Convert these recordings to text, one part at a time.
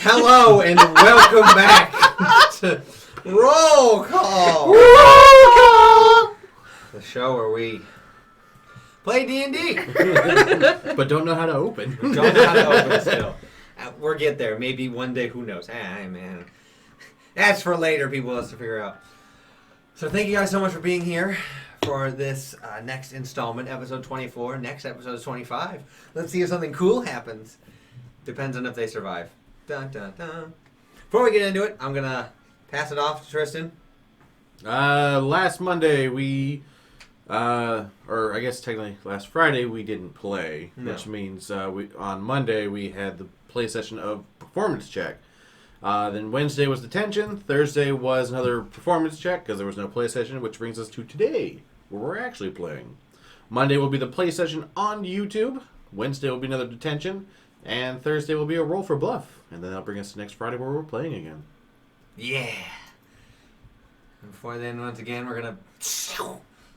Hello and welcome back to Roll Call. The show where we play D&D. But don't know how to open. Don't know how to open still. We'll get there. Maybe one day, who knows. Man. That's for later, people has to figure out. So thank you guys so much for being here for this next installment, episode 24. Next episode is 25. Let's see if something cool happens. Depends on if they survive. Dun, dun, dun. Before we get into it, I'm going to pass it off to Tristan. Last Monday or I guess technically last Friday, we didn't play, which means on Monday we had the play session of Performance Check. Then Wednesday was Detention. Thursday was another Performance Check because there was no play session, which brings us to today, where we're actually playing. Monday will be the play session on YouTube. Wednesday will be another Detention. And Thursday will be a Roll for Bluff. And then that'll bring us to next Friday where we're playing again. Yeah. And before then, once again, we're going to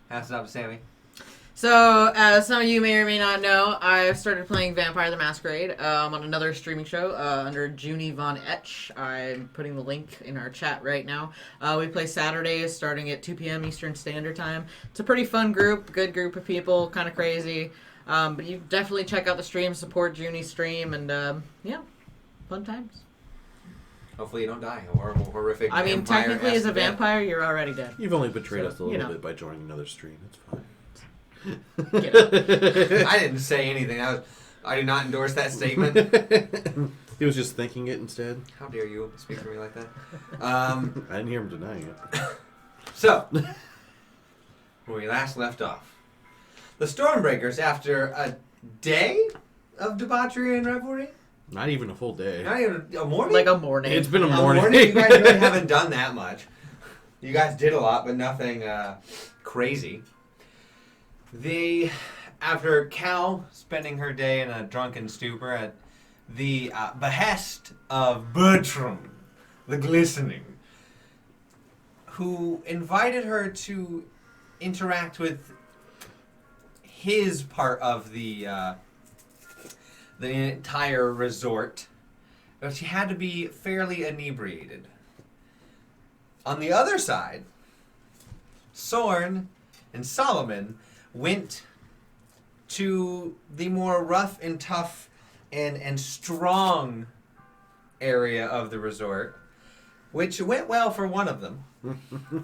pass it up to Sammy. So, as some of you may or may not know, I've started playing Vampire the Masquerade on another streaming show under Junie Von Etch. I'm putting the link in our chat right now. We play Saturdays starting at 2 p.m. Eastern Standard Time. It's a pretty fun group, good group of people, kind of crazy. But you definitely check out the stream, support Junie's stream, and yeah, fun times. Hopefully you don't die. A horrible, horrific I mean, technically as a vampire, you're already dead. You've only betrayed us a little bit by joining another stream. It's fine. I didn't say anything. I do not endorse that statement. He was just thinking it instead. How dare you speak for me like that? I didn't hear him denying it. So, when we last left off, the Stormbreakers, after a day of debauchery and revelry, not even a full day. not even a morning? Like a morning. It's been a morning. You guys really haven't done that much. You guys did a lot, but nothing crazy. After Cal spending her day in a drunken stupor at the behest of Bertram, the Glistening, who invited her to interact with his part of the entire resort, but she had to be fairly inebriated. On the other side, Sorn and Solomon went to the more rough and tough and strong area of the resort, which went well for one of them.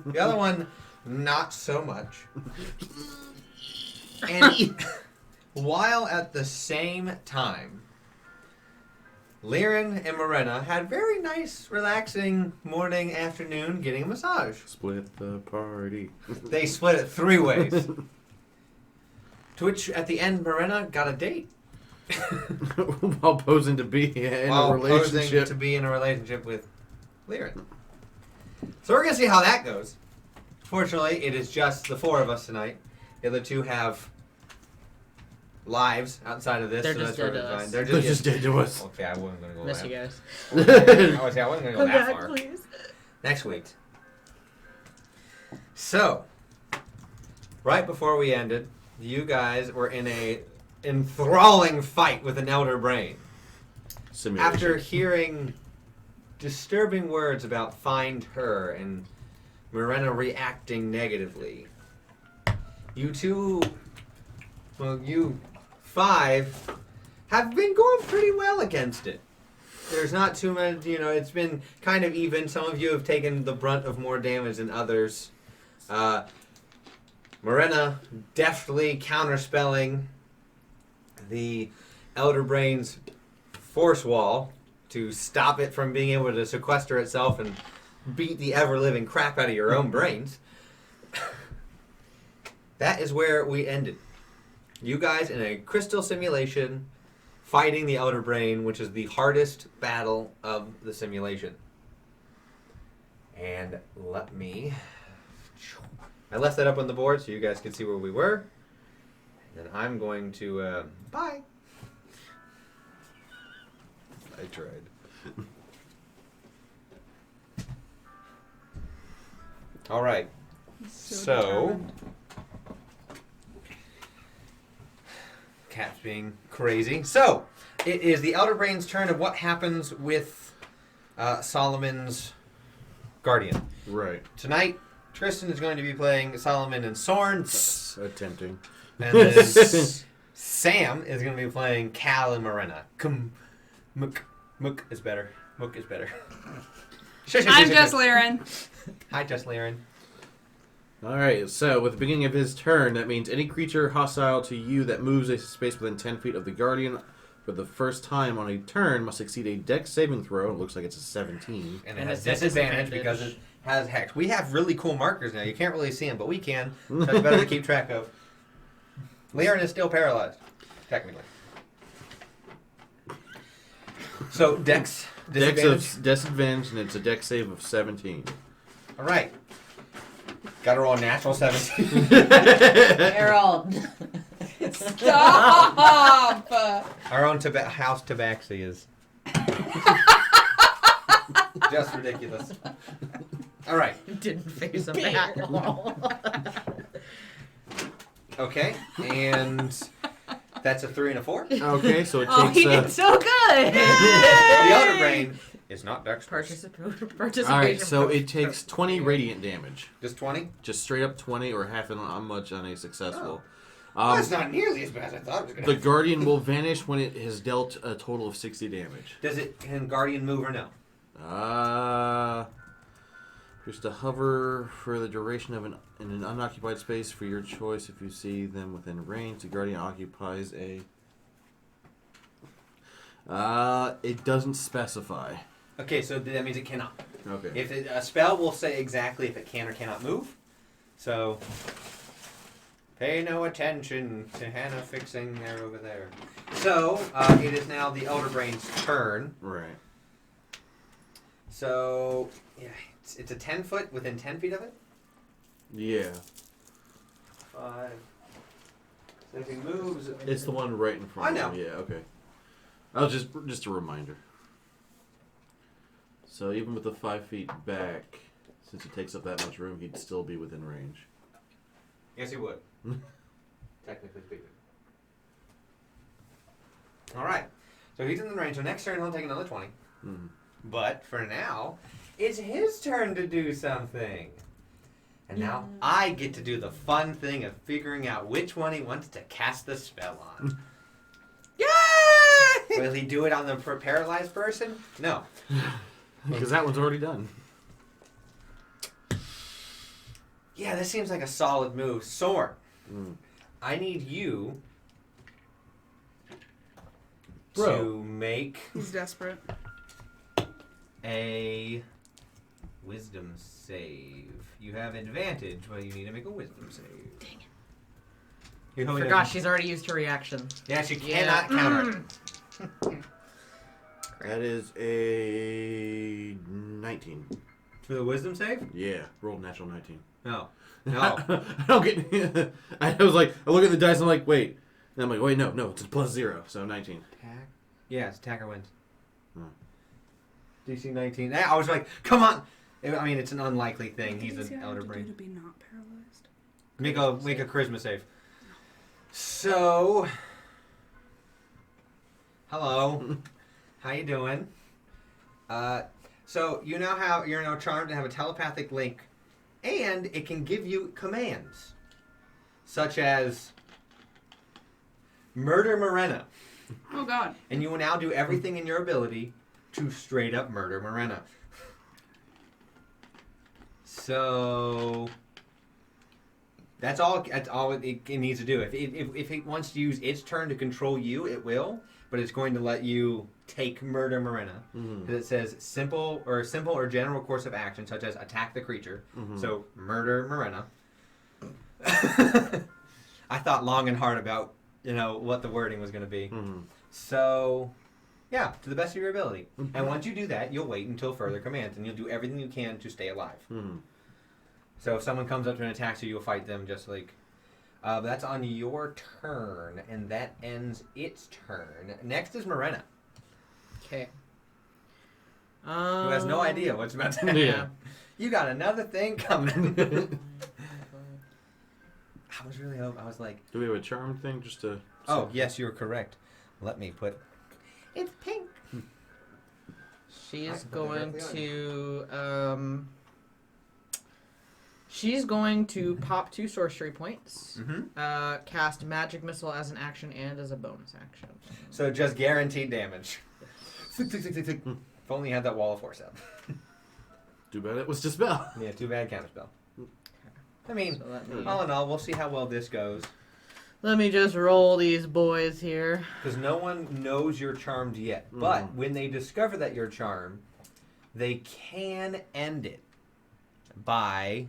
The other one, not so much. And while at the same time, Liren and Morena had very nice, relaxing morning, afternoon, getting a massage. Split the party. They split it 3 ways. To which, at the end, Morena got a date. While posing to be in a relationship. Posing to be in a relationship with Liren. So we're going to see how that goes. Fortunately, it is just the 4 of us tonight. The other 2 have lives outside of this. They're so just that's dead to fine. us. They're just dead to us. Okay, I wasn't going to go Miss that you guys. I wasn't going to go Come that back, far. please. Next week. So, right before we ended, you guys were in a enthralling fight with an elder brain. Simulation. After hearing disturbing words about find her and Morena reacting negatively, you 5 have been going pretty well against it. There's not too many, it's been kind of even. Some of you have taken the brunt of more damage than others. Morena deftly counterspelling the Elder Brain's force wall to stop it from being able to sequester itself and beat the ever-living crap out of your own brains. That is where we ended. You guys in a crystal simulation fighting the Elder Brain, which is the hardest battle of the simulation. And I left that up on the board so you guys can see where we were. And I'm going to, bye. I tried. All right. So Cat's being crazy. So, it is the Elder Brain's turn of what happens with Solomon's Guardian. Right. Tonight, Tristan is going to be playing Solomon and Sorn. Attempting. And then Sam is going to be playing Cal and Morena. Mook is better. Mook is better. I'm Jess Laren. Hi, Jess Laren. Alright, so with the beginning of his turn, that means any creature hostile to you that moves a space within 10 feet of the Guardian for the first time on a turn must succeed a Dex saving throw. It looks like it's a 17. And it has disadvantage because it has Hex. We have really cool markers now. You can't really see them, but we can. So it's better to keep track of. Laren is still paralyzed, technically. So, Dex disadvantage. Disadvantage, and it's a Dex save of 17. All right. Got to roll a natural 17. Harold. Stop! Our own house tabaxi is just ridiculous. All right. Didn't face him at all. Okay, and that's a 3 and a 4. Okay, so it Oh, takes... he did so good! The Elder Brain is not dexterous. Participation. Alright, so it takes 20 radiant damage. Just 20? Just straight up 20 or half on much on a successful. Well, that's not nearly as bad as I thought it was going to The Guardian will vanish when it has dealt a total of 60 damage. Can Guardian move or no? Just to hover for the duration of in an unoccupied space for your choice. If you see them within range, the Guardian occupies a... it doesn't specify. Okay, so that means it cannot. Okay. If a spell will say exactly if it can or cannot move. So, pay no attention to Hannah fixing there over there. So, it is now the Elder Brain's turn. Right. So, yeah, it's a 10 foot within 10 feet of it? Yeah. 5. So if he moves... It's the one right in front I know. of you. Yeah, okay. I was just a reminder. So even with the 5 feet back, since it takes up that much room, he'd still be within range. Yes, he would. Technically speaking. Alright. So he's in the range. So next turn he'll take another 20. Mm-hmm. But for now, it's his turn to do something. And now I get to do the fun thing of figuring out which one he wants to cast the spell on. Yay! Will he do it on the paralyzed person? No. Because that one's already done. Yeah, this seems like a solid move. Soren, I need you to make He's desperate. a wisdom save. You have advantage, but you need to make a wisdom save. Dang it. I forgot she's already used her reaction. Yeah, she cannot counter. That is a 19. For the wisdom save? Yeah, rolled natural 19. No. No. I don't get... I was like, I look at the dice and I'm like, wait. And I'm like, wait, no, it's a +0, so 19. Attack? Yeah, it's attacker wins. Hmm. DC 19. I was like, come on! I mean, it's an unlikely thing. He's What does he an have elder to brain. do to be not paralyzed? Make a charisma save. So, hello, how you doing? So you're now charmed to have a telepathic link, and it can give you commands, such as murder Morena, Oh God. and you will now do everything in your ability to straight up murder Morena. So that's all it needs to do. If it wants to use its turn to control you, it will. But it's going to let you take murder Morena because it says simple or general course of action, such as attack the creature. So murder Morena. I thought long and hard about what the wording was going to be. So yeah, to the best of your ability. And once you do that, you'll wait until further commands, and you'll do everything you can to stay alive. So if someone comes up to and attacks you, you'll fight them just like... that's on your turn, and that ends its turn. Next is Morena, Okay. who has no idea what's about to happen. Yeah. You got another thing coming. I was really hoping... I was like... Do we have a charm thing just to... Oh, yes, you're correct. Let me put... It's pink. She's I can put that going directly She's going to pop 2 sorcery points. Mm-hmm. Cast magic missile as an action and as a bonus action. So just guaranteed damage. If only you had that wall of force out. Too bad it was dispel. Yeah, too bad counterspell. I mean, So let me, all in all, we'll see how well this goes. let me just roll these boys here. Because no one knows you're charmed yet. But when they discover that you're charmed, they can end it by...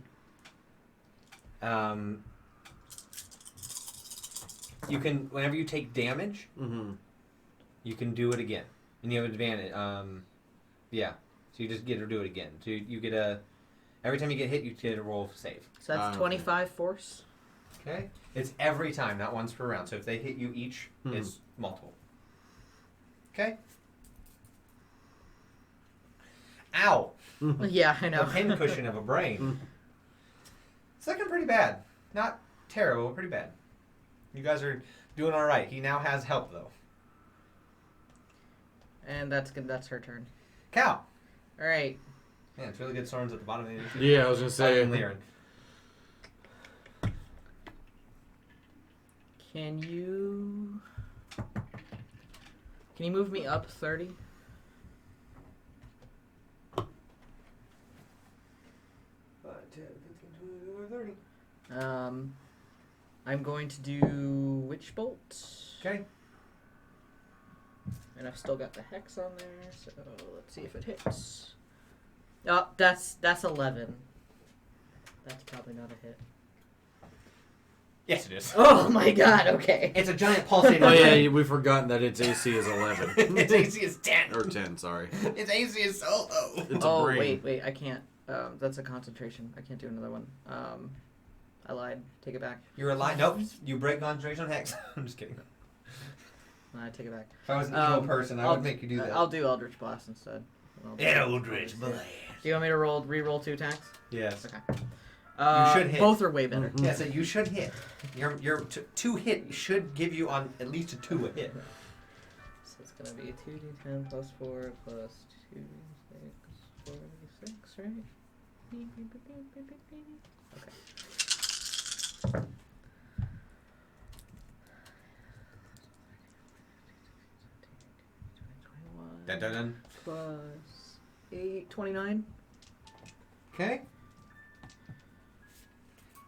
you can, whenever you take damage, you can do it again. And you have advantage. Yeah. So you just get to do it again. So you get a... Every time you get hit, you get a roll save. So that's 25 force. Okay? It's every time, not once per round. So if they hit you each, it's multiple. Okay? Ow! Yeah, I A know. pincushion of a brain. It's looking pretty bad. Not terrible, but pretty bad. You guys are doing all right. He now has help, though. And that's good. That's her turn. Cow! All right. Man, it's really good swords at the bottom of the initiative. Yeah, I was gonna say. Liren. Can you move me up 30? I'm going to do Witch Bolt. Okay. And I've still got the Hex on there, so let's see if it hits. Oh, that's 11. That's probably not a hit. Yes, it is. Oh my god, okay. It's a giant pulsating. Oh yeah, we've forgotten that its AC is 11. Its AC is 10. Or 10, sorry. Its AC is so low. It's Oh, a brain. wait, I can't. That's a concentration. I can't do another one. I lied. Take it back. You're a lie. Nope. You break concentration on Hex. I'm just kidding. I take it back. If I was an evil person, I would make you do that. I'll do Eldritch Blast instead. Eldritch Blast. Do you want me to re-roll 2 attacks? Yes. Okay. You should hit. Both are way better. Yeah, so you should hit. Your 2 hit should give you on at least a 2 a hit. So it's gonna be 2d10 plus 4 plus 2, 6, 46, right? Okay. Dun, dun, dun. Plus 8, 29. Okay.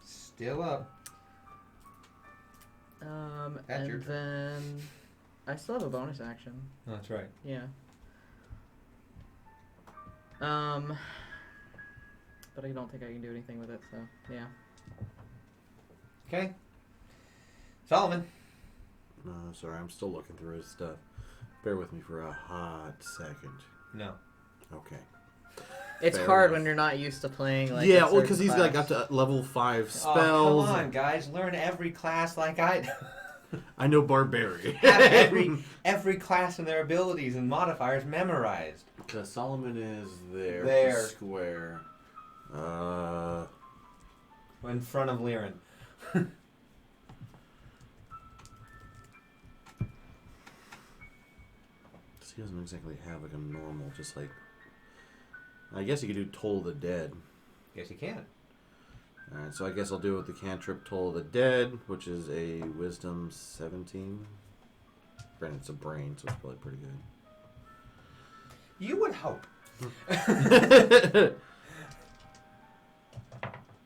Still up. That's your And turn. then I still have a bonus action. Oh, that's right. Yeah. But I don't think I can do anything with it, so yeah. Okay. Solomon. Sorry, I'm still looking through his stuff. Bear with me for a hot second. No. Okay. It's Fair hard enough. when you're not used to playing like Yeah, a well, certain because he's class. like up to level 5 Oh, spells. come on, guys. Learn every class like I do. I know Barbarian. Have every class and their abilities and modifiers memorized. Because Solomon is there. There. Square. In front of Liren. He doesn't exactly have like a normal, just like... I guess you could do Toll of the Dead. Yes, you can. Alright, so I guess I'll do it with the cantrip Toll of the Dead, which is a Wisdom 17. Granted, it's a brain, so it's probably pretty good. You would hope.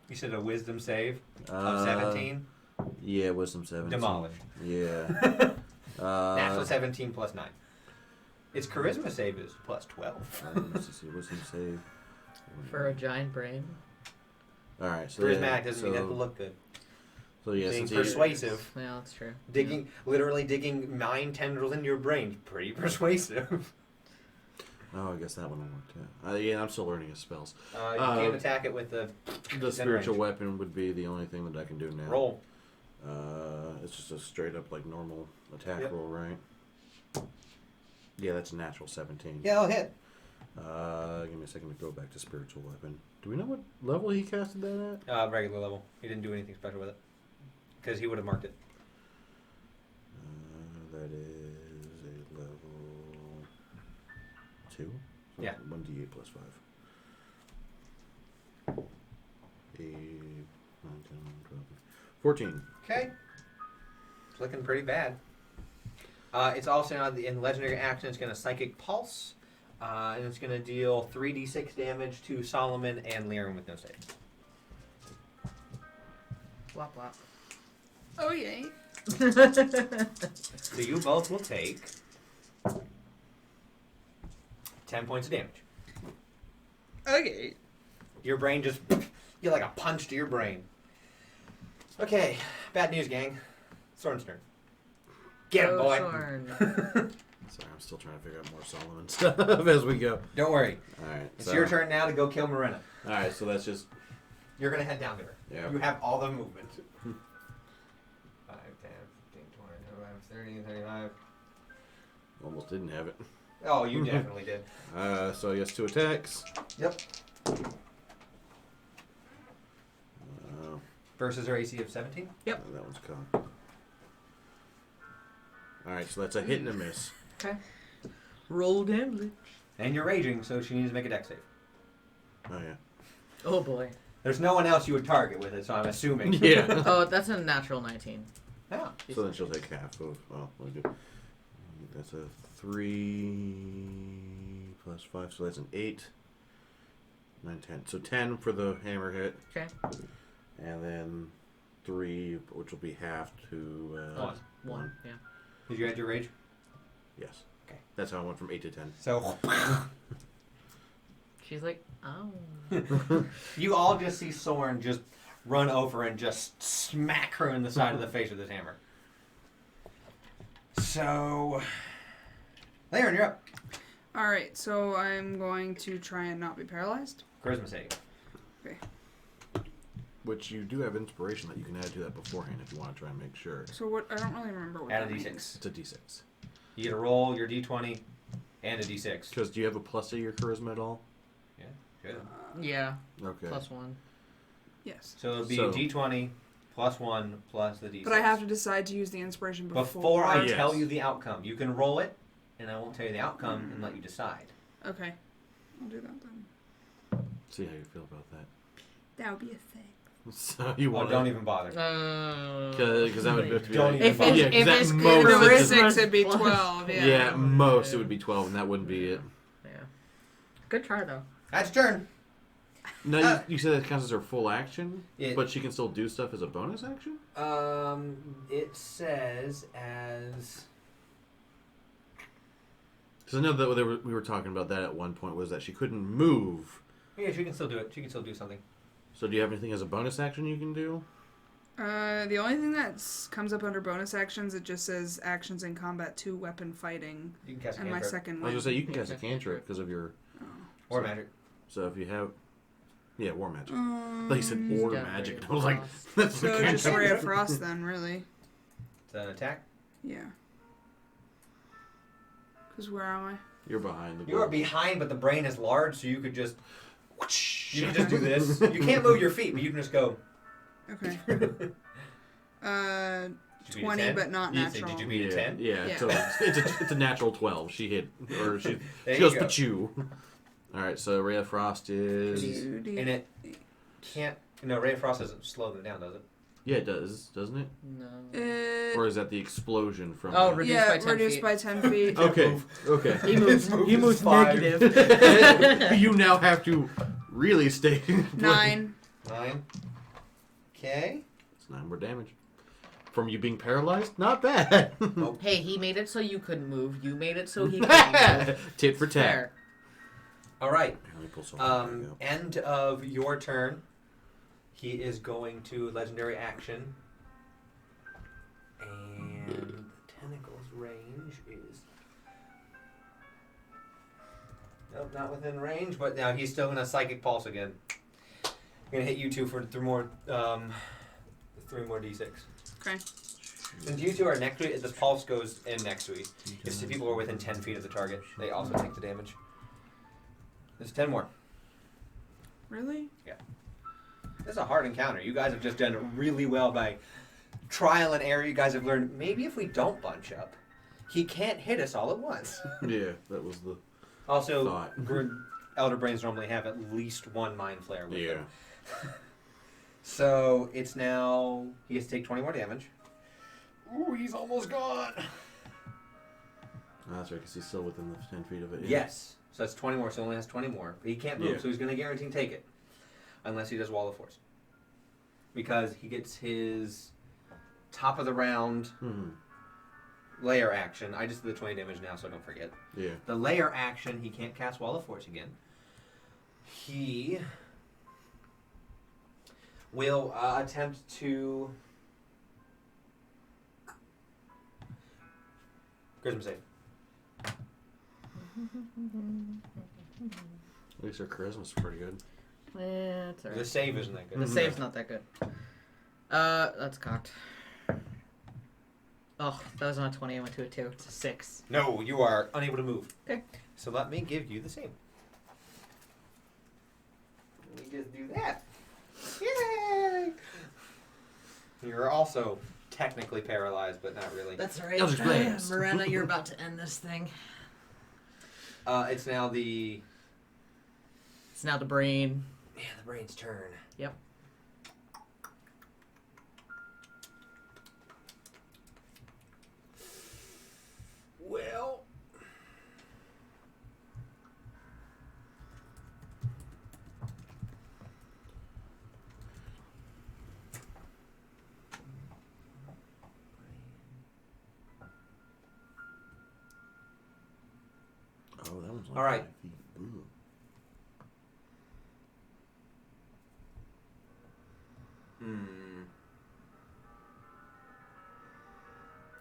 You said a wisdom save of 17? Yeah, Wisdom 17. Demolished. Yeah. Natural 17 plus 9. Its charisma save is plus 12. Let's see, Wisdom save. For a giant brain. Alright, so Charismatic doesn't mean that to look good. So yeah, Being since persuasive. Yeah, that's true. Literally digging 9 tendrils into your brain. Pretty persuasive. Oh, I guess that one worked, yeah. Yeah, I'm still learning his spells. You can't attack it with the Spiritual range. weapon would be the only thing that I can do now. Roll. It's just a straight up like normal attack Yep. roll, right? Yeah, that's a natural 17. Yeah, I'll hit. Give me a second to go back to spiritual weapon. Do we know what level he casted that at? Regular level. He didn't do anything special with it. Because he would have marked it. That is a level 2. So Yeah. 1d8 plus 5. 8, 9, 10, 12, 14. Okay. It's looking pretty bad. It's also now in legendary action. It's going to Psychic Pulse, and it's going to deal 3d6 damage to Solomon and Lyran with no save. Wop wop. Oh, yay. So you both will take 10 points of damage. Okay. Your brain just, you like a punch to your brain. Okay, bad news, gang. Soren's turn. Get him, boy. Sorn. Sorry, I'm still trying to figure out more Solomon stuff as we go. Don't worry. Alright. It's your turn now to go kill Marina. Alright, so that's just... You're going to head down to her. Yeah. You have all the movement. 5, 10, 15, 20, 25, 30, 35. Almost didn't have it. Oh, you definitely did. So I guess 2 attacks. Yep. Uh, Versus her AC of 17. Yep. That one's cocked. Alright, so that's a hit and a miss. Okay. Roll damage. And you're raging, so she needs to make a dex save. Oh, yeah. Oh boy. There's no one else you would target with it, so I'm assuming. Yeah. Oh, that's a natural 19. Yeah. So then she'll take half of... Well, what do I do? That's a 3 plus 5, so that's an 8. 9, 10. So 10 for the hammer hit. Okay. And then 3, which will be half to... 1. Yeah. Did you add your rage? Yes. Okay. That's how I went from 8 to 10. So She's like, oh. you all just see Soren just run over and just smack her in the side of the face with his hammer. So, Lyran, you're up. Alright, so I'm going to try and not be paralyzed. Charisma save. Okay. Which you do have inspiration that you can add to that beforehand if you want to try and make sure. So what? I don't really remember what Add a that d6. means. It's a d6. You get to roll your d20 and a d6. Because do you have a plus to your charisma at all? Yeah, good. Yeah. Okay. +1. Yes. So it'll be So- d20 plus 1 plus the d6. But I have to decide to use the inspiration Before I Yes. tell you the outcome. You can roll it, and I won't tell you the outcome and let you decide. Okay. I'll do that then. See how you feel about that. That would be a thing. So you Well, want don't even bother. Because that would have to be Don't like... even bother. yeah, If 'cause it's at good, most If it it's was it's just- 6, it'd be 12. Yeah. yeah, at most it would be 12, and that wouldn't be it. Yeah. Good try, though. That's your turn. No, you said it counts as her full action, It- but she can still do stuff as a bonus action? It says as... Because I know that we were talking about that at one point, was that she couldn't move. Yeah, she can still do it. She can still do something. So do you have anything as a bonus action you can do? The only thing that comes up under bonus actions, it just says actions in combat 2, weapon fighting, You can cast a and my cantrip. second I was one. going to say, you can cast a Yeah, cantrip because of your... Or magic. So if you have... Yeah, war magic. Um, I thought you said or Yeah, magic. very I was like, fast. that's the So just cantrip. Ray of Frost then, really. It's an attack. Yeah. Because where am I? You're behind the You are board. behind, but the brain is large, so you could just... You can just do this. You can't move your feet, but you can just go... Okay. Did you beat a 20, 10? but not You said, natural. Did you beat a Yeah, 10? yeah. Yeah. So it's a natural 12. She hit, or she There goes you go. Pachu. All right, so Ray of Frost is... And it can't... No, Ray of Frost doesn't slow them down, does it? Yeah, it does, doesn't it? No. Or is that the explosion from... Oh, the- reduced yeah, by 10 reduced feet. by 10 feet. Okay, okay. He moves. He moves 5. negative. You now have to really stay... 9. 9. Okay. It's 9 more damage. From you being paralyzed? Not bad. Hey, he made it so you couldn't move. You made it so he couldn't move. Tit for tat. Fair. All right. Let me pull something back up. End of your turn. He is going to legendary action. And the tentacle's range is... Nope, not within range, but now he's still going to Psychic Pulse again. Going to hit you two for 3 more d6. Okay. Since you two are next to it, this pulse goes in next to it. If the people are within 10 feet of the target, they also take the damage. There's 10 more. Really? This is a hard encounter. You guys have just done really well by trial and error. You guys have learned maybe if we don't bunch up, he can't hit us all at once. Yeah, that was the... Also, thought. Elder Brains normally have at least one Mind Flare with Yeah. them. So it's now he has to take 20 more damage. Ooh, he's almost gone. Oh, that's right, because he's still within the 10 feet of it. Yeah. Yes. So that's 20 more, so he only has 20 more. But he can't move, Yeah. so he's going to guarantee take it. Unless he does Wall of Force. Because he gets his top of the round layer action. I just did the 20 damage now, so don't forget. Yeah. The layer action, he can't cast Wall of Force again. He will attempt to... Charisma save. At least our charisma's pretty good. That's alright. The save isn't that good. The save's not that good. That's cocked. Oh, that was not a 20. I went to a 2. It's a 6. No, you are unable to move. Okay. So let me give you the same. Let me just do that. Yay! You're also technically paralyzed, but not really. That's alright. Eldritch Blast. Miranda, you're about to end this thing. It's now the... It's now the brain. Yeah, the brain's turn. Yep. Well... Oh, that one's like All right. 5 feet. Ooh.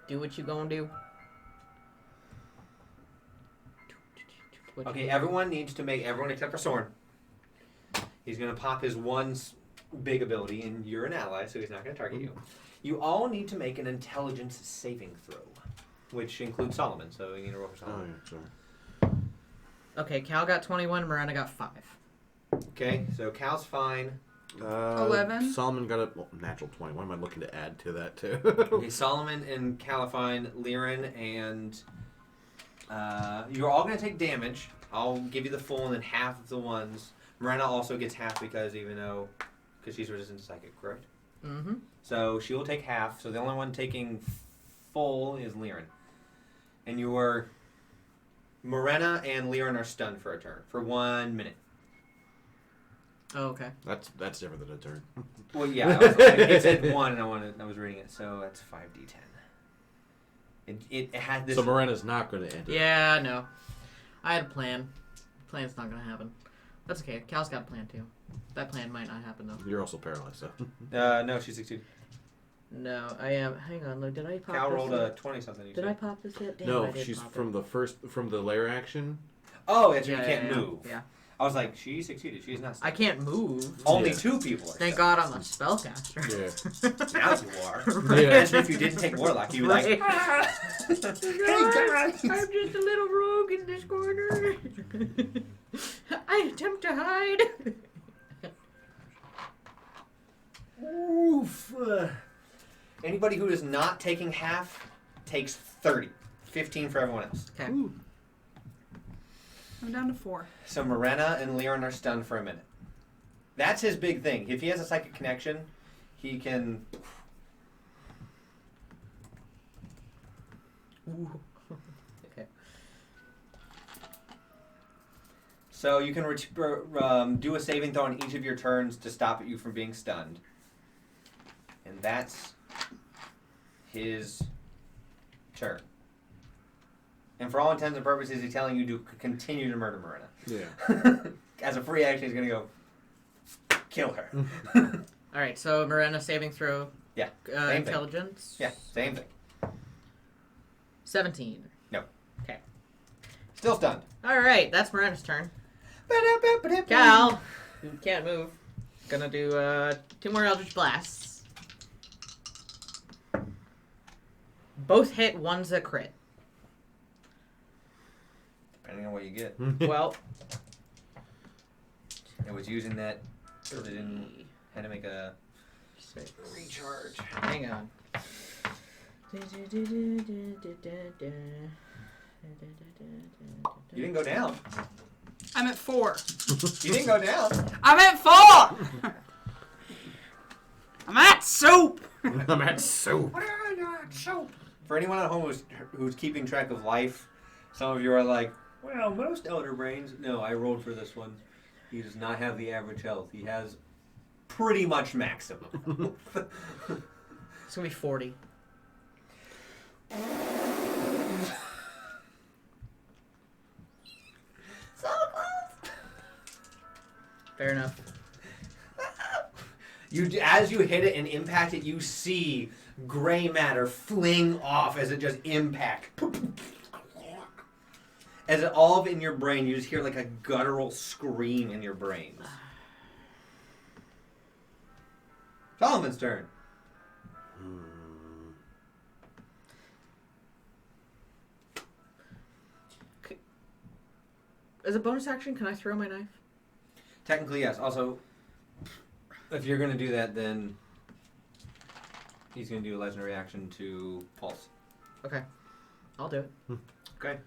Do what you gonna do. Okay, everyone needs to make... Everyone except for Soren. He's going to pop his one big ability, and you're an ally, so he's not going to target you. You all need to make an intelligence saving throw, which includes Solomon, so you need to roll for Oh, Solomon. yeah, sorry. Okay, Cal got 21, Miranda got 5. Okay, so Cal's fine. 11. Solomon got a natural 20. What am I looking to add to that, too? Okay, Solomon and Cal are fine. Liren and... you're all going to take damage. I'll give you the full and then half of the ones. Miranda also gets half because she's resistant to psychic, correct? Mm-hmm. So she will take half. So the only one taking full is Liren. And your Morena and Liren are stunned for a turn. For 1 minute. Oh, okay. That's different than a turn. Well, yeah. It said 1 and I was reading it. So that's 5d10. It had this... So Morena's not going to enter. Yeah, no. I had a plan. Plan's not gonna happen. That's okay. Cal's got a plan too. That plan might not happen though. You're also paralyzed, so. No, she succeeded. No, I am. Hang on, look. Did I pop Cal this rolled yet? a 20-something. Did I pop this yet? Damn, I No, did she's pop from it. from the layer action. Oh, that's Yeah, right. You can't yeah, move. Yeah. I was like, she succeeded. She's not. I can't move. Only Yeah. 2 people are. Thank stuck. God I'm a spellcaster. Yeah. Now you are. Right. As if you didn't take Warlock, you were like, Right. "Ah." Hey guys. I'm just a little rogue in this corner. I attempt to hide. Oof. Anybody who is not taking half takes 30. 15 for everyone else. Okay. I'm down to 4. So Morena and Liren are stunned for a minute. That's his big thing. If he has a psychic connection, he can... Ooh. Okay. So you can do a saving throw on each of your turns to stop you from being stunned. And that's his turn. And for all intents and purposes, he's telling you to continue to murder Morena. Yeah. As a free action, he's going to go kill her. All right. So Miranda saving throw. Yeah. Same thing. Intelligence. Yeah, same thing. 17. No. Okay. Still stunned. All right. That's Miranda's turn. Cal, you can't move. Gonna do 2 more Eldritch Blasts. Both hit. One's a crit. Depending on what you get. Well, It was using that because it didn't had to make a recharge. hang on. You didn't go down. I'm at 4. You didn't go down. I'm at 4! I'm at soup! I'm at soup. For anyone at home who's keeping track of life, some of you are like, well, most Elder Brains. No, I rolled for this one. He does not have the average health. He has pretty much maximum. It's gonna be 40. So close. Fair enough. As you hit it and impact it, you see gray matter fling off as it just impacts. As it all in your brain, you just hear like a guttural scream in your brains. Solomon's turn. As a bonus action, can I throw my knife? Technically, yes. Also, if you're going to do that, then he's going to do a legendary action to Pulse. Okay. I'll do it. Okay.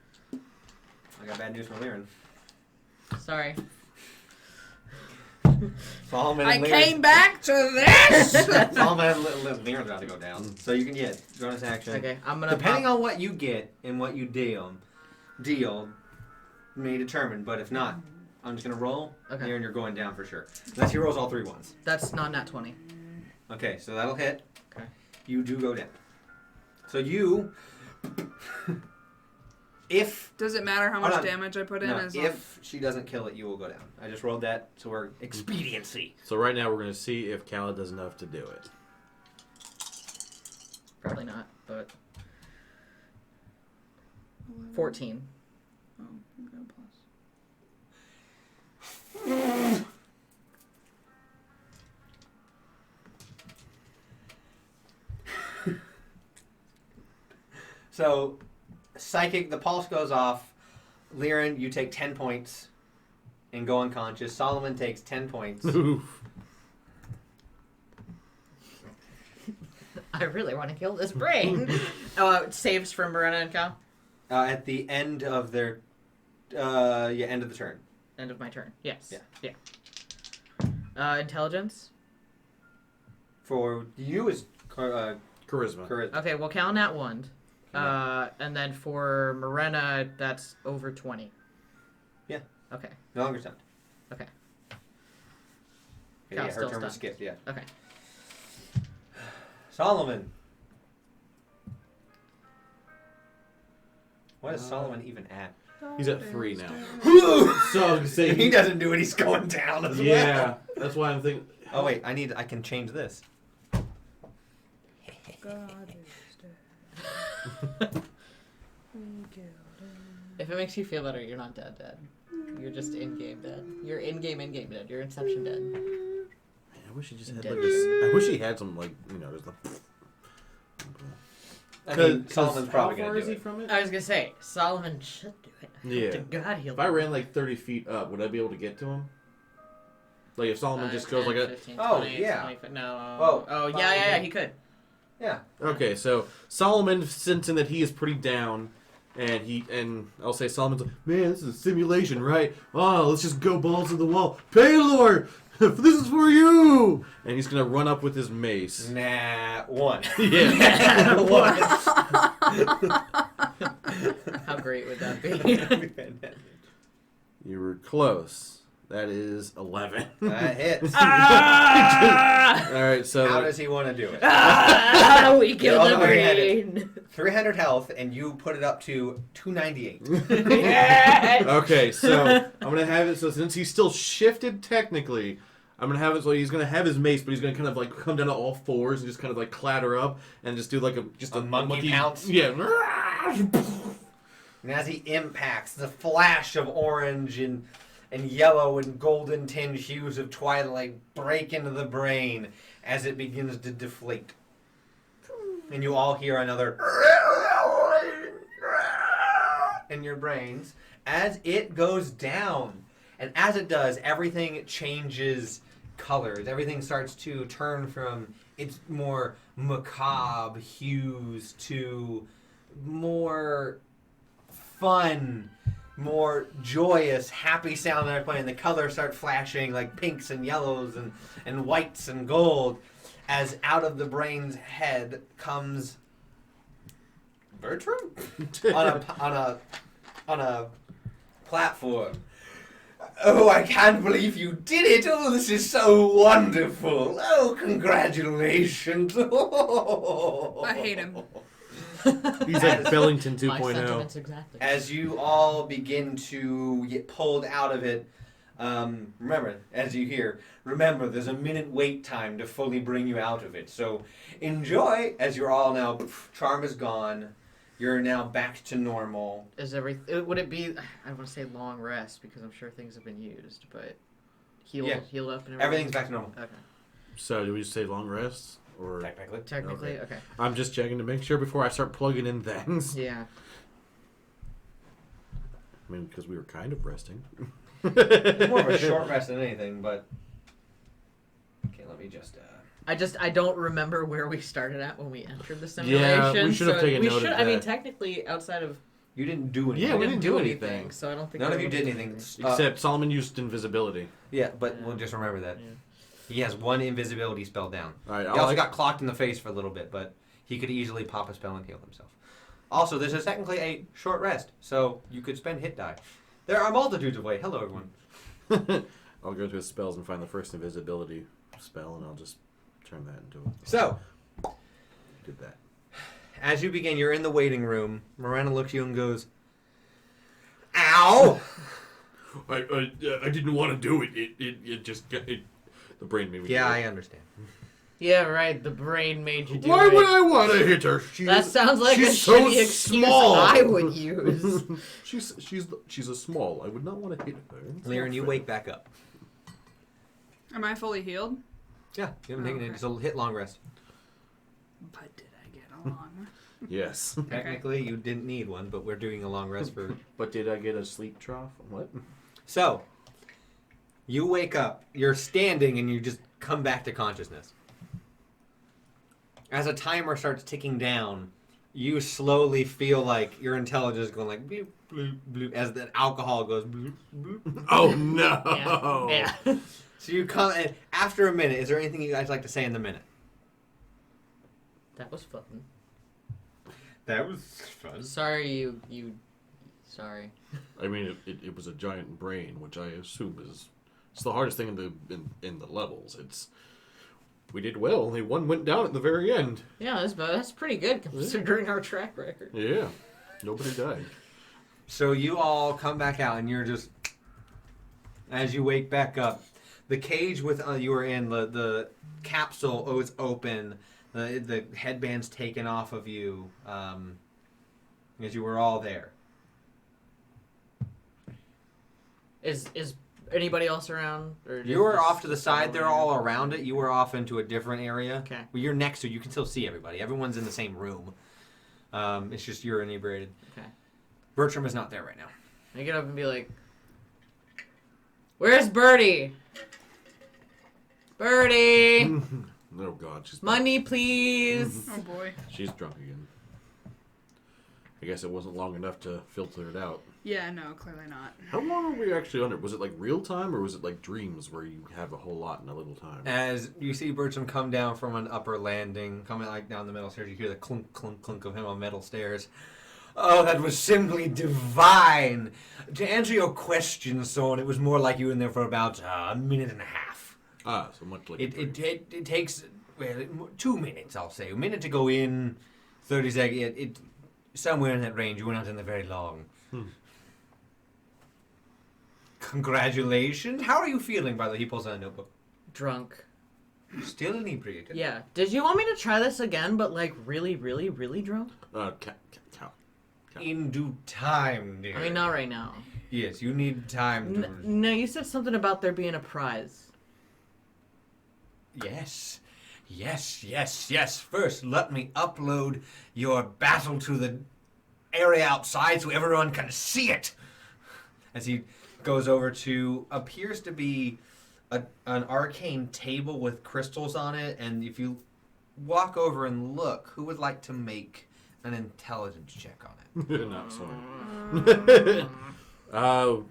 I got bad news for Liren. Sorry. Solomon I and came back to this! Solomon and Liren's about to go down. So you can get bonus action. Okay, I'm gonna. Depending on what you get and what you deal may determine. But if not, I'm just going to roll. Okay. Liren, you're going down for sure. Unless he rolls all 3 ones. That's not nat 20. Okay, so that'll hit. Okay. You do go down. So you... If... Does it matter how Hold much on. damage I put in? No, as if she doesn't kill it, you will go down. I just rolled that, so we're expediency. So right now we're going to see if Khaled does enough to do it. Probably not, but 14. Oh, I'm gonna plus. So, psychic, the pulse goes off. Liren, you take 10 points and go unconscious. Solomon takes 10 points. I really want to kill this brain. Saves from Morena and Cal. At the end of their... end of the turn. End of my turn. Yes. Yeah. Intelligence. For you is Charisma. charisma. Okay, well, Cal nat 1. And then for Morena, that's over 20. Yeah. Okay. No longer stunned. Okay. Yeah, Cal's her still turn was stunned. skipped, yeah. Okay. Solomon. What is Solomon even at? He's at 3 now. So So I was gonna say he doesn't do it, he's going down as well. Yeah, that's why I'm thinking. Oh wait, I can change this. God is dead. If it makes you feel better, you're not dead. You're just in-game dead. You're in-game dead. You're Inception dead. Man, I wish he just had Dead. like this. I wish he had some like just the. I mean, Solomon's probably how far gonna is do he it. from it? I was gonna say, Solomon should do it. Yeah. To God, he'll If I ran like 30 feet up, would I be able to get to him? Like if Solomon just goes like a. 15, Oh, 20, yeah. 25, no. Whoa. Oh, yeah, he could. Yeah. Okay, so Solomon, sensing that he is pretty down, and I'll say Solomon's like, man, this is a simulation, right? Oh, let's just go balls to the wall. Paylor, this is for you. And he's gonna run up with his mace. Nah, 1. Yeah. One. How great would that be? You were close. That is 11. That hits. All right, so How does he want to do it? We killed the brain. 300 health, and you put it up to 298. okay, so I'm gonna have it. So since he's still shifted technically, I'm gonna have it. So he's gonna have his mace, but he's gonna kind of like come down to all fours and just kind of like clatter up and just do like a monkey pounce? Yeah. And as he impacts, the flash of orange and yellow and golden tinged hues of twilight break into the brain as it begins to deflate. And you all hear another in your brains as it goes down. And as it does, everything changes colors. Everything starts to turn from its more macabre hues to more fun, more joyous, happy sound that they're playing. The colors start flashing like pinks and yellows and whites and gold as out of the brain's head comes Bertram on a platform. Oh, I can't believe you did it! Oh, this is so wonderful! Oh, congratulations! I hate him. He's like Bellington My 2.0. sentiments exactly. As you all begin to get pulled out of it, remember, as you hear, remember, there's a minute wait time to fully bring you out of it. So enjoy, as you're all now, charm is gone. You're now back to normal. Would it be? I don't want to say long rest because I'm sure things have been used, but healed up and everything. Everything's back to normal. Okay. So do we just say long rest? Or Technically. Okay. I'm just checking to make sure before I start plugging in things. Yeah. I mean, because we were kind of resting. It's more of a short rest than anything, but... Okay, let me just... I don't remember where we started at when we entered the simulation. Yeah, we should have taken note of that. I mean, technically, outside of... You didn't do anything. Yeah, we didn't do anything, so I don't think... None of you did anything. Except Solomon used invisibility. Yeah, but we'll just remember that. Yeah. He has one invisibility spell down. All right, He also got clocked in the face for a little bit, but he could easily pop a spell and heal himself. Also, this is technically a short rest, so you could spend hit die. There are multitudes of ways. Hello, everyone. I'll go to his spells and find the first invisibility spell, and I'll just turn that into it. So, Did that. as you begin, you're in the waiting room. Miranda looks at you and goes, "Ow!" I didn't want to do it. It just got it. The brain made me. Yeah, do I it. understand. Yeah, right. The brain made you do Why it. would I want to hit her? That sounds like a she's so shitty excuse small. I would use. she's a small. I would not want to hit her. It's Lyran, not you fair. wake back up. Am I fully healed? Yeah, you haven't taken Okay. it. Just a hit long rest. But did I get along? Yes. Technically, you didn't need one, but we're doing a long rest for... But did I get a sleep trough? What? So, you wake up. You're standing and you just come back to consciousness. As a timer starts ticking down, you slowly feel like your intelligence is going like bloop, bloop, bloop, as the alcohol goes bloop, bloop. Oh no! Yeah. So you come, and after a minute, is there anything you guys like to say in the minute? That was fun. That was fun. Sorry, you. Sorry. I mean, it was a giant brain, which I assume is it's the hardest thing in the levels. We did well. Only one went down at the very end. Yeah, that's pretty good considering our track record. Yeah, nobody died. So you all come back out, and you're just, as you wake back up, the cage with you were in, the capsule is open, the headband's taken off of you, as you were all there. Is anybody else around? Or You were just off to the side. They're all around it. You were off into a different area. Okay. Well, you're next to it. You can still see everybody. Everyone's in the same room. It's just you're inebriated. Okay. Bertram is not there right now. I get up and be like, "Where's Birdie? Birdie, Oh God, she's money, please." Oh boy. She's drunk again. I guess it wasn't long enough to filter it out. Yeah, no, clearly not. How long were we actually under? Was it like real time, or was it like dreams where you have a whole lot in a little time? As you see Bertram come down from an upper landing, coming like down the metal stairs, you hear the clunk, clunk, clunk of him on metal stairs. Oh, that was simply divine. To answer your question, Sorn, it was more like you were in there for about a minute and a half. Ah, so much like a dream. It takes 2 minutes, I'll say. A minute to go in, 30 seconds. It somewhere in that range. You were not in there very long. Congratulations. How are you feeling, by the way? He pulls out a notebook. Drunk. Still inebriated. Yeah. Did you want me to try this again, but like really, really, really drunk? Cow. In due time, dear. I mean, not right now. Yes, you need time to... No, you said something about there being a prize. Yes. First, let me upload your battle to the area outside so everyone can see it. As he goes over to, appears to be an arcane table with crystals on it, and if you walk over and look, who would like to make an intelligence check on it. Not sorry.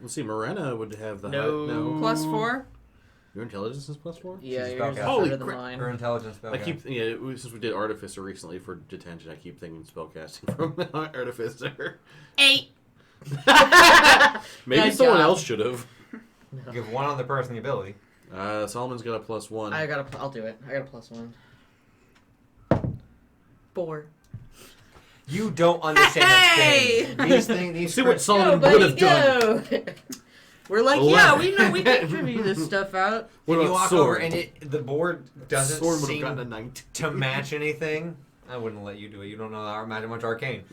Let's see. Morena would have the No. +4? Your intelligence is +4. Yeah, She's yours is spellcaster. Holy better than crap. mine. Her intelligence spell. Since we did Artificer recently for detention, I keep thinking spellcasting from Artificer. 8. Maybe Good someone job. else should have. Give one other person the ability. Solomon's got a +1. I'll do it. I got a +1. 4. You don't understand Hey! this game. These See what scripts- Solomon would have done. We're like, 11. yeah, we know we can figure this stuff out. What you about walk sword? over and the board doesn't Sword would have seem gotten a 19. to match anything. I wouldn't let you do it. You don't know how much arcane.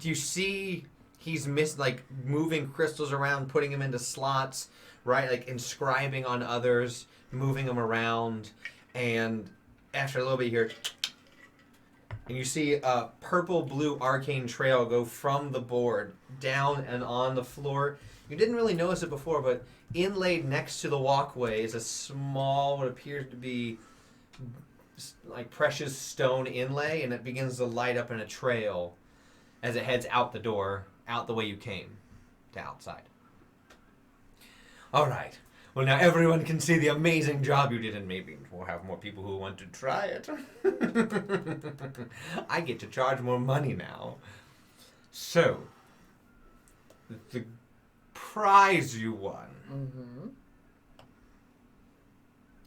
You see he's moving crystals around, putting them into slots, right? Like inscribing on others, moving them around, and after a little bit here, and you see a purple-blue arcane trail go from the board down and on the floor. You didn't really notice it before, but inlaid next to the walkway is a small, what appears to be like precious stone inlay, and it begins to light up in a trail as it heads out the door, out the way you came, to outside. All right. Well, now everyone can see the amazing job you did, and maybe we'll have more people who want to try it. I get to charge more money now. So, the prize you won. Mm-hmm.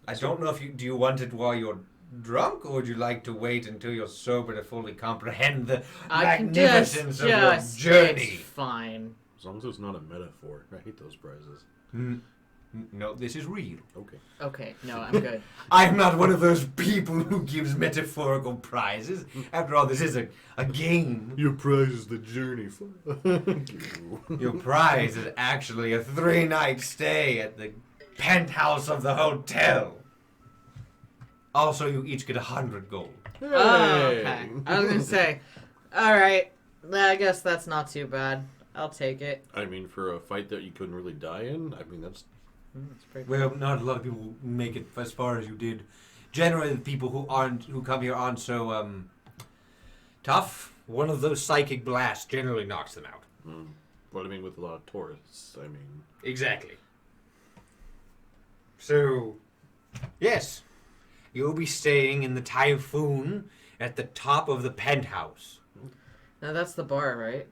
I don't know if do you want it while you're drunk, or would you like to wait until you're sober to fully comprehend the magnificence of your journey? It's fine. As long as it's not a metaphor. I hate those prizes. No, this is real. Okay. Okay, no, I'm good. I'm not one of those people who gives metaphorical prizes. After all, this is a game. Your prize is the journey. Your prize is actually a 3-night stay at the penthouse of the hotel. Also, you each get 100 gold. Oh, okay. I was gonna say, all right. I guess that's not too bad. I'll take it. I mean, for a fight that you couldn't really die in, I mean, that's... That's pretty Well, not a lot of people make it as far as you did. Generally, the people who come here aren't so tough. One of those psychic blasts generally knocks them out. What I mean with a lot of tourists, I mean... Exactly. So, yes, you'll be staying in the Typhoon at the top of the penthouse. Now that's the bar, right?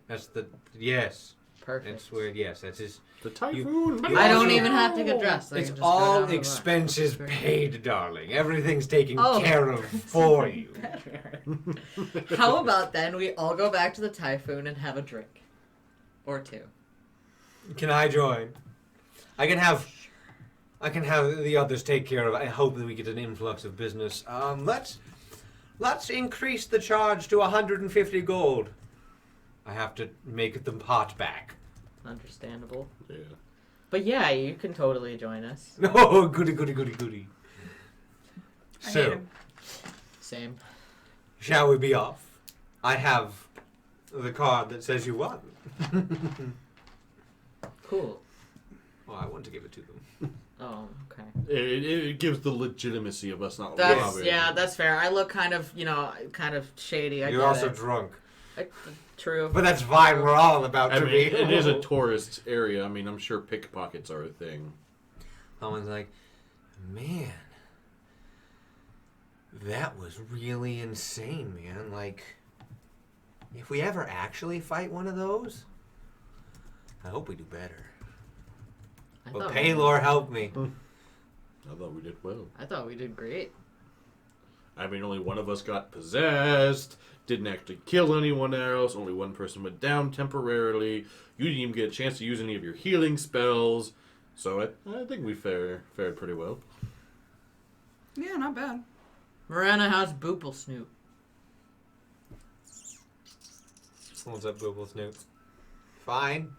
Yes. Perfect. That's where, yes, that's his. The Typhoon! You I don't also- even have to get dressed. I It's can just go all down to the bar. expenses That's paid, darling. Everything's taken Oh. care of for you. better. How about then we all go back to the Typhoon and have a drink, or two. Can I join? I can have the others take care of it. I hope that we get an influx of business. Let's increase the charge to 150 gold. I have to make the pot back. Understandable. Yeah. But yeah, you can totally join us. Oh, goody, goody, goody, goody. I hate So, him. Same. shall we be off? I have the card that says you won. Cool. Well, I want to give it to them. Oh, okay. It gives the legitimacy of us not That's robbing. yeah, that's fair. I look kind of shady. I You're get also it. drunk. True. But that's fine. We're all about I to mean, be. it is a tourist area. I mean, I'm sure pickpockets are a thing. Someone's like, man, that was really insane, man. Like, if we ever actually fight one of those, I hope we do better. I But thought Paylor helped me. I thought we did well. I thought we did great. I mean, only one of us got possessed, didn't actually kill anyone else, only one person went down temporarily, you didn't even get a chance to use any of your healing spells, so I think we fared pretty well. Yeah, not bad. Miranda, how's Boople Snoop? What's up, Google Snoop? Fine.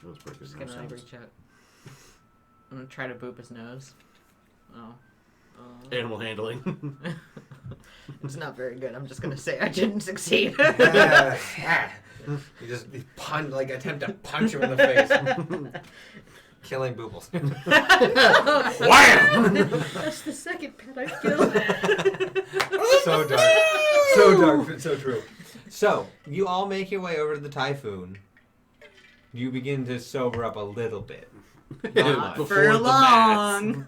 That was pretty good. Just gonna reach out. I'm gonna try to boop his nose. Oh. Animal handling. It's not very good. I'm just gonna say I didn't succeed. You just attempt to punch him in the face. Killing Boobles. Wham! That's the second pet I killed. So dark. So dark, but so true. So, you all make your way over to the typhoon. You begin to sober up a little bit. Not Before for the long.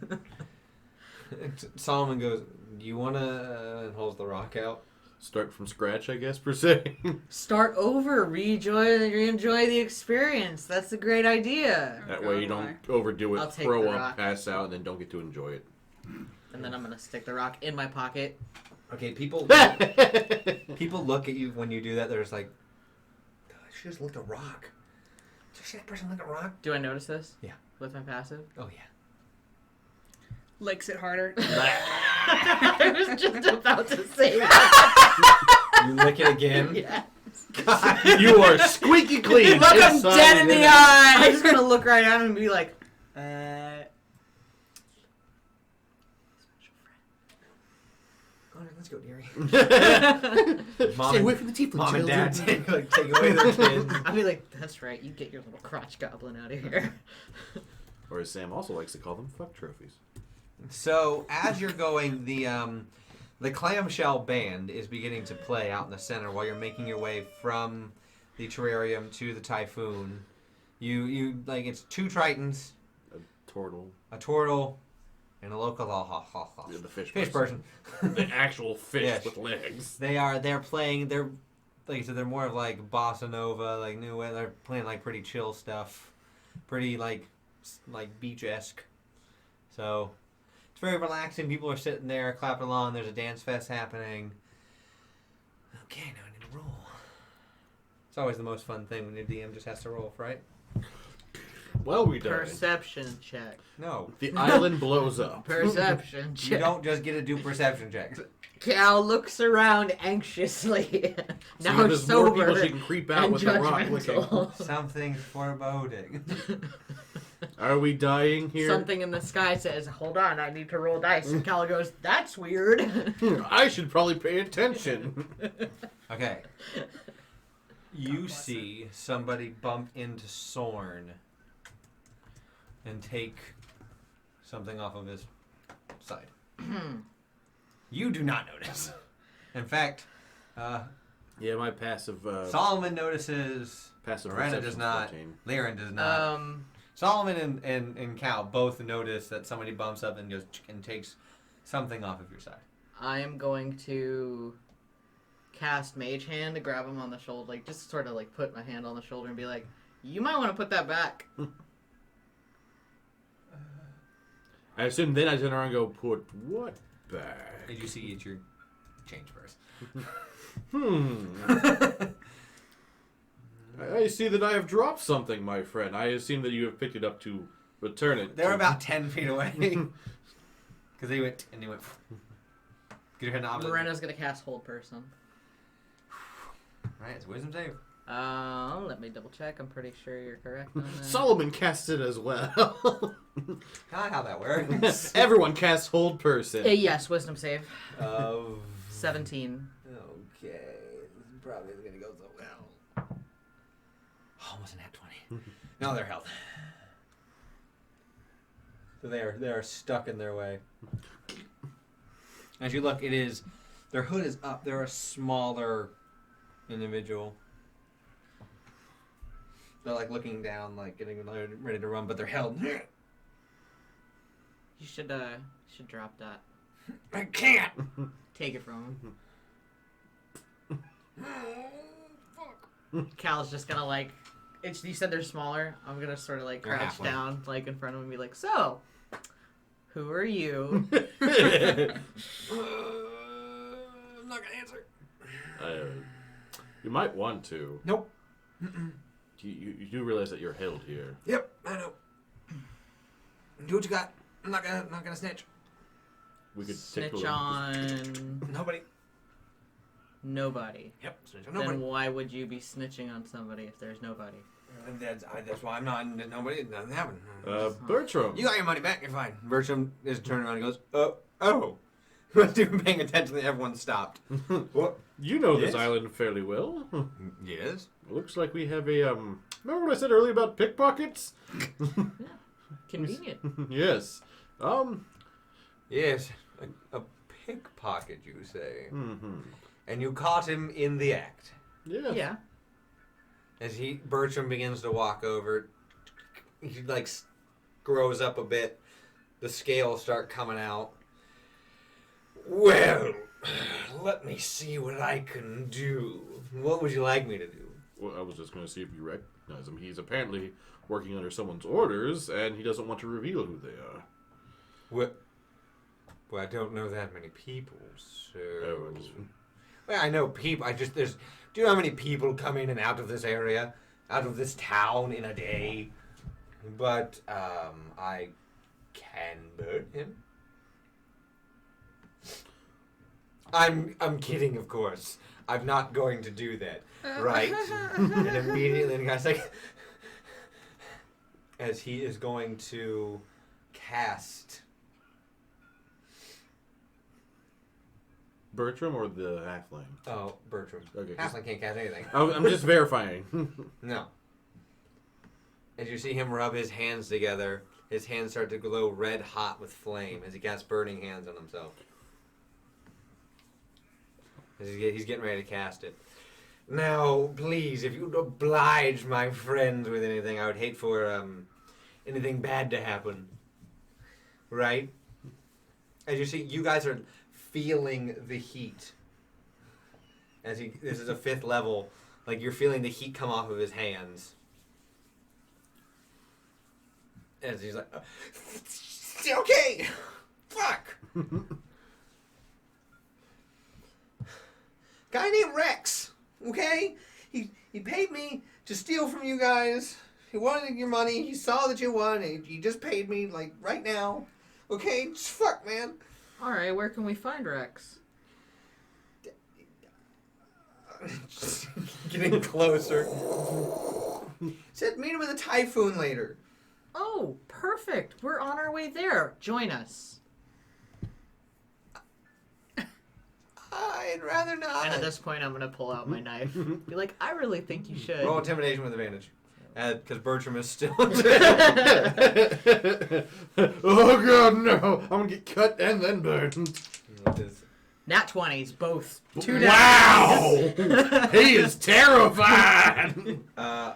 Solomon goes, "Do you want to holds the rock out?" Start from scratch, I guess, per se. Start over. Re-enjoy the experience. That's a great idea. That way you don't overdo I'll it, take throw the up, rock. pass out, and then don't get to enjoy it. And then I'm going to stick the rock in my pocket. Okay, people look at you when you do that. They're just like, "She just looked at rock. Did you see that person look at rock?" Do I notice this? Yeah. With my passive? Oh yeah. Licks it harder. I was just about to say that. You lick it again. Yeah. God. You are squeaky clean. Look him inside dead in and the out. eye. I'm just going to look right at him and be like, Let's go, dearie. Stay away from the teeth, Mom and children. Dad take away the kids. I'll be like, that's right, you get your little crotch goblin out of here. Or as Sam also likes to call them, fuck trophies. So as you're going, the clamshell band is beginning to play out in the center while you're making your way from the terrarium to the typhoon. You like it's 2 tritons, A turtle. a turtle, and a local Yeah, the fish person. The actual fish Yes. with legs. They're playing. They're like I said. They're more of like bossa nova, like new. They're playing like pretty chill stuff, pretty like beach-esque. So it's very relaxing. People are sitting there clapping along. There's a dance fest happening. Okay, now I need to roll. It's always the most fun thing when the DM just has to roll, right? Well, we done. Perception check. No, The island blows up. Perception you check. don't just get to do perception checks. Cal looks around anxiously. So Now there's more sober people she can creep out and with the rock licking. judgmental. Something foreboding. Are we dying here? Something in the sky says, "Hold on, I need to roll dice." And Cal goes, "That's weird." I should probably pay attention. Okay. You see somebody bump into Sorn and take something off of his side. You do not notice. In fact, Yeah, my passive. Solomon notices. Passive Miranda does perception's not. 14. Liren does not. Solomon and Cal both notice that somebody bumps up and goes and takes something off of your side. I am going to cast Mage Hand to grab him on the shoulder, like just sort of like put my hand on the shoulder and be like, "You might want to put that back." I assume then I turn around and go, put what back? Did you see it's your change purse? I see that I have dropped something, my friend. I assume that you have picked it up to return it. They're about 10 feet away. Because they went. Get your head in the opposite. Morena's gonna cast Hold Person. Alright, it's a wisdom save. Let me double check. I'm pretty sure you're correct on that. Solomon casts it as well. Not how that works. Everyone casts Hold Person. Yes, Wisdom save. Of 17. Okay, this is probably gonna go so well. Almost an at 20. No, they're held. So they are stuck in their way. As you look, their hood is up. They're a smaller individual. They're like looking down, like getting ready to run, but they're held. You should drop that. I can't. Take it from him. Cal's just gonna like. You said they're smaller. I'm gonna sort of like They're crouch halfway. down, like in front of him, and be like, "So, who are you?" I'm not gonna answer. You might want to. Nope. You do realize that you're held here. Yep, I know. Do what you got. I'm not gonna snitch. We could Snitch take a look. on Nobody. nobody. Yep, snitch on nobody. Then why would you be snitching on somebody if there's nobody? That's why I'm not. Nobody. Nothing happened. Bertram. You got your money back. You're fine. Bertram is turning around and goes, oh. He wasn't even paying attention. Everyone stopped. What? You know this Yes? island fairly well. Yes. Looks like we have a remember what I said earlier about pickpockets? Convenient. Yes. Yes. A pickpocket, you say? Mm-hmm. And you caught him in the act. Yeah. Yeah. As Bertram begins to walk over, he grows up a bit. The scales start coming out. Well, let me see what I can do. What would you like me to do? Well, I was just going to see if you recognize him. He's apparently working under someone's orders, and he doesn't want to reveal who they are. What? Well, I don't know that many people, so... Oh, Well, I know people. Do you know how many people come in and out of this area? Out of this town in a day? But, I can burn him. I'm kidding, of course. I'm not going to do that. Right? And immediately the guy's like... As he is going to cast... Bertram or the halfling? Oh, Bertram. Okay. Halfling can't cast anything. I'm just verifying. No. As you see him rub his hands together, his hands start to glow red hot with flame as he casts burning hands on himself. As he's getting ready to cast it. Now, please, if you'd oblige my friends with anything, I would hate for anything bad to happen. Right? As you see, you guys are feeling the heat. This is a 5th level. Like, you're feeling the heat come off of his hands. As he's like, okay! Fuck! Guy named Rex, okay? He paid me to steal from you guys. He wanted your money. He saw that you won, and he just paid me, right now. Okay? Just fuck, man. Alright, where can we find Rex? Getting closer. Said meet him in the Typhoon later. Oh, perfect. We're on our way there. Join us. I'd rather not. And at this point, I'm going to pull out my knife. Be like, I really think you should. Roll intimidation with advantage. Because Bertram is still... Oh god, no! I'm gonna get cut and then burned. Nat 20s, both. 2 down. Wow! He is terrified!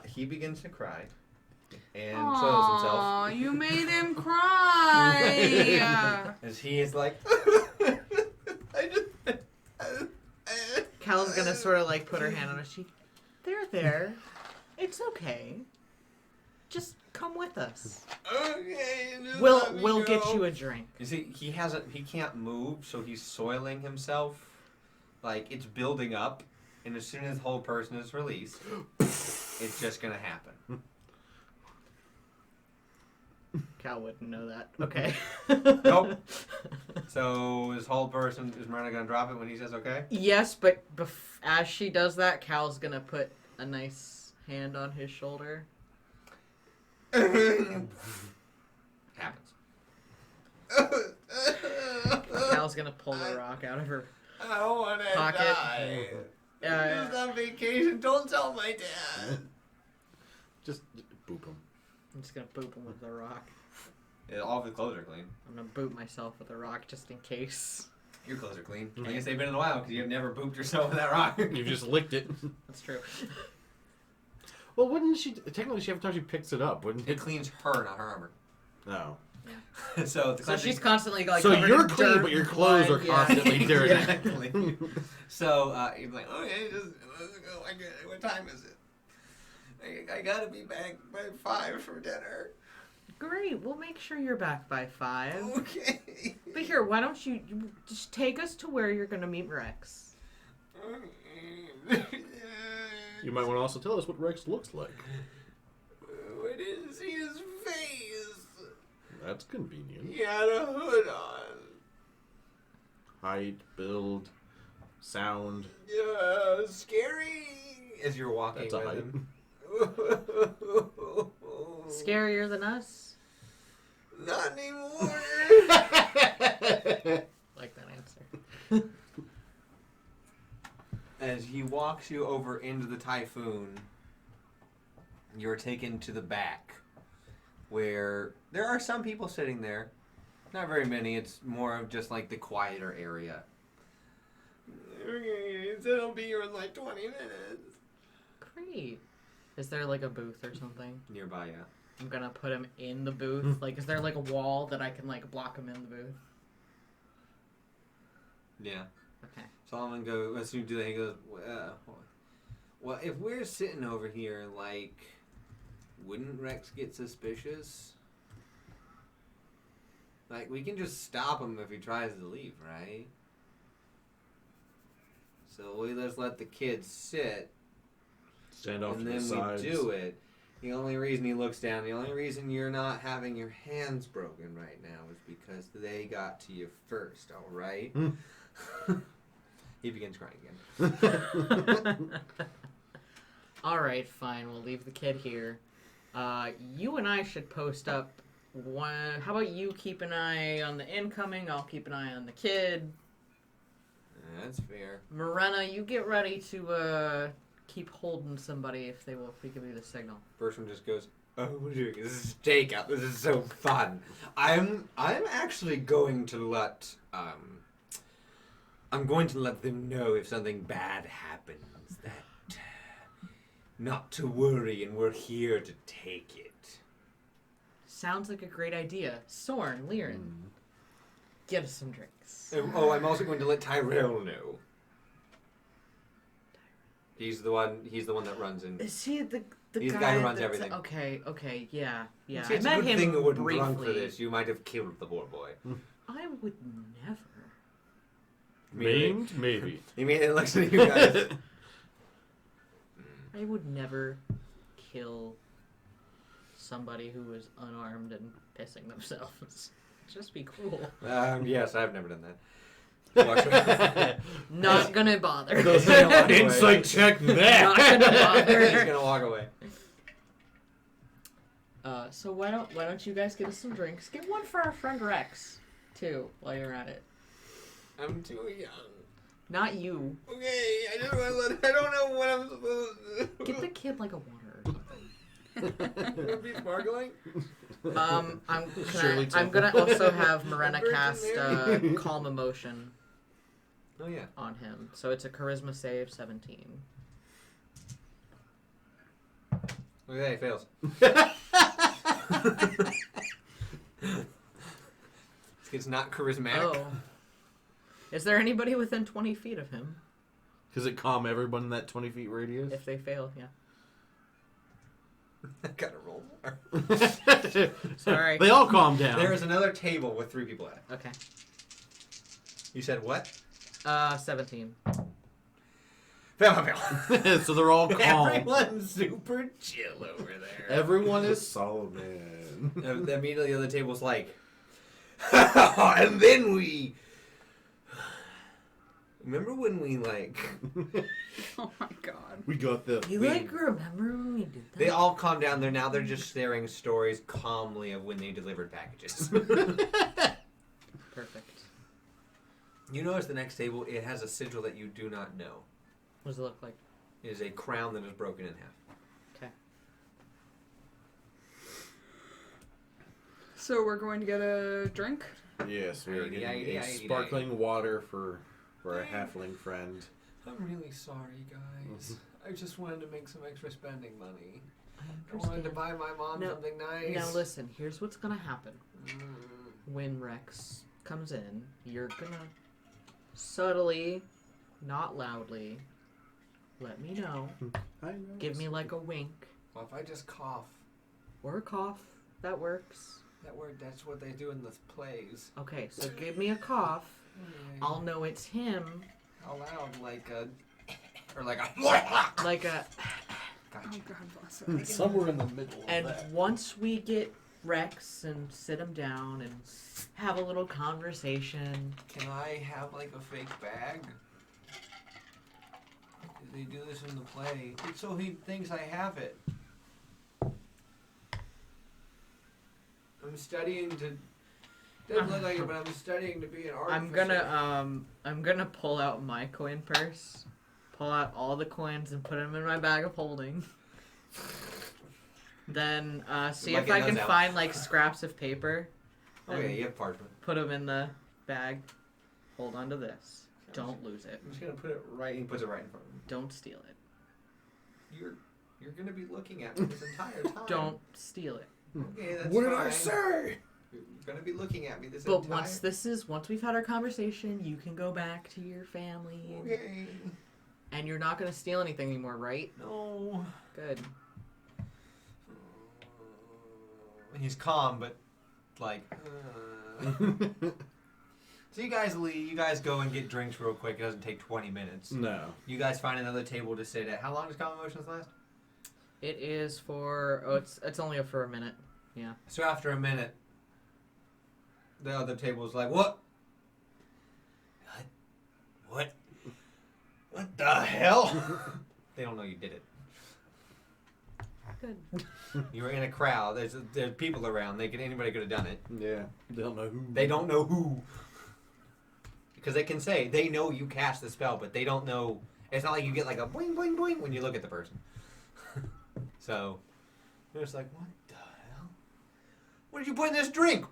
He begins to cry. And soils himself. Aw, you made him cry. As he is like... Cal's going to sort of put her hand on his cheek. There. It's okay. Just come with us. Okay. We'll get you a drink. You see, he can't move, so he's soiling himself. It's building up, and as soon as the whole person is released, it's just gonna happen. Cal wouldn't know that. Okay. Nope. So his whole person is Marina gonna drop it when he says okay? Yes, but as she does that, Cal's gonna put a nice hand on his shoulder. Happens. Cal's gonna pull the rock out of her I don't wanna pocket. die. Just on vacation. Don't tell my dad. Just boop him. I'm just gonna boop him with the rock. Yeah, all of his clothes are clean. I'm gonna boop myself with a rock just in case. Your clothes are clean. I guess they've been in a while because you've never booped yourself with that rock. You just licked it. That's true. Well, wouldn't she... Technically, every time she picks it up, wouldn't It it? cleans her, not her armor. No. So she's constantly So covered you're in clean, dirt, but your clothes blood, are constantly dirty. Yeah, clean. So he's like, okay, let's go. What time is it? I gotta be back by 5 for dinner. Great, we'll make sure you're back by 5. Okay. But here, why don't you just take us to where you're gonna meet Rex? You might want to also tell us what Rex looks like. I didn't see his face. That's convenient. He had a hood on. Height, build, sound. Yeah, scary. As you're walking That's a with height. him. Scarier than us? Not anymore. Like that answer. As he walks you over into the Typhoon, you're taken to the back, where there are some people sitting there. Not very many. It's more of just the quieter area. Okay, so it'll be here in like 20 minutes. Great. Is there like a booth or something? Nearby, yeah. I'm gonna put him in the booth. Like, is there like a wall that I can like block him in the booth? Yeah. Okay. Solomon goes, as soon as you do that, he goes, well, if we're sitting over here, like, wouldn't Rex get suspicious? Like, we can just stop him if he tries to leave, right? So we just let the kid sit, Stand off and to the then sides. we do it. The only reason he looks down, the only reason you're not having your hands broken right now is because they got to you first, alright? He begins crying again. Alright, fine. We'll leave the kid here. You and I should post up one. How about you keep an eye on the incoming? I'll keep an eye on the kid. That's fair. Morena, you get ready to keep holding somebody if they give you the signal. First one just goes, oh, we're doing this is takeout. This is so fun. I'm actually going to let I'm going to let them know if something bad happens that not to worry and we're here to take it. Sounds like a great idea. Sorn, Liren, give us some drinks. Oh, I'm also going to let Tyrell know. He's the one that runs in. Is he the He's the guy guy who runs that's- everything. Okay, yeah. See, it's I a met good him thing you wouldn't briefly. drunk for this. You might have killed the poor boy. I would never. Maimed? Maybe. He made it looks at you guys. I would never kill somebody who was unarmed and pissing themselves. Just be cruel. Yes, I've never done that. Watch Not gonna bother. Insight check that. Not gonna bother. He's gonna walk away. So why don't you guys get us some drinks? Get one for our friend Rex, too, while you're at it. I'm too young. Not you. Okay, I just want to let. I don't know what I'm supposed to do. Get the kid like a water or something. Would it be sparkling? I'm gonna also have Morena Virgin cast Mary. Calm Emotion Oh yeah. on him. So it's a Charisma save 17. Okay, he fails. It's not charismatic. Oh. Is there anybody within 20 feet of him? Does it calm everyone in that 20 feet radius? If they fail, yeah. I gotta roll more. Sorry. They all calm down. There is another table with 3 people at it. Okay. You said what? 17. Fail. So they're all calm. Everyone's super chill over there. Everyone is Solomon. Immediately the other table's like, and then we. Remember when we like? Oh my god. We got the. You remember when we did that? They all calm down. They're just sharing stories calmly of when they delivered packages. Perfect. You notice the next table, it has a sigil that you do not know. What does it look like? It is a crown that is broken in half. Okay. So we're going to get a drink? Yes, we are Aye, getting aye, a aye, sparkling water for a halfling friend. I'm really sorry, guys. I just wanted to make some extra spending money. I I wanted to understand. buy my mom No, something nice. Now listen, here's what's gonna happen. Mm. When Rex comes in, you're gonna subtly, not loudly, let me know. I know. Give me like a wink Well, if I just cough, or a cough. That works. that's what they do in the plays. Okay, so give me a cough. I'll know it's him. How loud, like a, or like a, Like a. Oh gotcha. god bless her. Somewhere in the middle And once we get Rex and sit him down and have a little conversation. Can I have like a fake bag? They do this in the play. It's so he thinks I have it. I'm studying to. Doesn't look like it, but I'm studying to be an artificer. I'm gonna pull out my coin purse, pull out all the coins and put them in my bag of holding. Then see Like if it I can goes out. find like scraps of paper. Okay, and you have parchment. Put them in the bag. Hold on to this. Don't lose it. I'm just gonna put it right. He puts it right in front of him. Don't steal it. You're gonna be looking at me this entire time. Don't steal it. Okay, that's What did fine. I say? You're gonna be looking at me this But entire. once we've had our conversation, you can go back to your family. Okay. And you're not gonna steal anything anymore, right? No. Good. He's calm, but like. So you guys leave. You guys go and get drinks real quick. It doesn't take 20 minutes. No. You guys find another table to sit at. How long does Calm Emotions last? It is for it's only for a minute. Yeah. So after a minute, the other table's like, what? What? What the hell? They don't know you did it. Good. You were in a crowd. There's people around. Anybody could have done it. Yeah. They don't know who. They don't know who. Because they can say they know you cast the spell, but they don't know. It's not like you get like a boing boing boing when you look at the person. So they're just like, what the hell? What did you put in this drink?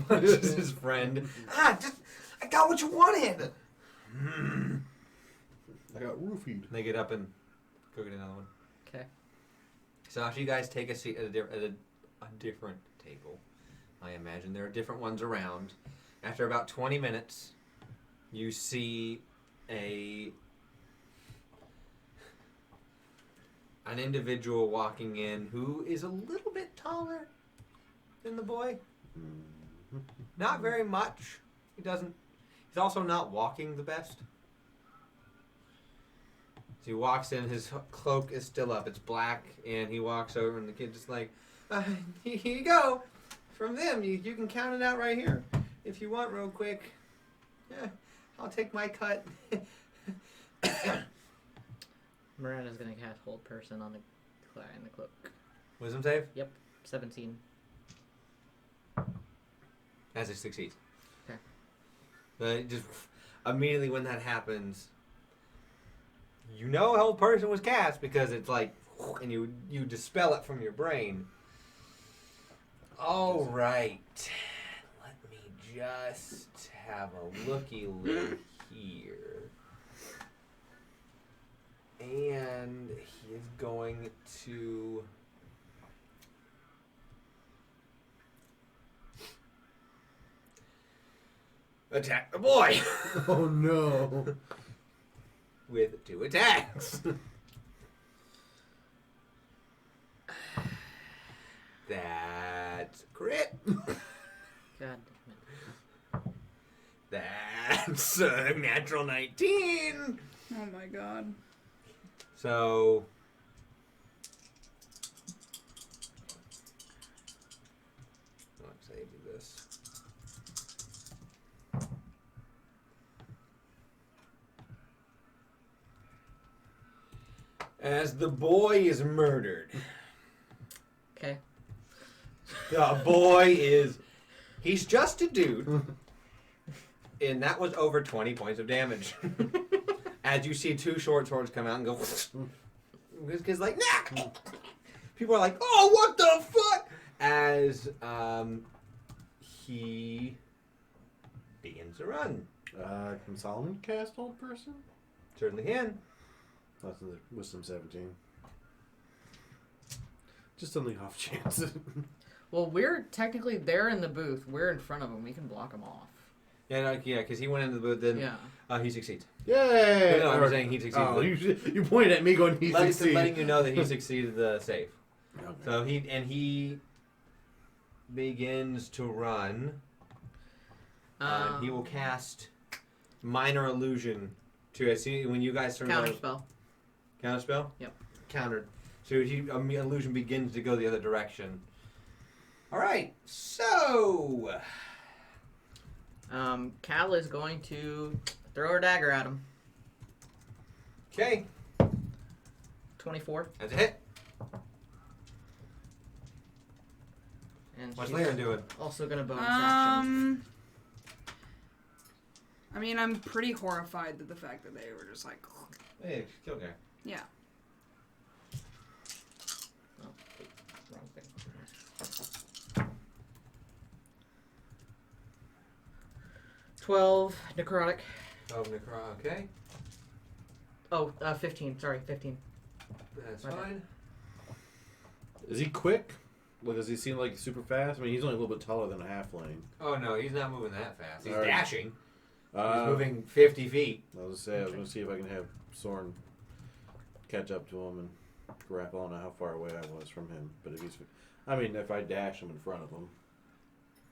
Just his friend. I got what you wanted. I got roofied. They get up and go get another one. Okay. So after you guys take a seat at a different table, I imagine there are different ones around. After about 20 minutes, you see an individual walking in who is a little bit taller than the boy. Not very much. He's also not walking the best. So he walks in, his cloak is still up, it's black, and he walks over and the kid's just like, here you go. From them, you can count it out right here. If you want real quick. Yeah, I'll take my cut. Miranda's gonna cast Hold Person on in the cloak. Wisdom save? Yep. 17. As it succeeds. Okay. But just immediately when that happens, you know Hold Person was cast because it's like, and you dispel it from your brain. All right. Let me just have a looky-look here. And he is going to... attack the boy! Oh no. With 2 attacks. That's crit. God damn it. That's a natural 19. Oh my god. So... let's save you this. As the boy is murdered. Okay. The boy is... he's just a dude. And that was over 20 points of damage. As you see 2 short swords come out and go... because like, nah! People are like, oh, what the fuck? As he begins to run. Can Solomon cast Hold Person? Certainly can. That's the Wisdom 17. Just on the off chance. Well, we're technically they're in the booth. We're in front of them. We can block them off. Yeah, because he went into the booth. Then Yeah. he succeeds. Yay! No, I'm saying he succeeds. Oh, you pointed at me going, he succeeded. Letting you know that he succeeded the save. Okay. So he begins to run. He will cast Minor Illusion to see when you guys turn Counter spell. Counter spell? Yep. Countered. So illusion begins to go the other direction. All right. So Cal is going to throw her dagger at him. okay, 24. that's a hit. And What's she's Leon doing? also gonna bonus action. I mean, I'm pretty horrified at the fact that they were just like, Hey, kill guy. yeah. Oh, wait, wrong thing. 12 necrotic. 12 necro. Okay. Oh, 15. Sorry, 15. That's My bad. fine. Is he quick? Like, does he seem like super fast? I mean, he's only a little bit taller than a halfling. Oh no, he's not moving that fast. He's Alright. dashing. He's Uh, moving 50 feet. I was gonna see if I can have Soren catch up to him and grapple. I don't know how far away I was from him, but if he's, I mean, if I dash him in front of him,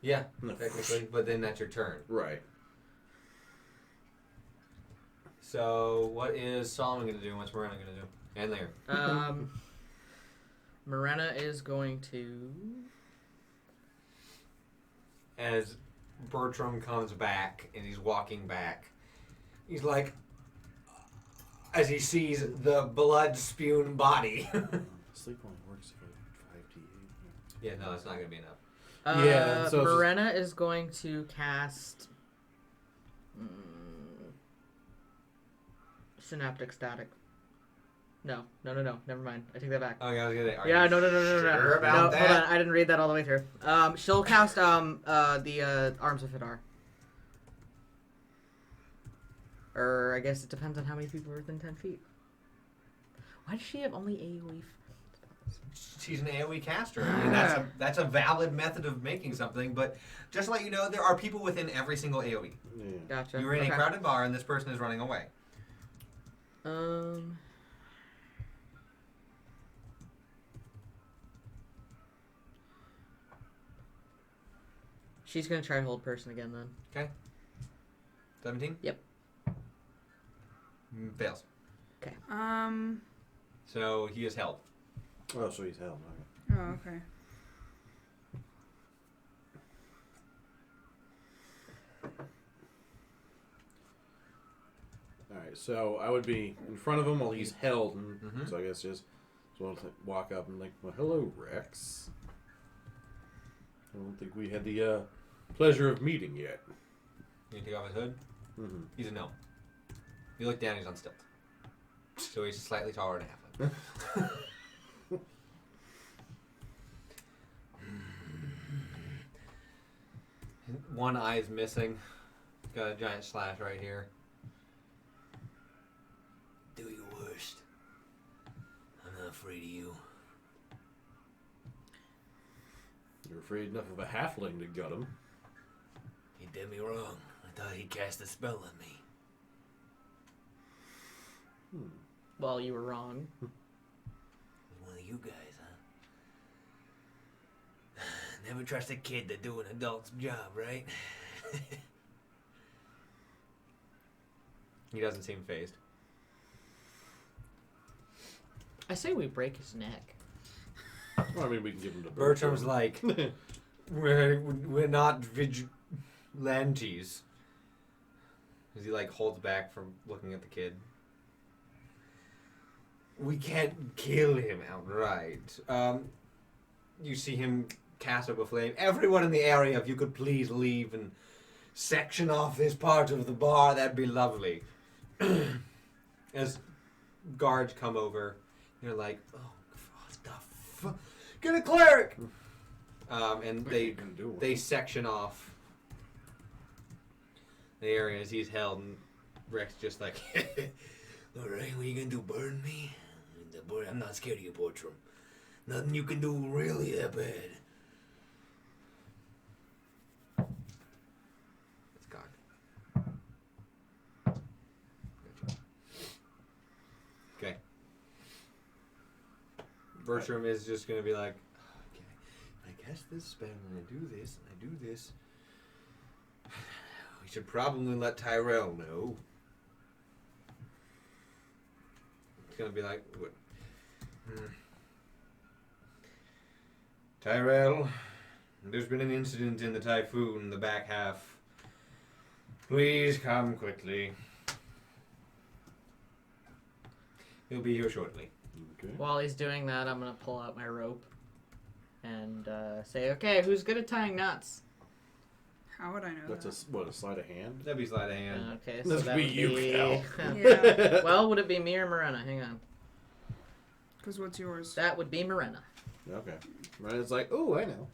Yeah, technically, but then that's your turn. right? So, what is Solomon going to do? And what's Morena going to do? And Lair. Morena is going to. As Bertram comes back and he's walking back, he's like, as he sees the blood spewing body. Sleep only works for 5d8. Yeah, no, it's not going to be enough. Yeah, so it's Morena is going to cast. Synaptic Static. No. Never mind. I take that back. Okay, I was going to Yeah, no. sure about No, that? hold on. I didn't read that all the way through. She'll cast the Arms of Fidar. Or I guess it depends on how many people are within 10 feet. Why does she have only AoE? She's an AoE caster. I mean, that's a valid method of making something, but just to let you know, there are people within every single AoE. Yeah. Gotcha. You're in Okay. a crowded bar and this person is running away. She's gonna try hold person again then. Okay. 17? Yep. Fails. Okay. So he is held. Oh, so he's held. Okay. Oh, okay. All right, so I would be in front of him while he's held, and Mhm. so I guess just want to walk up and like, well, hello, Rex. I don't think we had the pleasure of meeting yet. You take off his hood. Mm-hmm. He's a gnome. You look down, he's on stilt. So he's slightly taller than a halfling. One eye's missing. Got a giant slash right here. Do your worst. I'm not afraid of you. You're afraid enough of a halfling to gut him. He did me wrong. I thought he cast a spell on me. Well, you were wrong. One of you guys, huh? Never trust a kid to do an adult's job, right? He doesn't seem phased. I say we break his neck. Well, I mean, we can give him to Bertram's like, we're not vigilantes. As he like holds back from looking at the kid. We can't kill him outright. You see him cast up a flame. Everyone in the area, if you could please leave and section off this part of the bar, that'd be lovely. As guards come over, you're like, oh, what the fuck? Get a cleric! And they section off the area as he's held, and Rex just like, alright, what are you gonna do, burn me? I'm not scared of you, Bertram. Nothing you can do really that bad. It's cocked. Gotcha. Okay. Bertram is just gonna be like, okay, I cast this spell and I do this and I do this. We should probably let Tyrell know. It's gonna be like, what? Tyrell, there's been an incident in the Typhoon in the back half. Please come quickly. He'll be here shortly. Okay. While he's doing that, I'm gonna pull out my rope and say, "Okay, who's good at tying knots?" How would I know That's that? a sleight of hand? That'd be sleight of hand. Okay, so This that be would you, be. Cal. Yeah. Well, would it be me or Morena? Hang on. Because what's yours? That would be Morena. Okay. Right, it's like, oh, I know.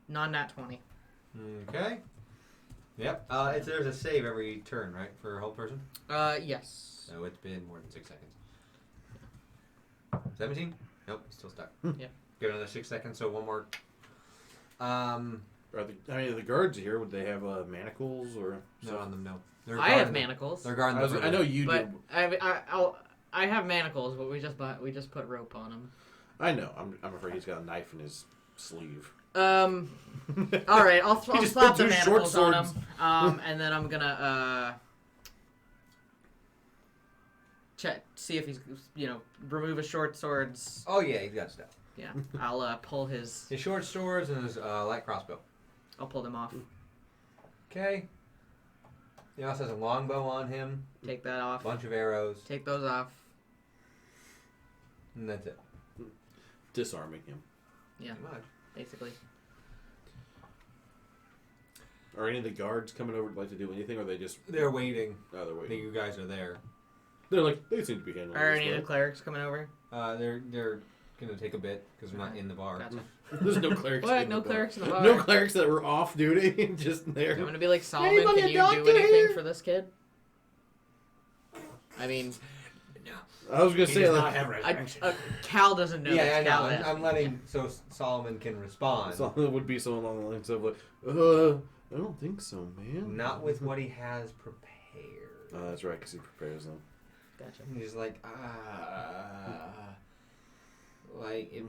Non-nat 20. Okay. Yep. There's a save every turn, right, for a whole person? Yes. So it's been more than 6 seconds. 17? Nope, he's still stuck. Yep. Give it another 6 seconds, so one more. The guards here, would they have manacles or? No on them, no. I have manacles. They're guarding the I know you but do. I have manacles, but we just put rope on them. I know. I'm afraid he's got a knife in his sleeve. All right, I'll just slap put the two short manacles on swords. him. And then I'm gonna check, see if he's remove his short swords. Oh yeah, he's got stuff. Yeah, I'll pull his short swords and his light crossbow. I'll pull them off. Okay. He also has a longbow on him. Take that off. Bunch of arrows. Take those off. And that's it. Disarming him. Yeah, Pretty much. basically. Are any of the guards coming over to do anything, or are they just? They're waiting. Oh, they're I think waiting. you guys are there. They seem to be handling. Are this any of well. the clerics coming over? They're gonna take a bit because we're not in the bar. Gotcha. There's no clerics. What? in No the bar. clerics in the bar? No clerics that were off duty, just there. I'm gonna be like, Solomon, Anybody can a you doctor do anything here? for this kid? I mean, No. I was gonna say like, Cal doesn't know. Yeah, I that's know. Cal is. I'm letting so Solomon can respond. something would be something along the lines of like, I don't think so, man. Not with what he has prepared. Oh, that's right, because he prepares them. Gotcha. He's like,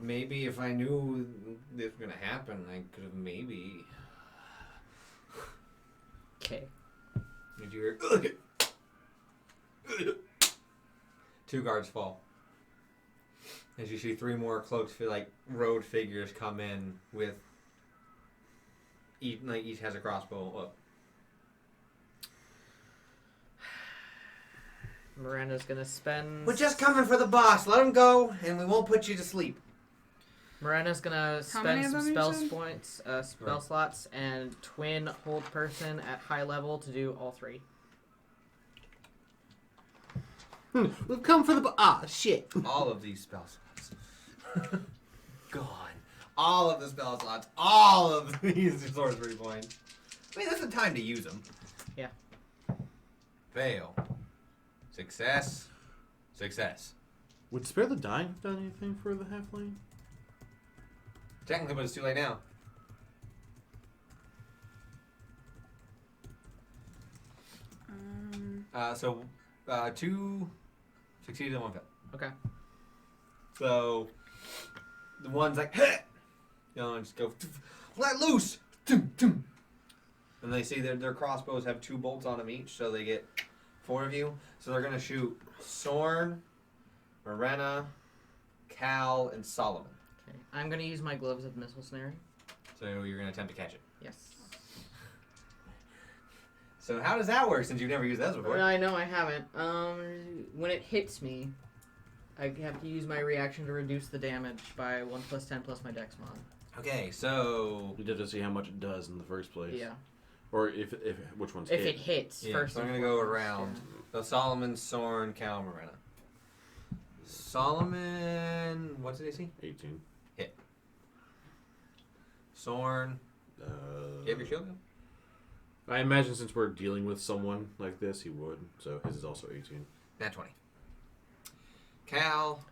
maybe if I knew this was gonna happen, I could have maybe. Okay. Did you hear? 2 guards fall. As you see 3 more cloaked road figures come in with each has a crossbow up. Miranda's gonna spend. We're just coming for the boss. Let him go, and we won't put you to sleep. Miranda's gonna How many spend of some them you spell said? points, spell slots, and twin hold person at high level to do all 3. We've come for the shit. All of these spell slots. Gone. All of the spell slots. All of these sorcery points. I mean, that's the time to use them. Yeah. Fail. Success. Success. Would Spare the Dying have done anything for the halfling? Technically, but it's too late now. So 2 succeeded and 1 failed. Okay. So the one's like, heh! The other one just go, let loose! And they see their crossbows have 2 bolts on them each, so they get 4 of you. So they're going to shoot Sorn, Morena, Cal, and Solomon. Okay. I'm gonna use my gloves of missile snare. So you're going to attempt to catch it. Yes. So how does that work since you've never used those before? I know I haven't. When it hits me, I have to use my reaction to reduce the damage by 1 + 10 plus my dex mod. Okay, so... You have to see how much it does in the first place. Yeah. Or if which one's If hit. it hits Yeah, first. so I'm and going to go foremost, around. yeah. So Solomon, Sorn, Cal, Morena. Solomon... What's the AC? 18. Hit. Sorn... Uh, You have your shield gun? I imagine since we're dealing with someone like this, he would. So his is also 18. Nat 20. Cal...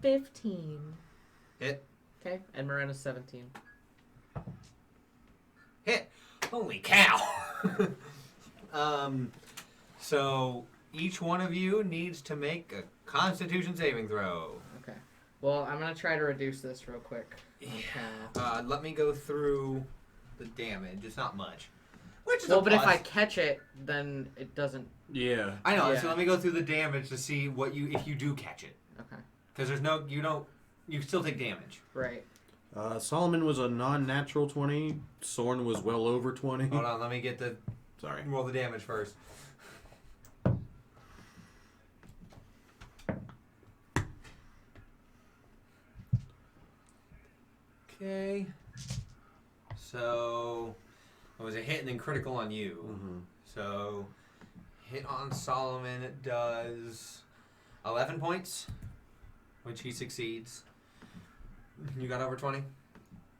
15. Hit. Okay, and Miranda's 17. Hit. Holy cow! So each one of you needs to make a Constitution saving throw. Okay. Well, I'm gonna try to reduce this real quick. Okay. Let me go through the damage. It's not much. Which is Well, a but if plus. I catch it, then it doesn't. Yeah. I know. Yeah. So let me go through the damage to see if you do catch it, Okay. because you still take damage. Right. Solomon was a non-natural 20. Sorn was well over 20. Hold on. Let me get Sorry. roll the damage first. Okay. So it was a hit and then critical on you. Mm-hmm. So hit on Solomon, it does 11 points, which he succeeds. You got over 20?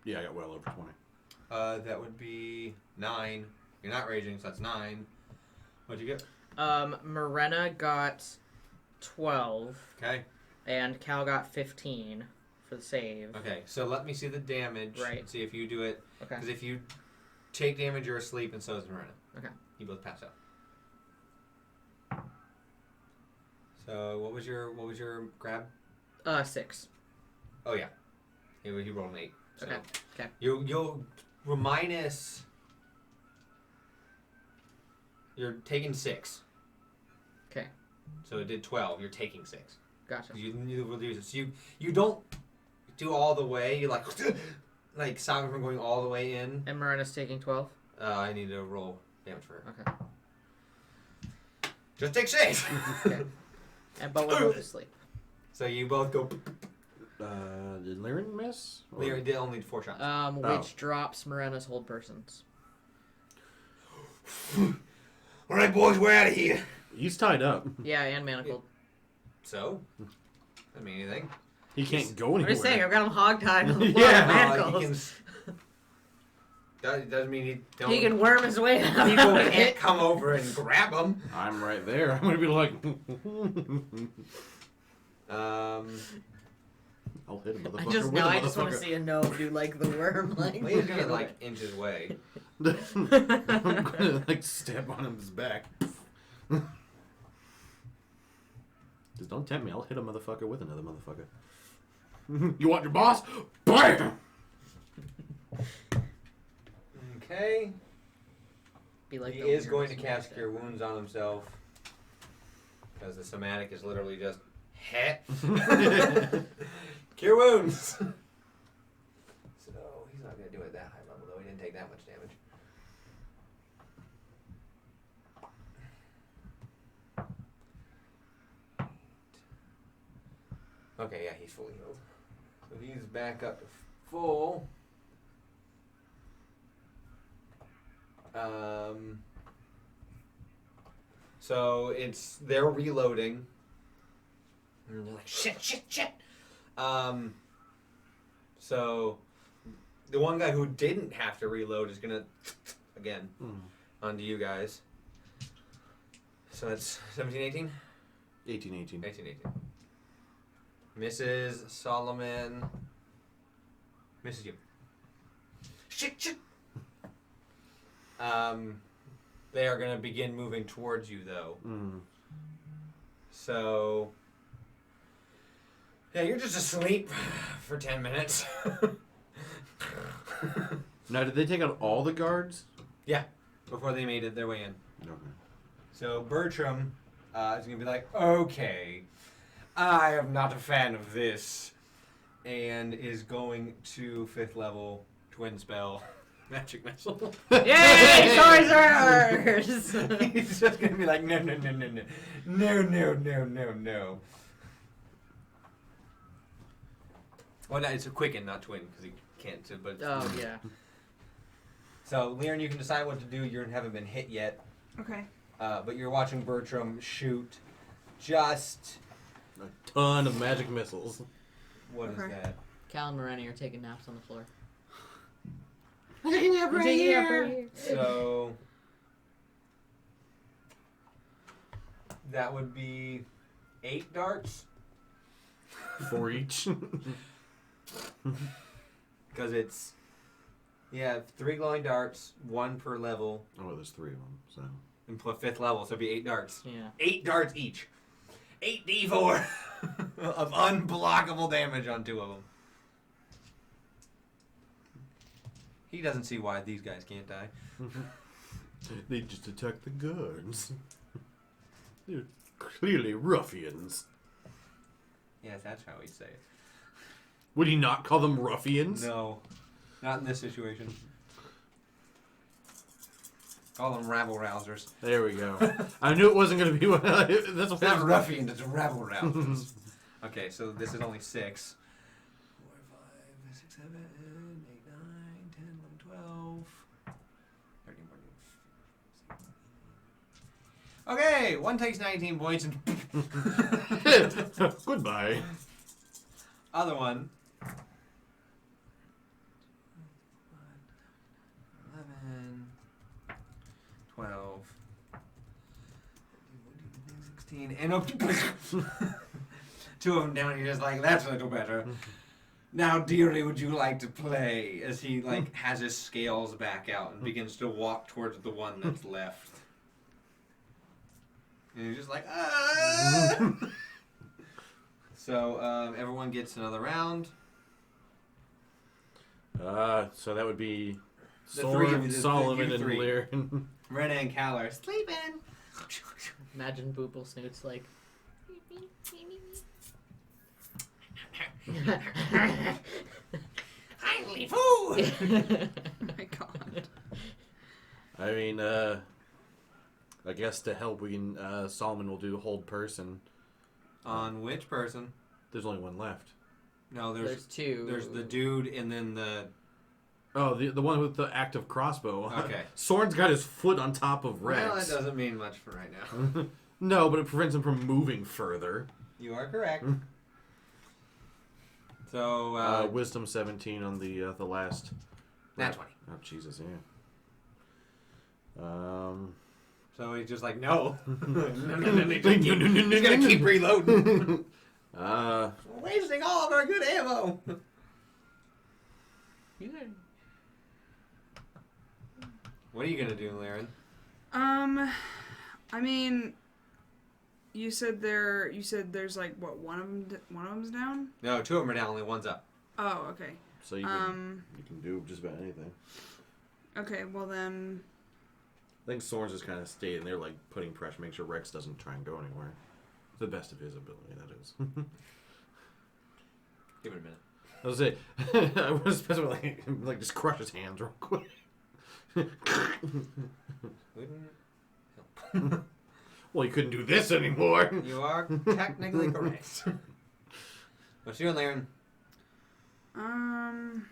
Yeah, I got well over 20. That would be 9 You're not raging, so that's 9. What'd you get? Morena got 12. Okay. And Cal got 15 for the save. Okay, so let me see the damage. Right. And see if you do it. Okay. Because if you take damage, you're asleep, and so is Marina. Okay. You both pass out. So what was your grab? 6. Oh yeah, he rolled an 8. So Okay. Okay. You'll minus. You're taking 6. Okay. So it did 12. You're taking 6. Gotcha. You reduce it. So you don't do all the way. You like stop it from going all the way in. And Morena's taking 12? I need to roll damage for her. Okay. Just take 6. Okay. But we're both asleep. So you both go. Did Lyran miss? Or- Lyran did only 4 shots. Which drops Morena's hold persons. All right, boys, we're out of here. He's tied up. Yeah, and manacled. So, doesn't mean anything. He can't go I'm anywhere. just saying, I've got him hogtied on the floor Yeah. of manacles. That doesn't mean he don't. He can worm his way out. People can't come over and grab him. I'm right there. I'm gonna be like, I'll hit a motherfucker I just with a I just want to motherfucker. see a gnome do like the worm, like. Well, he's gonna like inch his way. I'm gonna like step on his back. Just don't tempt me. I'll hit a motherfucker with another motherfucker. You want your boss? BAM! Okay. Be like He the is going to weirdest cast monster. Cure Wounds on himself. Because the somatic is literally just heh. Cure Wounds! So he's not going to do it at that high level, though. He didn't take that much damage. Okay, yeah, he's fully healed. So he's back up to full. So they're reloading. And they're like, shit. So the one guy who didn't have to reload is gonna again onto you guys. So that's 17, 18? 18. 18. Mrs. Solomon. Misses you. Shit. They are going to begin moving towards you, though. So, yeah, you're just asleep for 10 minutes. Now, did they take out all the guards? Yeah, before they made it their way in. Okay. So Bertram is going to be like, okay, I am not a fan of this, and is going to 5th level twin spell magic missile. Yay! Sorcerers! He's just going to be like, no. Well, no, it's a quicken, not twin, because he can't. But Oh, yeah. So, Liren, you can decide what to do. You haven't been hit yet. Okay. But you're watching Bertram shoot just... A ton of magic missiles. What is Okay. that? Cal and Moreni are taking naps on the floor. I'm taking a nap right here. So... That would be 8 darts. 4 each. Because it's... Yeah, 3 glowing darts, 1 per level, Oh, there's 3 of them, so. and 5th level, so it'd be 8 darts. Yeah. 8 darts each. 8d4 of unblockable damage on 2 of them. He doesn't see why these guys can't die. They just attack the guards. They're clearly ruffians. Yes, that's how he'd say it. Would he not call them ruffians? No, not in this situation. Call them rabble-rousers. There we go. I knew it wasn't going to be one. That's what It's not ruffians, it's rabble-rousers. Okay, so this is only 6. 4, 5, 6, 7, 8, 9, 10, 11, 12, 13, 14. Okay, one takes 19 points and Goodbye. other one. 11. 16, and two of them down. You're just like, that's a little better. Now, dearie, would you like to play? As he like has his scales back out and begins to walk towards the one that's left. And he's just like, ah! So everyone gets another round. So that would be The three of you, Solomon, you and three. Lyran. Rena and Cal are sleeping. Imagine Boople Snoot's like. Kindly food. Oh my god. I mean, I guess to help, we can. Solomon will do hold person. On which person? There's only one left. No, There's two. There's the dude and then the. Oh, the one with the active crossbow. Okay. Soren's got his foot on top of Rex. Well, that doesn't mean much for right now. No, but it prevents him from moving further. You are correct. So Wisdom 17 on the last. nat 20. Oh Jesus, yeah. So he's just like, no. He's gonna keep reloading. We're wasting all of our good ammo. You could. What are you gonna do, Laren? I mean, you said there's like what, one of them's down? No, two of them are down. Only one's up. Oh, okay. So you can do just about anything. Okay, well then. I think Soren's just kind of staying there, like putting pressure, make sure Rex doesn't try and go anywhere. To the best of his ability, that is. Give it a minute. I was say, I was specifically like just crush his hands real quick. Wouldn't help. Well, you couldn't do this anymore. You are technically correct. What you doing, Laren?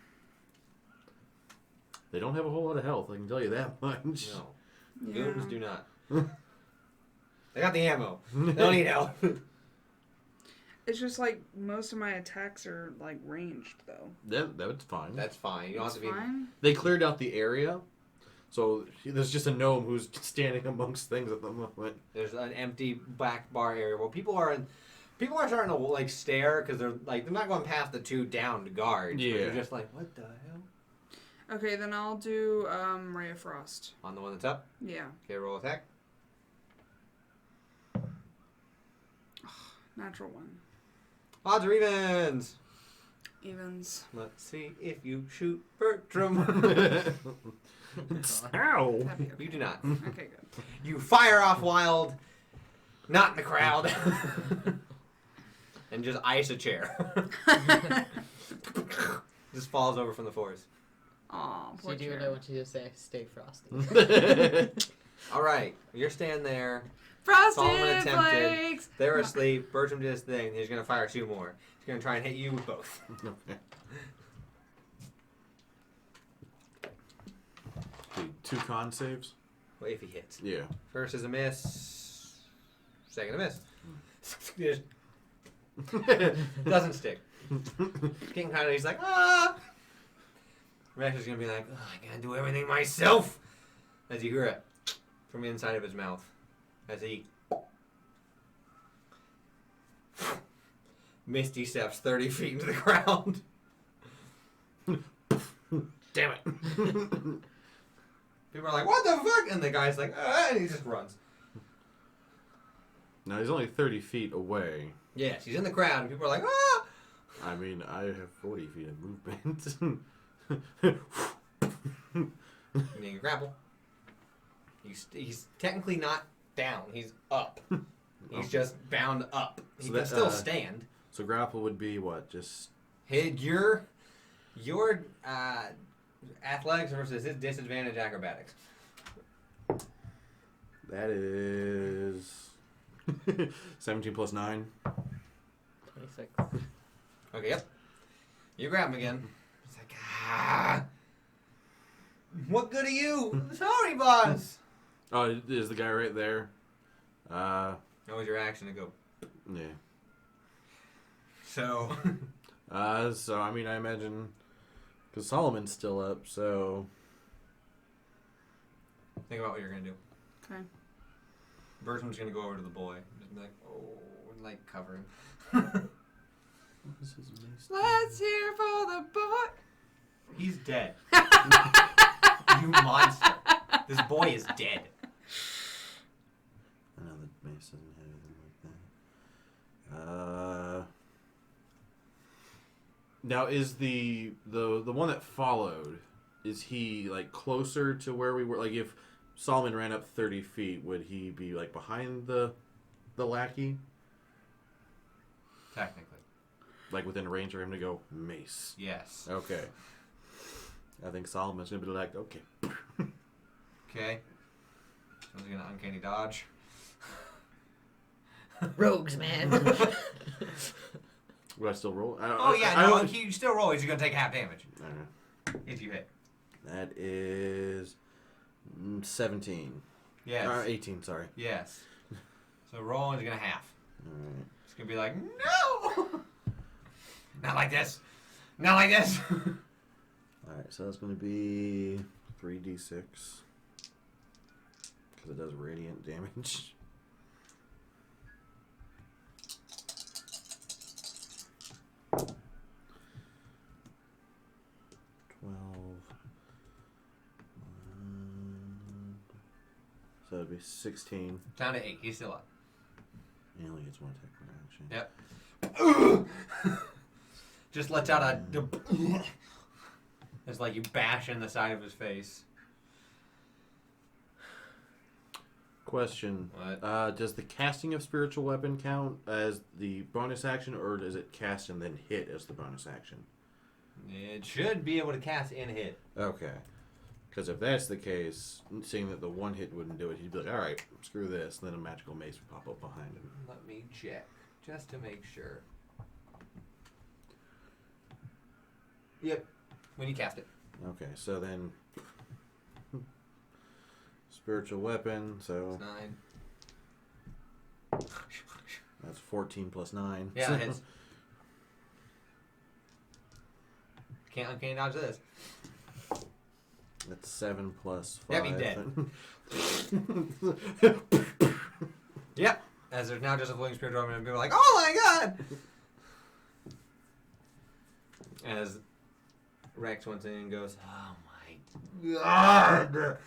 They don't have a whole lot of health, I can tell you that much. No. Yeah. Goons do not. They got the ammo. They don't need help. It's just like most of my attacks are like ranged though. That's fine. That's fine. You don't That's have to be. fine. They cleared out the area, so there's just a gnome who's standing amongst things at the moment. There's an empty back bar area. Well, people are starting to like stare because they're not going past the two downed guards. Yeah. But they're just like, what the hell? Okay, then I'll do Ray of Frost. On the one that's up. Yeah. Okay, roll attack. Natural one. Odds or evens? Evens. Let's see if you shoot Bertram. Ow! That'd be okay. You do not. Okay, good. You fire off wild, not in the crowd, and just ice a chair. Just falls over from the force. Aw, So poor you do chair. what I want you to say. Stay frosty. All right, you're standing there. Frosted Solomon attempted. flakes! They're asleep. Bertram did his thing. He's going to fire two more. He's going to try and hit you with both. Okay. Okay, 2 con saves? Well, if he hits. Yeah. First is a miss. Second a miss. Just doesn't stick. Getting kind of, he's like, ah! Rex is going to be like, oh, I gotta do everything myself. As you hear it from inside of his mouth. As he misty steps 30 feet into the ground. Damn it! People are like, what the fuck? And the guy's like, ah, and he just runs. Now he's only 30 feet away. Yes, he's in the crowd, and people are like, ah! I mean, I have 40 feet of movement. You need to grapple. He's technically not down. He's up. He's just bound up. He So can that, still stand. So grapple would be what? Just Hit your athletics versus his disadvantage acrobatics. that is 17 plus 9. 26. Okay, yep. You grab him again. It's like, ah! What good are you? Sorry, boss! Oh, is the guy right there? That was your action to go. Yeah. So, So I mean, I imagine because Solomon's still up, so think about what you're gonna do. Okay. Bertram's gonna go over to the boy. Just be like, oh, and like cover him. What is his mace? Let's hear for the boy. He's dead. You monster. This boy is dead. I know the mace doesn't have anything like that. Now, is the one that followed, is he, like, closer to where we were? Like, if Solomon ran up 30 feet, would he be, like, behind the lackey? Technically. Like, within range for him to go, mace. Yes. Okay. I think Solomon's going to be like, okay. Okay. Someone's gonna uncanny dodge. Rogues, man. Would I still roll? You still roll. He's gonna take half damage. I don't know. If you hit. That is 17. Yes. 18, sorry. Yes. So roll is gonna half. Alright. It's gonna be like, no! Not like this. Not like this. Alright, so that's going to be 3d6. Because it does radiant damage. So it'd be 16. Down to 8. He's still up. He only gets one attack per action. Yep. Just lets out a... It's like you bash in the side of his face. Question. What? Does the casting of spiritual weapon count as the bonus action, or does it cast and then hit as the bonus action? It should be able to cast and hit. Okay. Because if that's the case, seeing that the one hit wouldn't do it, he'd be like, alright, screw this. And then a magical mace would pop up behind him. Let me check, just to make sure. Yep, when you cast it. Okay, so then... Spiritual weapon, so... It's 9. That's 14 plus 9. Yeah, it hits. Can't uncanny dodge this. That's 7 plus 5. Yep, he's dead. Yep. As there's now just a floating spiritual weapon, and people are like, oh my god! As Rex went in and goes, oh my god!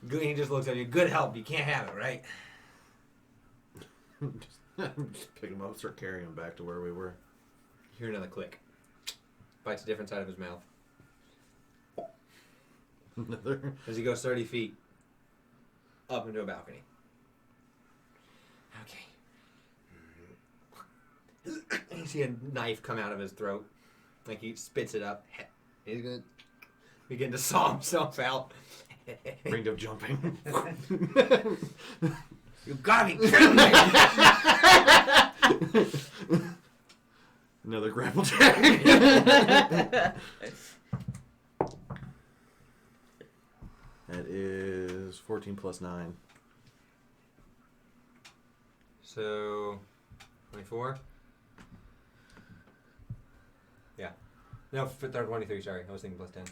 He just looks at you. Good help. You can't have it, right? Just pick him up, start carrying him back to where we were. Hear another click. Bites a different side of his mouth. Another. As he goes 30 feet up into a balcony. Okay. You see a knife come out of his throat. Like he spits it up. He's going to begin to saw himself out. Ring of jumping. You gotta be kidding me! Another grapple check. That is 14 plus 9. So, 24? Yeah. No, 23, sorry. I was thinking plus 10.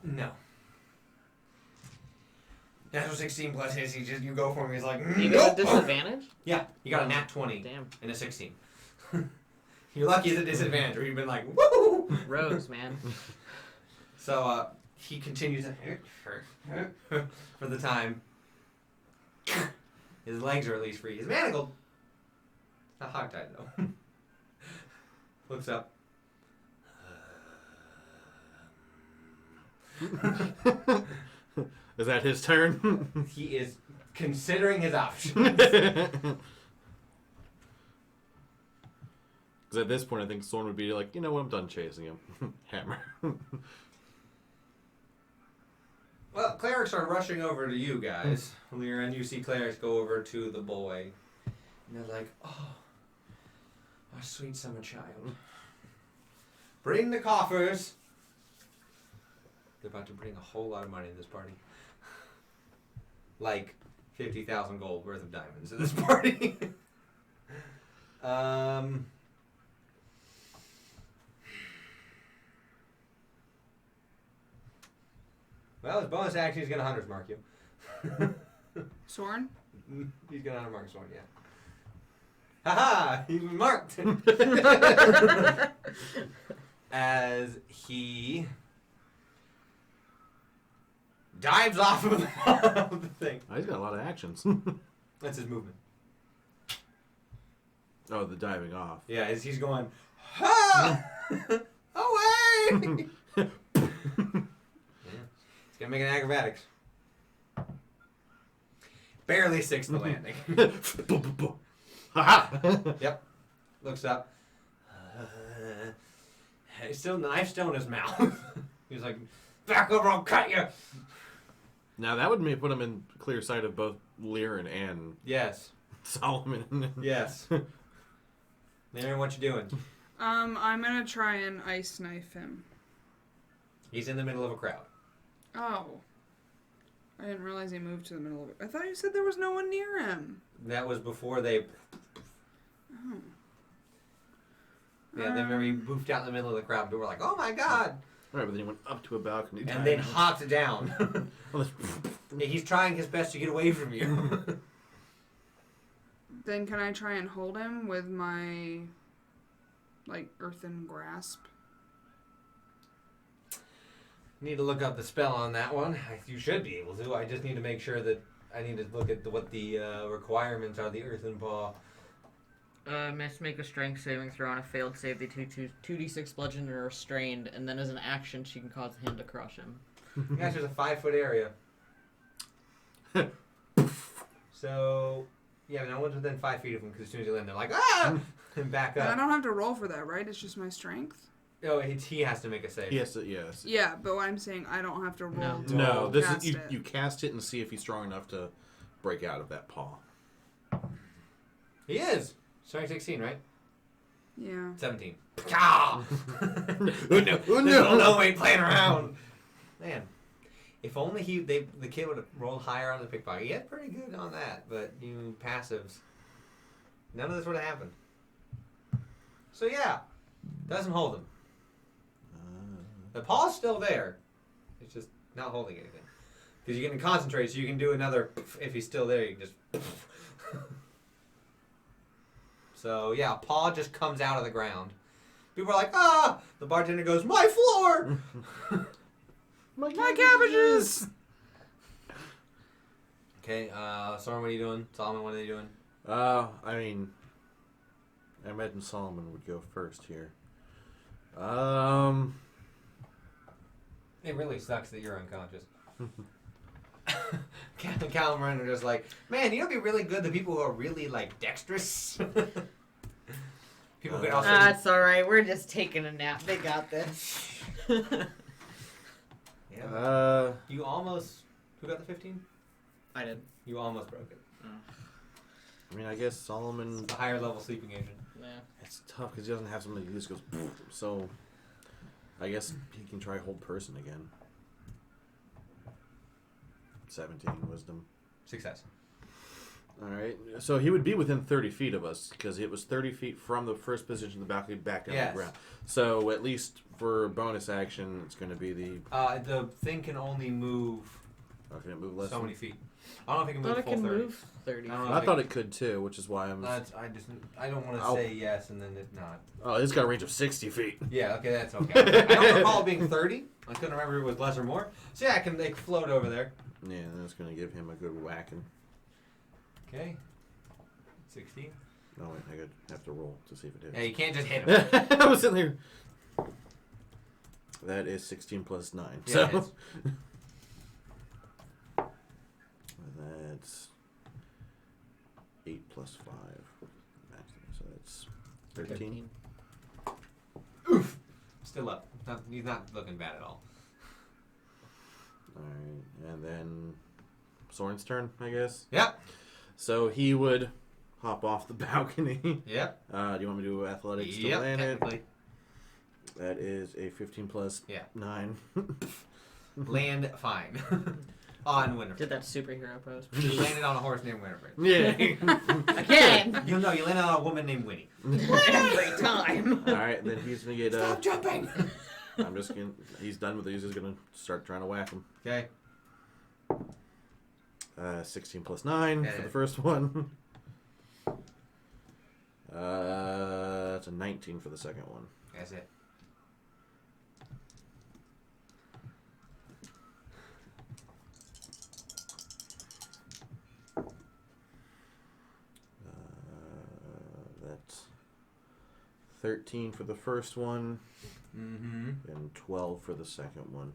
No. Natural 16 plus his, you go for him, he's like, You nope. got a disadvantage? Yeah, you got a nat 20 Damn. and a 16. You're lucky it's a disadvantage, or you've been like, woo! Rogues, man. So, he continues for the time. His legs are at least free. He's manacled. Not hogtied, though. Looks up. Is that his turn? He is considering his options. Because at this point, I think Sorn would be like, you know what, I'm done chasing him. Hammer. Well, clerics are rushing over to you guys. Lyra, and you see clerics go over to the boy. And they're like, oh, our sweet summer child. Bring the coffers. They're about to bring a whole lot of money to this party. Like 50,000 gold worth of diamonds to this party. Well, his bonus action, he's going to Hunter's Mark you. Soren? He's going to Hunter Mark Soren, yeah. Haha! He's been marked! As he dives off of the thing. Oh, he's got a lot of actions. That's his movement. Oh, the diving off. Yeah, as he's going, ha! Away! Yeah. He's gonna make an acrobatics. Barely sticks the landing. Ha-ha! Yep. Looks up. He's still knife still in his mouth. He's like, back over, I'll cut you! Now that would put him in clear sight of both Liren and Yes. Solomon. Yes. Liren, what you doing? I'm gonna try and ice knife him. He's in the middle of a crowd. Oh. I didn't realize he moved to the middle of it. I thought you said there was no one near him. That was before they... Oh. Yeah, then remember he boofed out in the middle of the crowd, but we're like, oh my god! Alright, but then he went up to a balcony. And then hopped down. Yeah, he's trying his best to get away from you. Then can I try and hold him with my, like, earthen grasp? Need to look up the spell on that one. You should be able to. I just need to make sure that I need to look at what the requirements are. The earthen paw. Must make a strength saving throw on a failed save. They take 2d6 bludgeoned or restrained, and then as an action, she can cause the hand to crush him. Gosh, there's a 5-foot area. So, yeah, no one's within 5 feet of him because as soon as you land, they're like, ah! And back And I up. don't have to roll for that, right? It's just my strength? Oh, he has to make a save. Yes, yes. Yeah, but what I'm saying, I don't have to roll to No, this cast is it. you cast it and see if he's strong enough to break out of that paw. He is. Strength 16, right? Yeah. 17. Ah! No, ain't playing around. Man, if only the kid would have rolled higher on the pickpocket. He had pretty good on that, but you passives, none of this would have happened. So yeah, doesn't hold him. The paw's still there. It's just not holding anything. Because you can concentrate, so you can do another. If he's still there, you can just. So yeah, paw just comes out of the ground. People are like, ah! The bartender goes, my floor! My cabbages! Okay, Soren, what are you doing? Solomon, what are they doing? I mean, I imagine Solomon would go first here. It really sucks that you're unconscious. Callum and Ryan are just like, man, you know, it'd be really good. The people who are really like dexterous. People could also. That's alright. We're just taking a nap. They got this. Yeah. You almost. Who got the 15? I did. You almost broke it. I mean, I guess Solomon. It's a higher level sleeping agent. Yeah. It's tough because he doesn't have somebody who just goes. So, I guess he can try hold person again. 17 wisdom. Success. All right, so he would be within 30 feet of us because it was 30 feet from the first position of the balcony back down to the ground. So at least for bonus action, it's going to be The thing can only move. Oh, can it move less? So many feet. I don't know if it can move I thought it full can 30. move 30. I thought it could too, which is why I'm. I don't want to say yes and then it not. Oh, it's got a range of 60 feet. Yeah, okay, that's okay. I don't recall it being 30. I couldn't remember if it was less or more. So yeah, they can float over there. Yeah, that's going to give him a good whacking. Okay. 16. No, wait, I could have to roll to see if it hits. Yeah, you can't just hit him. I was sitting there. That is 16 plus 9. Yeah, So that's 8 plus 5. So that's 13. Oof. Still up. He's not looking bad at all. Alright, and then Soren's turn, I guess. Yep. So he would hop off the balcony. Yep. Do you want me to do athletics to Yep, land it? technically. That is a 15 plus 9. Land fine. on Winifred. Did that superhero pose. You landed on a horse named Winifred. Yeah. Again! You landed on a woman named Winnie. Every time! Alright, then he's gonna get Stop jumping! I'm just gonna he's done with it, he's just gonna start trying to whack him. Okay. 16 plus 9 for the first one. That's a 19 for the second one. That's it. That's 13 for the first one. Mm-hmm. And 12 for the second one.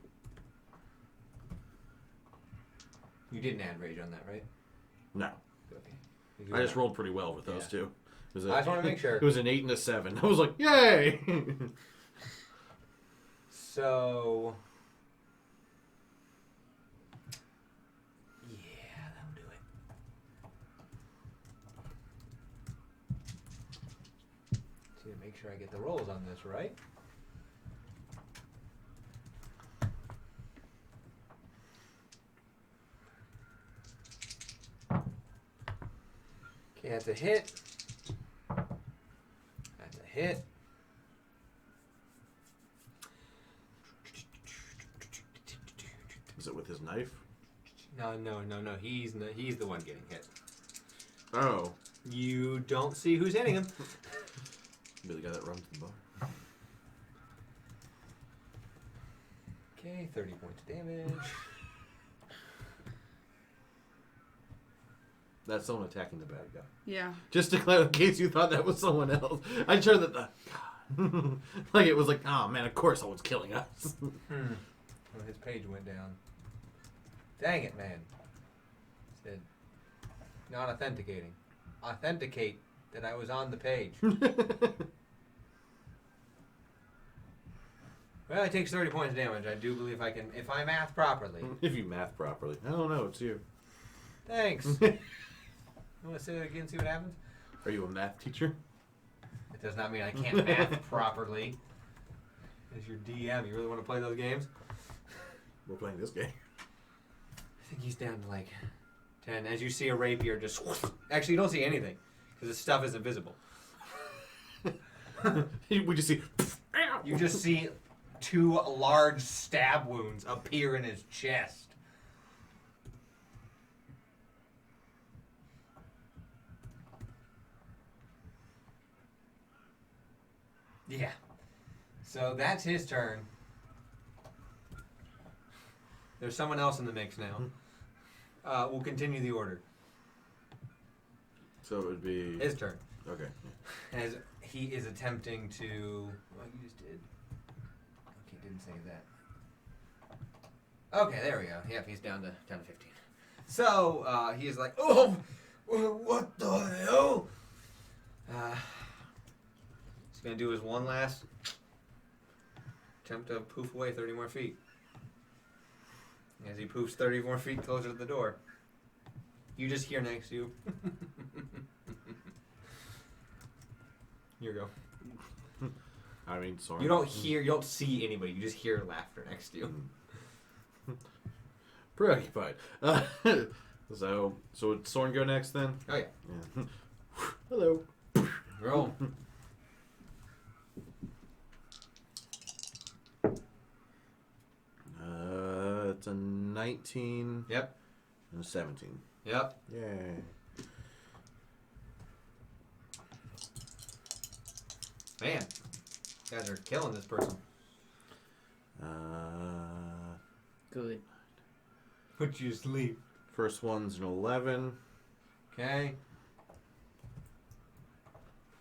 You didn't add rage on that, right? No. Okay. I just rolled pretty well with those two. It was I just want to make sure. It was an 8 and a 7. I was like, yay! So... yeah, that'll do it. Just need to make sure I get the rolls on this right. Okay, that's a hit. That's a hit. Is it with his knife? No. He's the one getting hit. Oh. You don't see who's hitting him. Be the guy that runs the bar. Okay, 30 points of damage. That's someone attacking the bad guy. Yeah. Just to clarify, in case you thought that was someone else. I'm sure that the... God. Like, it was like, oh man, of course someone's killing us. Oh, his page went down. Dang it, man. Said, not authenticating. Authenticate that I was on the page. Well, it takes 30 points of damage. I do believe I can, if I math properly. If you math properly. I don't know, it's you. Thanks. You want to say that again and see what happens? Are you a math teacher? It does not mean I can't math properly. As your DM, you really want to play those games? We're playing this game. I think he's down to like 10. As you see a rapier just... Actually, you don't see anything. Because this stuff is invisible. We just see... You just see 2 large stab wounds appear in his chest. Yeah. So that's his turn. There's someone else in the mix now. We'll continue the order. So it would be... His turn. Okay. As he is attempting to... Well, you just did. Okay, didn't say that. Okay, there we go. Yep, he's down to 15. So, he is like, oh, what the hell? He's going to do his one last attempt to poof away 30 more feet. As he poofs 30 more feet closer to the door. You just hear next to you. Here you go. I mean, sorry. You don't see anybody. You just hear laughter next to you. Preoccupied. So would Soren go next then? Oh, yeah. Yeah. Hello. Roll. It's a 19. Yep. And a 17. Yep. Yay. Man, you guys are killing this person. Good. Put you to sleep. First one's an 11. Okay.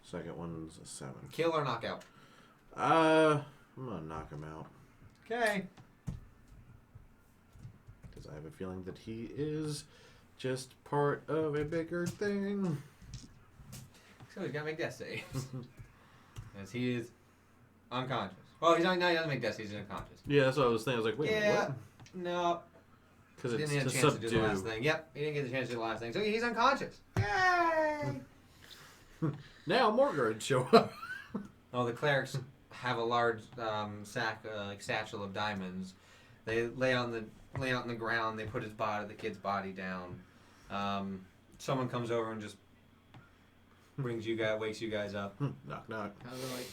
Second one's a 7. Kill or knock out. I'm gonna knock him out. Okay. Because I have a feeling that he is just part of a bigger thing. So he's got to make death saves. As he is unconscious. Well, he's not, no, he doesn't make death saves, he's unconscious. Yeah, that's what I was thinking. I was like, wait a minute, what? No. Because He it's didn't to get a chance to do the last subdue. thing. Yep, he didn't get the chance to do the last thing. So he's unconscious. Yay! Now more guards show up. Oh, the clerics have a large satchel of diamonds They lay out on the ground. They put the kid's body down. Someone comes over and just wakes you guys up. Knock knock. I was like,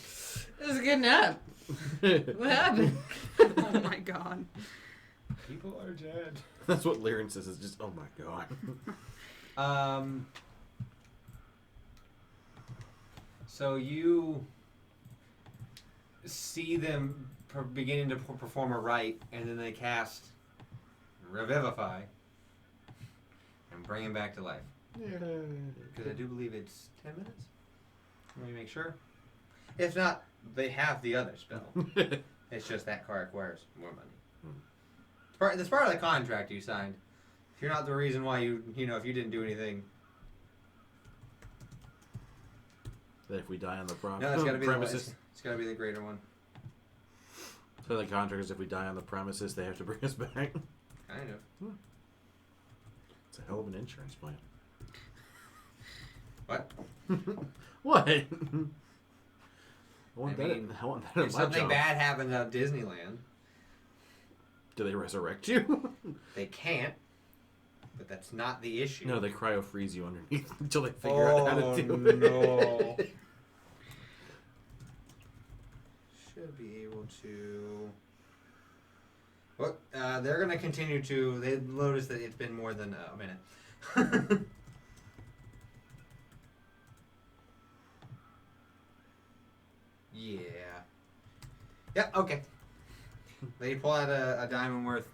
"This is a good nap. What happened?" Oh my god. People are dead. That's what Lyran says. Is just, oh my god. So you see them beginning to perform a rite, and then they cast Revivify and bring him back to life. Because I do believe it's 10 minutes. Let me make sure. If not, they have the other spell. It's just that card requires more money. It's part of the contract you signed. If you're not the reason why if you didn't do anything. That if we die on the No, it's got to be premises. It's got to be the greater one. So the contract is if we die on the premises, they have to bring us back. Kind of. It's a hell of an insurance plan. What? What? I want I that. mean, I want that in If my something job. bad happens at Disneyland, Do they resurrect you? they can't. But that's not the issue. No, they cryo freeze you underneath until they figure out how to do it. No. Should be able to. Well, they're going to continue to. They noticed that it's been more than a minute. Yeah. Yeah. Okay. They pull out a diamond worth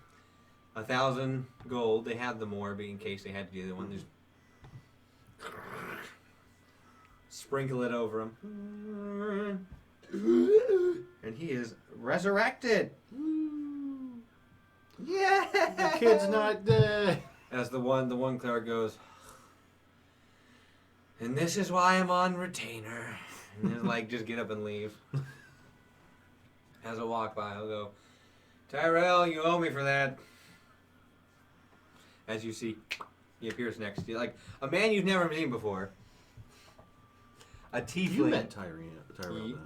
1,000 gold. They had the more, but in case they had to do the one, just sprinkle it over him, and he is resurrected. Yeah. The kid's not dead. As the one cleric goes, and this is why I'm on retainer. And he'll just get up and leave. As I walk by, I'll go, Tyrell, you owe me for that. As you see, he appears next to you. Like a man you've never seen before. A tiefling. You met Tyrell, though.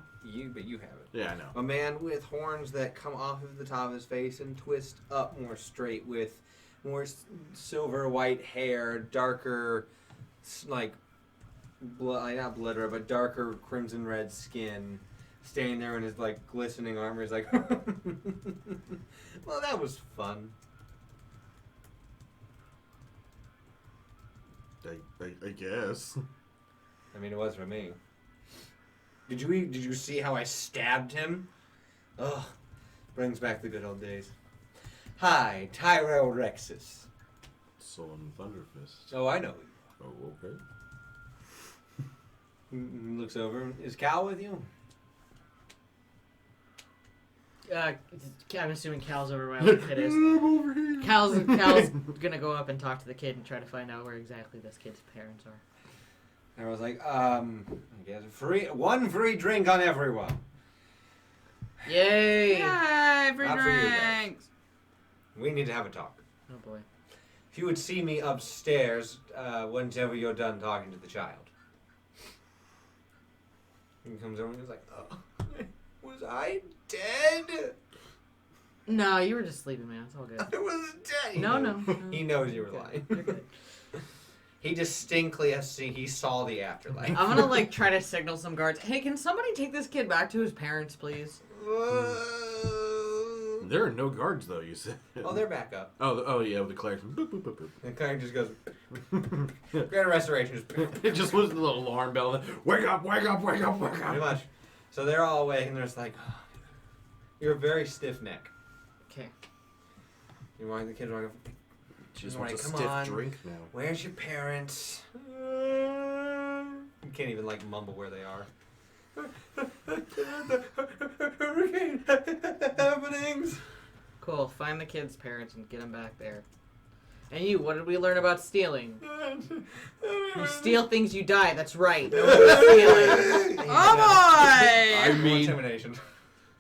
But you haven't. Yeah, I know. A man with horns that come off of the top of his face and twist up more straight, with more silver white hair, darker, not blood red, but darker crimson red skin, standing there in his glistening armor. He's like, well, that was fun. I guess. I mean, it was for me. Did you see how I stabbed him? Ugh, brings back the good old days. Hi, Tyrell Rexus. Sullen Thunderfist. Oh, I know you. Oh, okay. He looks over. Is Cal with you? I'm assuming Cal's over where the kid is. Cal's gonna go up and talk to the kid and try to find out where exactly this kid's parents are. And I was like, I guess one free drink on everyone. Yay! Yay, free Not for you guys. drinks. We need to have a talk. Oh boy. If you would see me upstairs whenever you're done talking to the child. He comes over and he's like, oh, was I dead? No, you were just sleeping, man. It's all good. I was dead. No. He knows you were lying. You're good. He distinctly he saw the afterlife. I'm gonna try to signal some guards. Hey, can somebody take this kid back to his parents, please? There are no guards, though, you said. Oh, they're back up. Oh yeah, with the cleric. Boop, boop, boop, boop. The cleric just goes, great restoration. It just was the little alarm bell. Wake up, wake up, wake up, wake Pretty up. much. So they're all awake and they're just like, oh, you're a very stiff neck. Okay. You want the kid to She just Right, wants a come stiff on. drink now. where's your parents? You can't even mumble where they are. Hurricane happenings. Cool. Find the kid's parents and get them back there. And you, what did we learn about stealing? You steal things, you die. That's right. No more stealing. Oh boy! I mean- Intimidation.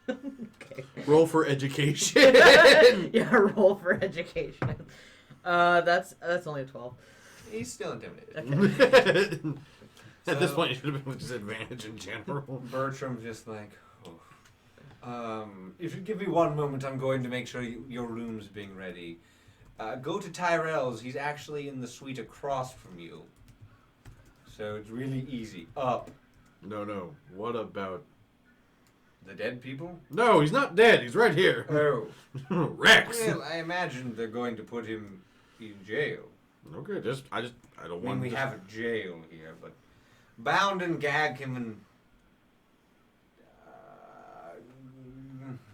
Okay. Roll for education. Yeah, roll for education. That's only a 12. He's still intimidated. Okay. At this So- point, it should have been with disadvantage in general. Bertram's just like, oh. If you give me one moment, I'm going to make sure your room's being ready. Go to Tyrell's. He's actually in the suite across from you. So it's really easy. Up. No. What about... The dead people? No, he's not dead. He's right here. Oh. Rex. Well, I imagine they're going to put him in jail. Okay, I don't I mean, want we to... have a jail here, but bound and gag him and...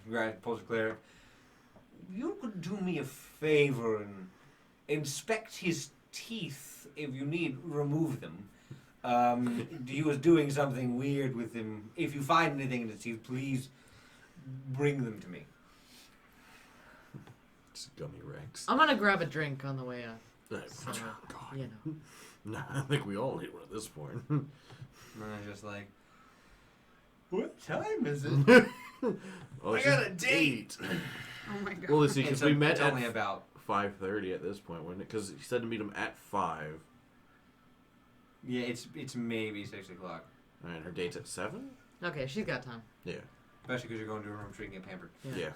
Right, pulls a clear. You could do me a favor and inspect his teeth. If you need, remove them. He was doing something weird with him. If you find anything in his teeth, please bring them to me. It's gummy Rex. I'm gonna grab a drink on the way up. Oh, God. You know. Nah, I think we all need one at this point. And I'm just like, what time is it? Oh, I got a date. Oh my god. Well, let's see, because we met it's at only about 5:30 at this point, wasn't it? Because he said to meet him at 5. yeah, it's maybe 6 o'clock. And her date's at 7? Okay, she's got time. Yeah. Especially because you're going to her room so you can get pampered. Yeah.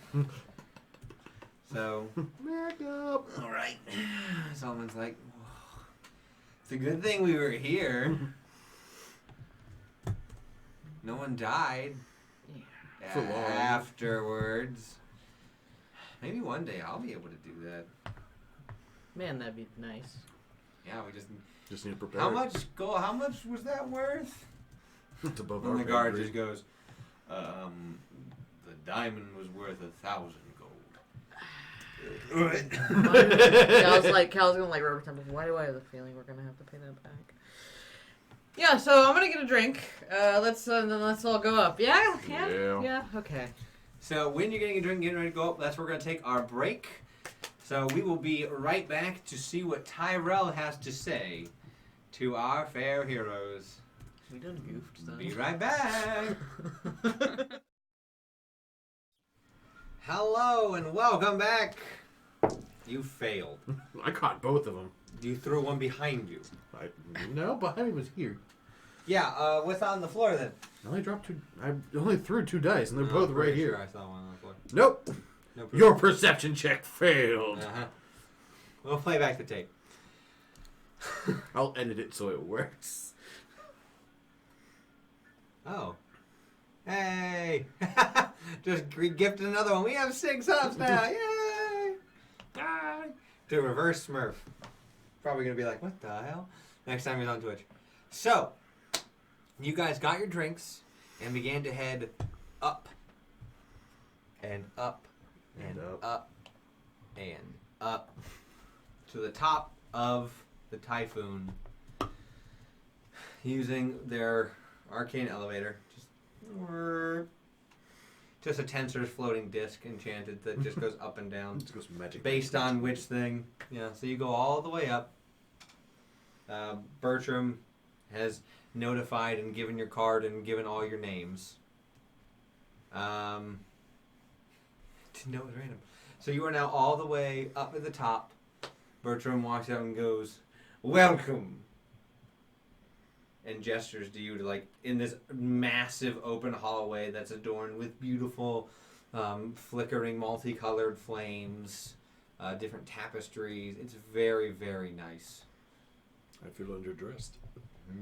So, Makeup. all right. Solomon's like, whoa. It's a good thing we were here. No one died. For long. Afterwards. Maybe one day I'll be able to do that. Man, that'd be nice. Yeah, we Just need to prepare. How much was that worth? It's above And our the guard pay just grade. goes, the diamond was worth 1,000 gold. Cal's gonna like rubber temple. Why do I have the feeling we're gonna have to pay that back? Yeah, so I'm gonna get a drink. Let's all go up. Yeah. Okay. So when you're getting a drink, getting ready to go up, that's where we're going to take our break. So we will be right back to see what Tyrell has to say to our fair heroes. We done goofed stuff. Be right back. Hello and welcome back. You failed. I caught both of them. You threw one behind you. No, behind me was here. Yeah, what's on the floor then? I only threw 2 dice, and they're both right pretty here. sure I saw one on the floor. Nope. No proof. Your perception check failed. Uh-huh. We'll play back the tape. I'll edit it so it works. Oh. Hey! Just gifted another one. We have 6 ups now. Yay! Yay! To reverse Smurf. Probably going to be like, what the hell? Next time he's on Twitch. So, you guys got your drinks and began to head up. And up. And up. And up. To the top of the Typhoon. Using their arcane elevator. Just a tensor's floating disc enchanted that just goes up and down. It goes magic. Based on which thing. Yeah, so you go all the way up. Bertram has notified and given your card and given all your names. Didn't know it was random. So you are now all the way up at the top. Bertram walks out and goes, "Welcome!" and gestures to you to like in this massive open hallway that's adorned with beautiful flickering multicolored flames, different tapestries. It's very, very nice. I feel underdressed.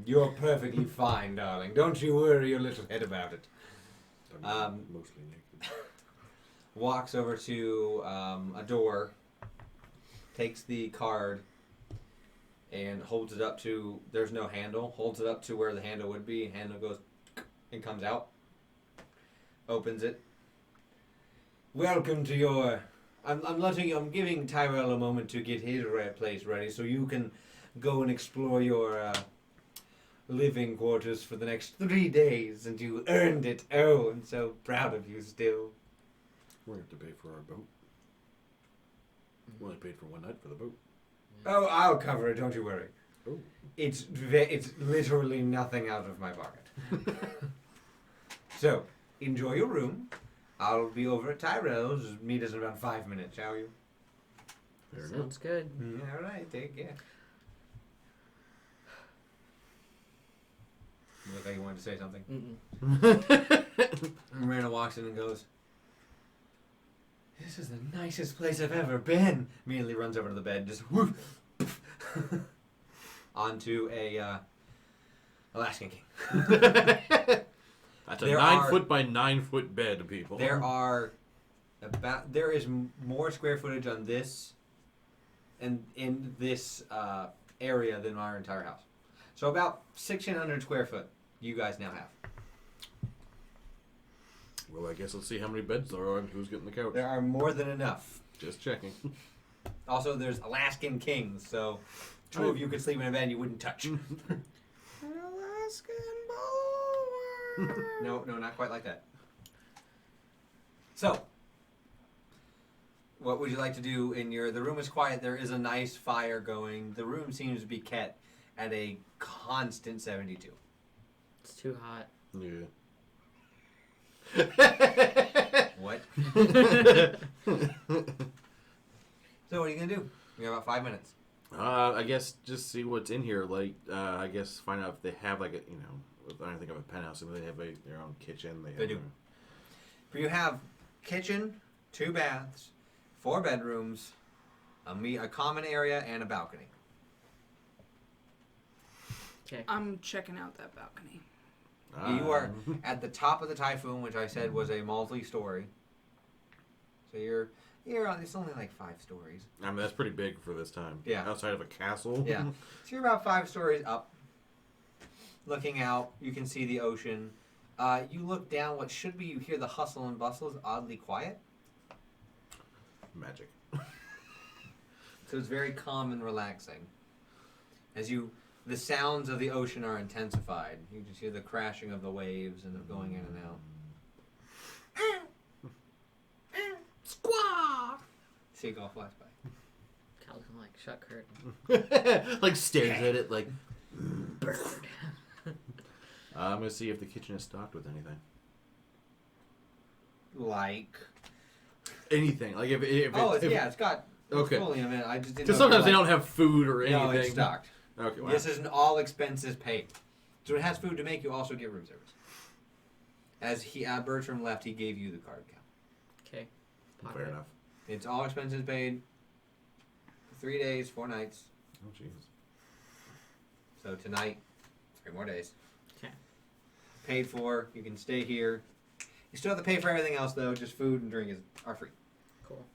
You're perfectly fine, darling. Don't you worry your little head about it. I'm mostly naked. Walks over to a door, takes the card, and holds it up to, there's no handle, holds it up to where the handle would be, handle goes and comes out. Opens it. Welcome to your, I'm giving Tyrell a moment to get his place ready so you can go and explore your living quarters for the next 3 days, and you earned it. Oh, I'm so proud of you still. We're going to have to pay for our boat. We only paid for 1 night for the boat. Oh, I'll cover it, don't you worry. Oh. It's literally nothing out of my pocket. So, enjoy your room. I'll be over at Tyrell's. Meet us in about 5 minutes, shall you? Fair enough. Sounds good. All right, take care. You look like you wanted to say something. Mm-mm. Miranda walks in and goes, This is the nicest place I've ever been. Immediately runs over to the bed, just whoosh, onto a Alaskan king. That's a There 9 are- foot by 9 foot bed, people. There is more square footage on this and in this area than our entire house. So about 1,600 square foot you guys now have. Well, I guess let's see how many beds there are and who's getting the couch. There are more than enough. Just checking. Also, there's Alaskan kings, so 2 of you could sleep in a bed you wouldn't touch. An Alaskan boar. No, not quite like that. So, what would you like to do in your... The room is quiet. There is a nice fire going. The room seems to be kept at a constant 72. It's too hot. Yeah. What? So what are you going to do? You have about 5 minutes. I guess just see what's in here. Like, I guess find out if they have like a, you know, I don't think of a penthouse. If they have their own kitchen. They do. But you have kitchen, 2 baths, 4 bedrooms, a common area, and a balcony. Okay. I'm checking out that balcony. You are at the top of the Typhoon, which I said was a multi-story. So you're on, it's only like 5 stories. I mean, that's pretty big for this time. Yeah. Outside of a castle. Yeah. So you're about 5 stories up. Looking out, you can see the ocean. You look down, what should be, you hear the hustle and bustle is oddly quiet. Magic. So it's very calm and relaxing. The sounds of the ocean are intensified. You just hear the crashing of the waves and of going in and out. Squaw! Seagull flies by. Cal's gonna like shut curtain. Like stares at it like. Bird. I'm gonna see if the kitchen is stocked with anything. Like. Anything. Like if it's got Okay. petroleum in it. I just didn't Because know if sometimes they it don't have food or anything. No, it's stocked. Okay. Wow. This is an all expenses paid. So it has food to make. You also get room service. As Bertram left, he gave you the card count. Okay. Fair enough. It's all expenses paid. 3 days, 4 nights. Oh jeez. So tonight, 3 more days. Okay. Paid for. You can stay here. You still have to pay for everything else though. Just food and drink are free. Cool.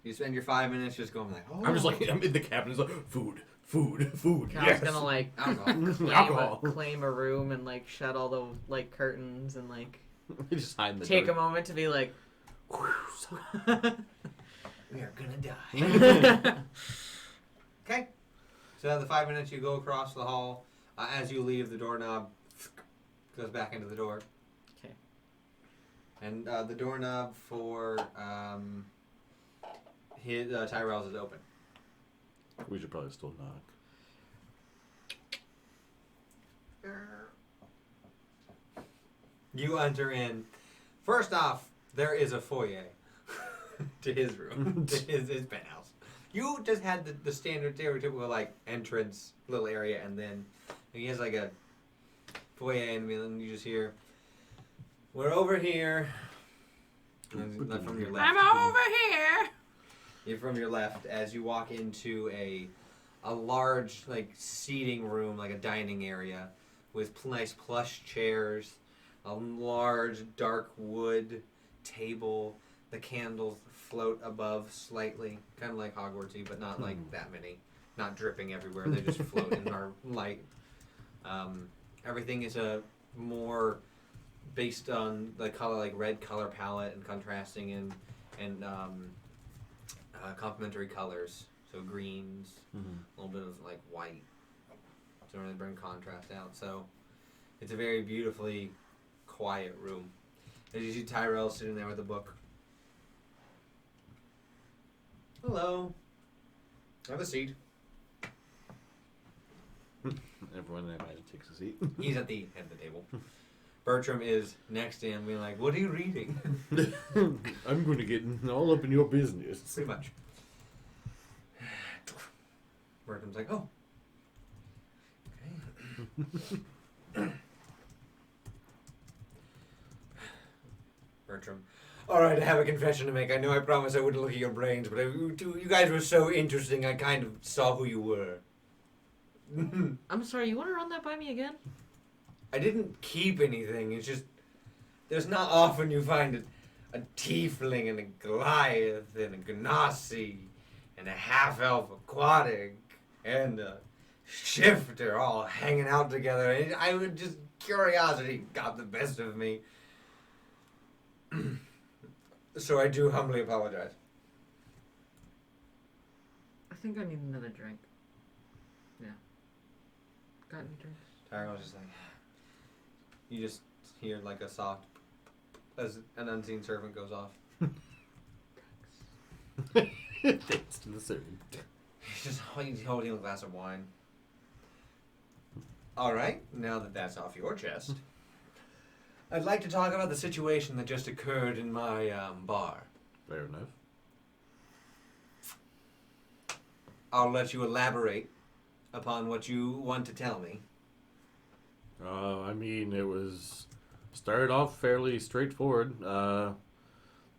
You spend your 5 minutes just going like, oh. I'm just like I'm in the cabin. It's like food. Cal's Yes. gonna like alcohol. claim a room and like shut all the like curtains and like You just hide in the take a dark. moment to be like. We are gonna die. Okay. So the 5 minutes you go across the hall. As you leave, the doorknob goes back into the door. Okay. And the doorknob for Tyrell's is open. We should probably still knock. You enter in. First off, there is a foyer to his room, to his penthouse. You just had the standard stereotypical like entrance little area, and then he has like a foyer, and then you just hear, "We're over here." And then from your left. I'm over here. You're from your left as you walk into a large like seating room, like a dining area, with nice plush chairs, a large dark wood table. The candles float above slightly, kind of like Hogwartsy, but not like that many. Not dripping everywhere. They just float and are light. Everything is a more based on the color, like red color palette, and contrasting and complementary colors. So greens, a little bit of like white, to really bring contrast out. So it's a very beautifully quiet room. As you see Tyrell sitting there with a book. Hello. Have a seat. Everyone I imagine takes a seat. He's at the head of the table. Bertram is next to him, being like, "What are you reading?" I'm going to get all up in your business. Pretty much. Bertram's like, "Oh, okay." Bertram, Alright, I have a confession to make. I know I promised I wouldn't look at your brains, but you guys were so interesting, I kind of saw who you were. I'm sorry, you want to run that by me again? I didn't keep anything, it's just... There's not often you find a tiefling and a Goliath and a Ganassi and a half-elf aquatic and a shifter all hanging out together. And I would just... Curiosity got the best of me. So I do humbly apologize. I think I need another drink. Yeah. Got any drinks? Tyra was just like... You just hear like a soft... as an unseen servant goes off. Thanks to the servant. He's just holding a glass of wine. Alright, now that that's off your chest, I'd like to talk about the situation that just occurred in my bar. Fair enough. I'll let you elaborate upon what you want to tell me. I mean, it was started off fairly straightforward.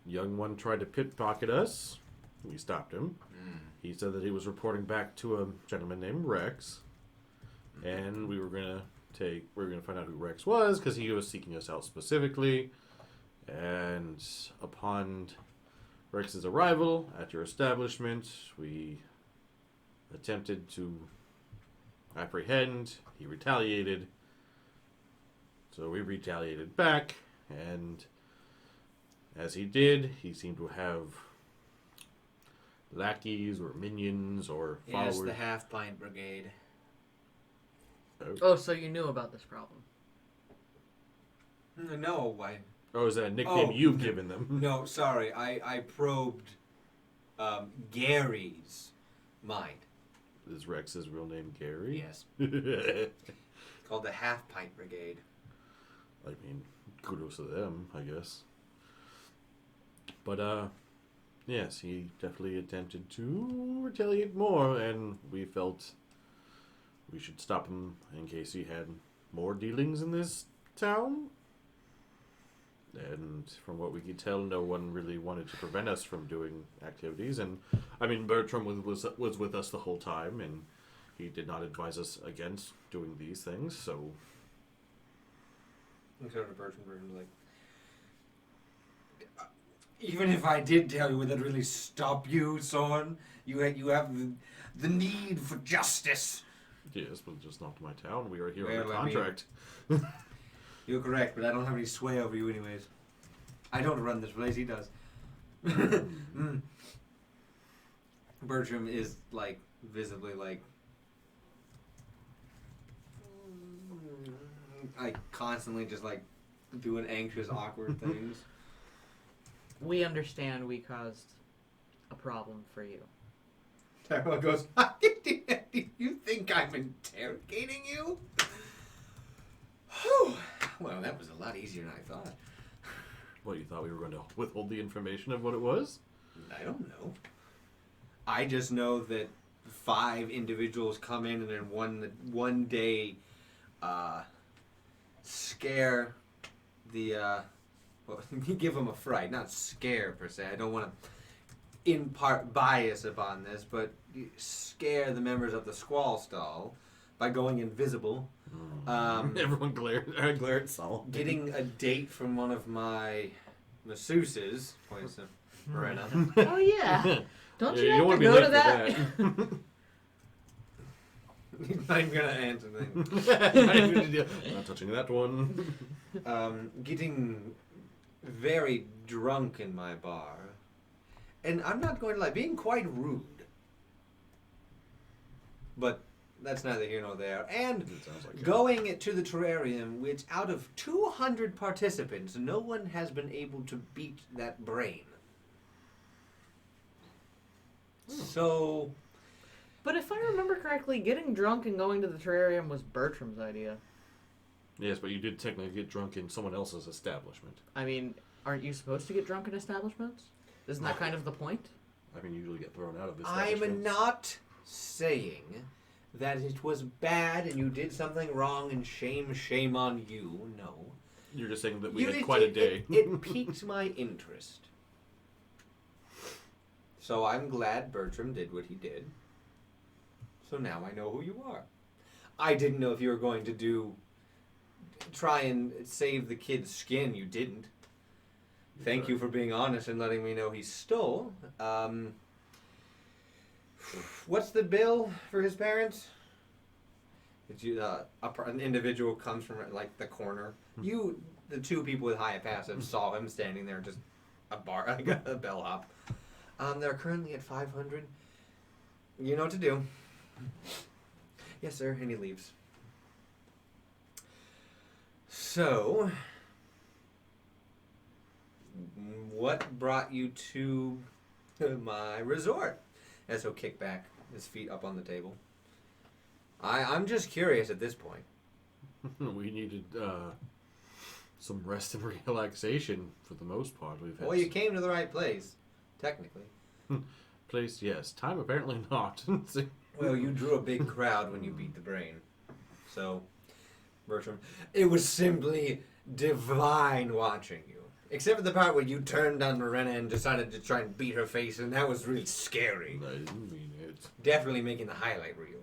Young one tried to pickpocket us. We stopped him. He said that he was reporting back to a gentleman named Rex, and we were gonna find out who Rex was because he was seeking us out specifically. And upon Rex's arrival at your establishment, we attempted to apprehend. He retaliated. So we retaliated back, and as he did, he seemed to have lackeys or minions or followers. Yes, the half-pint brigade. Oh, so you knew about this problem? No, Oh, is that a nickname you've given them? No, sorry. I probed Gary's mind. Is Rex's real name Gary? Yes. Called the half-pint brigade. I mean, kudos to them, I guess. But, yes, he definitely attempted to retaliate more, and we felt we should stop him in case he had more dealings in this town. And from what we could tell, no one really wanted to prevent us from doing activities. And, I mean, Bertram was with us the whole time, and he did not advise us against doing these things, so... Sort of Bertram like... Even if I did tell you, would that really stop you, Soren? You have the need for justice. Yes, but just not my town. We are here Well, on a contract. You're correct, but I don't have any sway over you anyways. I don't run this place, he does. Bertram is, like, visibly, like... constantly just, like, doing anxious, awkward things. We understand we caused a problem for you. Tyrell goes, do you think I'm interrogating you? Whew. Well, that was a lot easier than I thought. What, you thought we were going to withhold the information of what it was? I don't know. I just know that 5 individuals come in and in one day scare the... give them a fright. Not scare, per se. I don't want to in part bias upon this, but scare the members of the Squall Stall by going invisible. Everyone glare at Saul. Getting a date from one of my masseuses, points to Marina. Oh, yeah. Don't you have wanna to be go late to for that? He's not even going to answer things. Not touching that one. Getting very drunk in my bar. And I'm not going to lie, being quite rude. But that's neither here nor there. And Like going to the terrarium, which out of 200 participants, no one has been able to beat that brain. So... But if I remember correctly, getting drunk and going to the terrarium was Bertram's idea. Yes, but you did technically get drunk in someone else's establishment. I mean, aren't you supposed to get drunk in establishments? Isn't that kind of the point? I mean, you usually get thrown out of establishments. I'm not saying that it was bad and you did something wrong and shame on you. No. You're just saying that we had quite a day. It piqued my interest. So I'm glad Bertram did what he did. So now I know who you are. I didn't know if you were going to try and save the kid's skin. You didn't. Thank you for being honest and letting me know he stole. What's the bill for his parents? Did you, an individual comes from like the corner. You, the two people with high passive, saw him standing there, just a bellhop. They're currently at 500. You know what to do. Yes, sir. And he leaves. So, what brought you to my resort? As he'll kick back, his feet up on the table. I'm just curious at this point. We needed some rest and relaxation for the most part. Well, you came to the right place, technically. Place, yes. Time, apparently not. Well, you drew a big crowd when you beat the brain. So, Bertram, it was simply divine watching you. Except for the part where you turned on Morena and decided to try and beat her face, and that was really scary. I didn't mean it. Definitely making the highlight reel.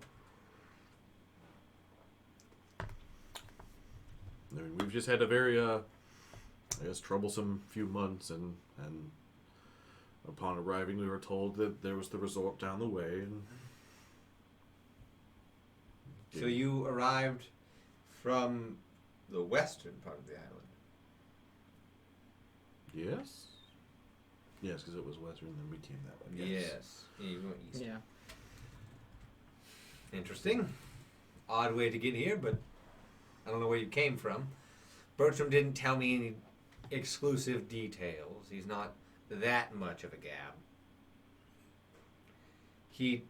I mean, we've just had a very, I guess, troublesome few months, and upon arriving, we were told that there was the resort down the way, and... So you arrived from the western part of the island? Yes? Yes, because it was western, then we came that way. Yes. Yeah, you went east. Yeah. Interesting. Odd way to get here, but I don't know where you came from. Bertram didn't tell me any exclusive details. He's not that much of a gab. He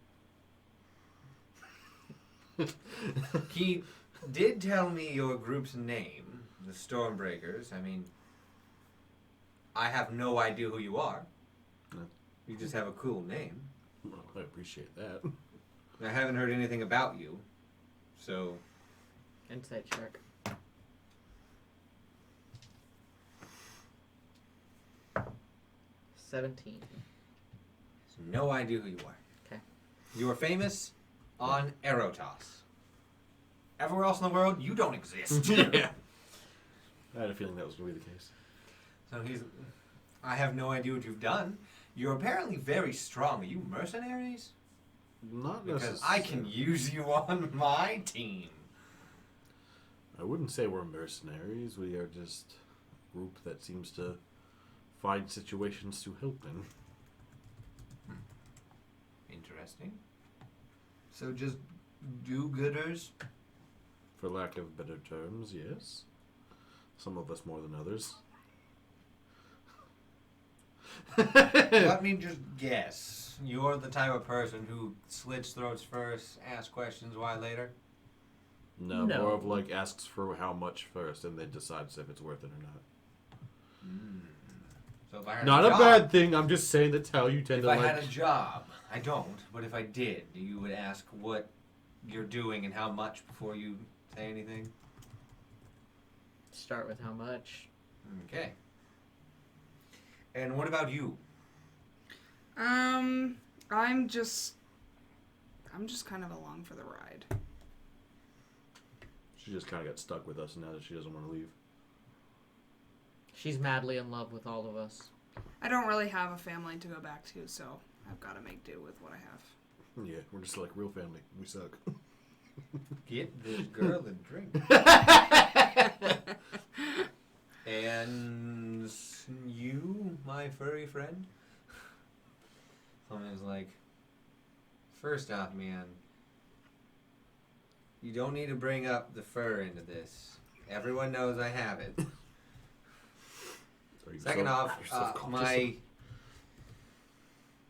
did tell me your group's name, the Stormbreakers. I mean, I have no idea who you are. No. You just have a cool name. Well, I appreciate that. I haven't heard anything about you, so... Insight check. $17. No idea who you are. Okay. You are famous on Erotos. Everywhere else in the world, you don't exist. Yeah. I had a feeling that was going to be the case. So I have no idea what you've done. You're apparently very strong. Are you mercenaries? Not Because necessarily. I can use you on my team. I wouldn't say we're mercenaries. We are just a group that seems to find situations to help in. Interesting. So just do-gooders? For lack of better terms, yes. Some of us more than others. Let me just guess. You're the type of person who slits throats first, asks questions why later? No, No. more of like asks for how much first and then decides if it's worth it or not. So if I had Not a a job, bad thing. I'm just saying that's how you tend if to I like. had a job, I don't, but if I did, you would ask what you're doing and how much before you say anything? Start with how much. Okay. And what about you? I'm just kind of along for the ride. She just kind of got stuck with us now that she doesn't want to leave. She's madly in love with all of us. I don't really have a family to go back to, so I've got to make do with what I have. Yeah, we're just like real family. We suck. Get this girl a drink. And you, my furry friend? Someone's like, first off, man, you don't need to bring up the fur into this. Everyone knows I have it. Second off, my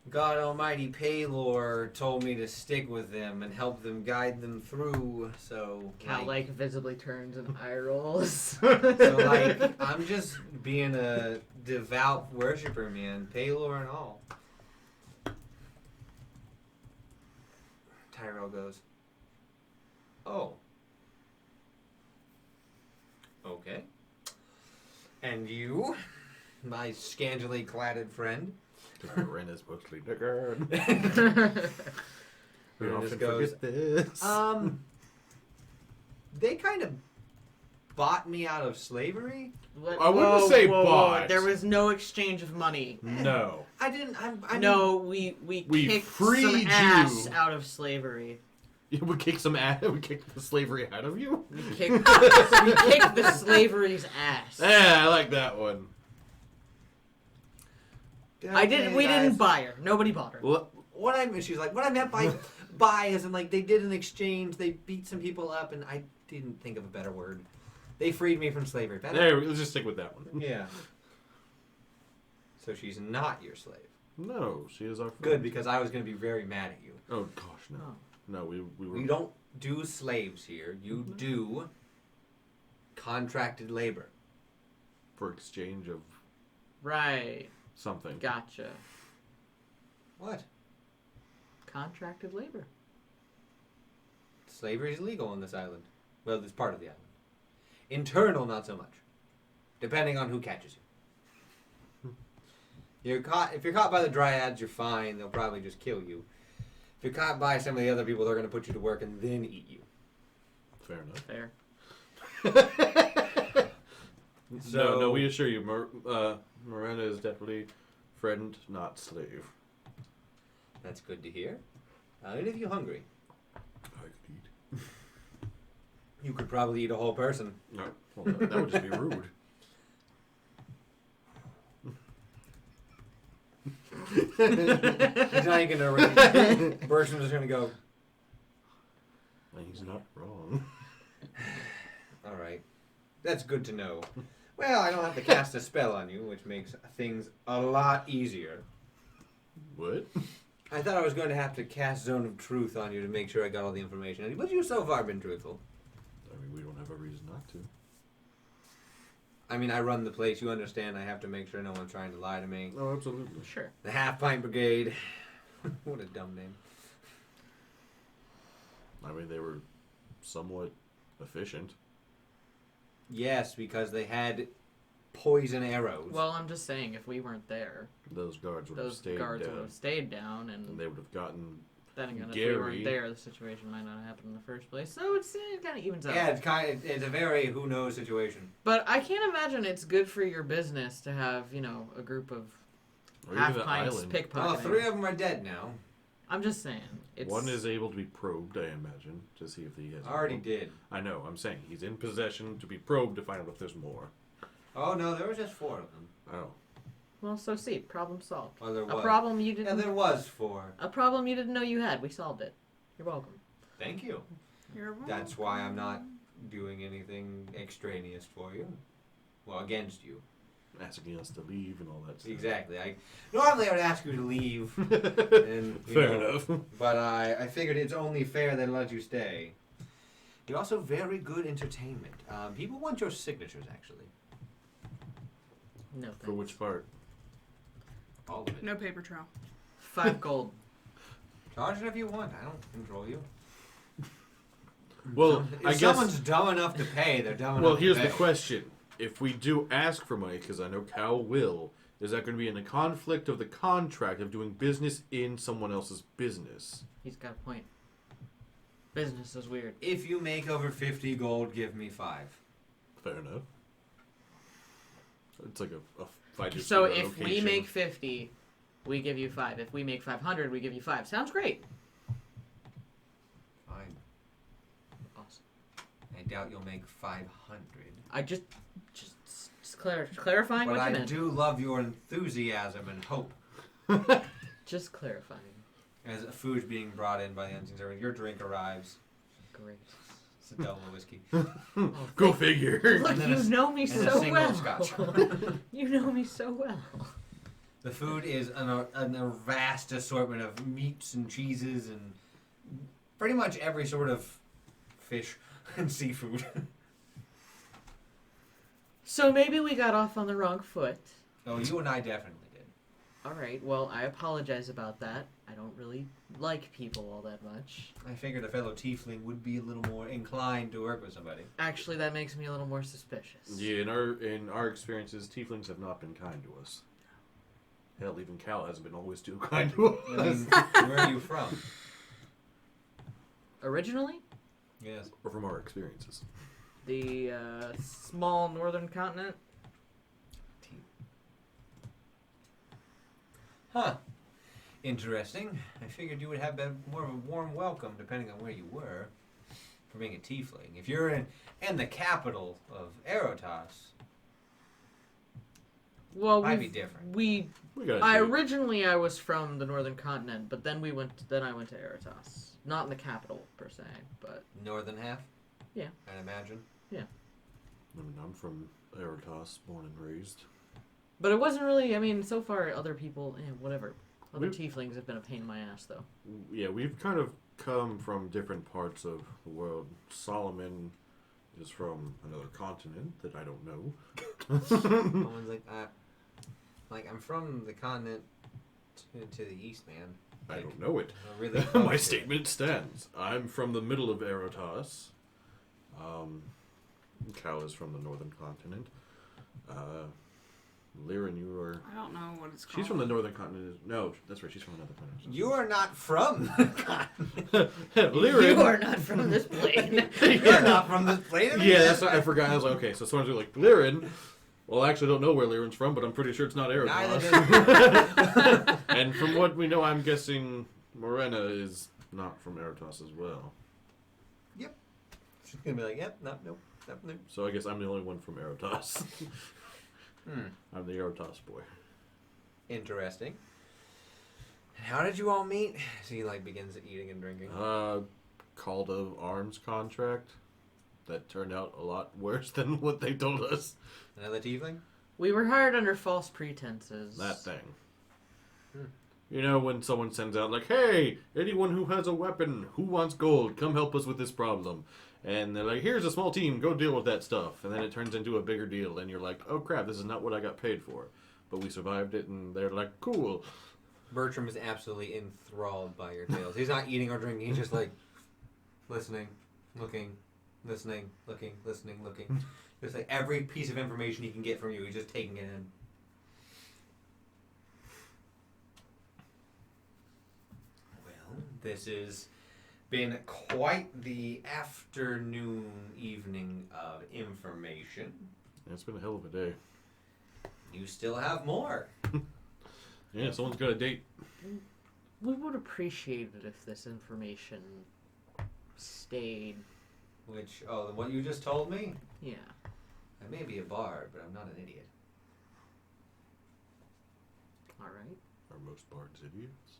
God Almighty Paylor told me to stick with them and help them guide them through, so... Cal, like, visibly turns and eye rolls. So, like, I'm just being a devout worshiper, man. Paylor and all. Tyrell goes, oh. Okay. And you, my scantily cladded friend. Ren is mostly nigger. We Ren often just goes, forget this. They kind of bought me out of slavery. I wouldn't say bought. There was no exchange of money. No. I didn't. No, we kicked freed some you. ass out of slavery. We kicked some ass. We kicked the slavery out of you. We kicked the slavery's ass. Yeah, I like that one. We didn't buy her. Nobody bought her. She's like, what I meant by buy is in like they did an exchange. They beat some people up, and I didn't think of a better word. They freed me from slavery. Better? There, let's just stick with that one. Yeah. So she's not your slave. No, she is our friend. Good, because I was going to be very mad at you. Oh gosh, no. Oh. No, we were. We don't do slaves here. You do contracted labor. For exchange of Right. something. Gotcha. What? Contracted labor. Slavery is legal on this island. Well, it's part of the island. Internal, not so much. Depending on who catches you. If you're caught by the dryads, you're fine. They'll probably just kill you. If you're caught by some of the other people, they're going to put you to work and then eat you. Fair enough. Fair. No, we assure you, Miranda is definitely friend, not slave. That's good to hear. And if you're hungry, I could eat. you could probably eat a whole person. No, well, that would just be rude. He's not even going to Bertram's just going to go, He's not wrong. all right. That's good to know. Well, I don't have to cast a spell on you, which makes things a lot easier. What? I thought I was going to have to cast Zone of Truth on you to make sure I got all the information. But you've so far been truthful. I mean, we don't have a reason not to. I mean, I run the place. You understand I have to make sure no one's trying to lie to me. Oh, absolutely. Sure. The Half Pint Brigade. What a dumb name. I mean, they were somewhat efficient. Yes, because they had poison arrows. Well, I'm just saying, if we weren't there, Those guards would have those stayed guards down. would have stayed down, And and they would have gotten... then again, if Gary. we weren't there, the situation might not have happened in the first place. So it kind of evens out. Yeah, it's a very who knows situation. But I can't imagine it's good for your business to have, a group of Or even half the pints island. pickpocketing. Well, 3 of them are dead now. I'm just saying. It's, One is able to be probed, I imagine, to see if he has Already more. did. I know, I'm saying he's in possession to be probed to find out if there's more. Oh, no, there was just 4 of them. Oh. Well, so see, problem solved. Well, there was. A problem you Yeah, didn't. there was 4. A problem you didn't know you had. We solved it. You're welcome. Thank you. You're welcome. That's why I'm not doing anything extraneous for you. Well, against you. Asking us to leave and all that stuff. Exactly. Normally I would ask you to leave. And, Fair enough. But I figured it's only fair that I let you stay. You're also very good entertainment. People want your signatures, actually. No thanks. For which part? All of it. No paper trail. 5 gold. Charge it if you want. I don't control you. Well, If I guess... someone's dumb enough to pay, they're dumb enough Well, to here's pay. the question. If we do ask for money, because I know Cal will, is that going to be in a conflict of the contract of doing business in someone else's business? He's got a point. Business is weird. If you make over 50 gold, give me 5. Fair enough. It's like a fight. So if we make 50, we give you 5. If we make 500, we give you 5. Sounds great. Fine. Awesome. I doubt you'll make 500. I just clarifying But what I you meant. do love your enthusiasm and hope. Just clarifying. As food's being brought in by the unseen servant, your drink arrives. Great. It's a double whiskey. Oh, Go thank- figure. Look, And then you a- know me and a so single well. scotch. You know me so well. The food is a vast assortment of meats and cheeses and pretty much every sort of fish and seafood. So maybe we got off on the wrong foot. Oh, you and I definitely did. All right. Well, I apologize about that. I don't really like people all that much. I figured a fellow tiefling would be a little more inclined to work with somebody. Actually, that makes me a little more suspicious. Yeah, in our experiences, tieflings have not been kind to us. Hell, even Cal hasn't been always too kind to us. I mean, where are you from? Originally, Yes. Or from our experiences. the small northern continent. Huh. Interesting. I figured you would have more of a warm welcome depending on where you were for being a tiefling. If you're in the capital of Erotas, Well, might be different. Originally I was from the northern continent, but then I went to Erotas. Not in the capital per se, but Northern half? Yeah. I'd imagine. I'm from Erotas, born and raised. but it wasn't really. I mean, so far other people, whatever. Other We- tieflings have been a pain in my ass, though. Yeah, we've kind of come from different parts of the world. Solomon is from another continent that I don't know. Someone's like, I'm from the continent to the east, man. I Like, don't know it. really close My to statement stands. I'm from the middle of Erotas. Cal is from the northern continent. Lyran, you are... I don't know what it's called. She's from the northern continent. No, that's right. She's from another continent. You are not from the continent. Lyran. You are not from this plane. You're not from this place. Yeah, that's what I forgot. I was like, okay, so someone's like, Lyran. Well, I actually don't know where Lyran's from, but I'm pretty sure it's not Neither Erotas. does And from what we know, I'm guessing Morena is not from Erotas as well. She's gonna be like, yep, nope. So I guess I'm the only one from Erotas. I'm the Erotas boy. Interesting. And how did you all meet? So he begins eating and drinking. Call to arms contract. That turned out a lot worse than what they told us. Another tiefling? We were hired under false pretenses. That thing. You know, when someone sends out, like, hey, anyone who has a weapon, who wants gold, come help us with this problem. And they're like, here's a small team, go deal with that stuff. And then it turns into a bigger deal, and you're like, oh crap, this is not what I got paid for. But we survived it, and they're like, cool. Bertram is absolutely enthralled by your tales. He's not eating or drinking, he's just listening, looking, listening, looking, listening, looking. Just every piece of information he can get from you, he's just taking it in. Well, this has been quite the afternoon, evening of information. It's been a hell of a day. You still have more. Yeah, someone's got a date. We would appreciate it if this information stayed. Which, what you just told me? Yeah. I may be a bard, but I'm not an idiot. All right. Are most bards idiots?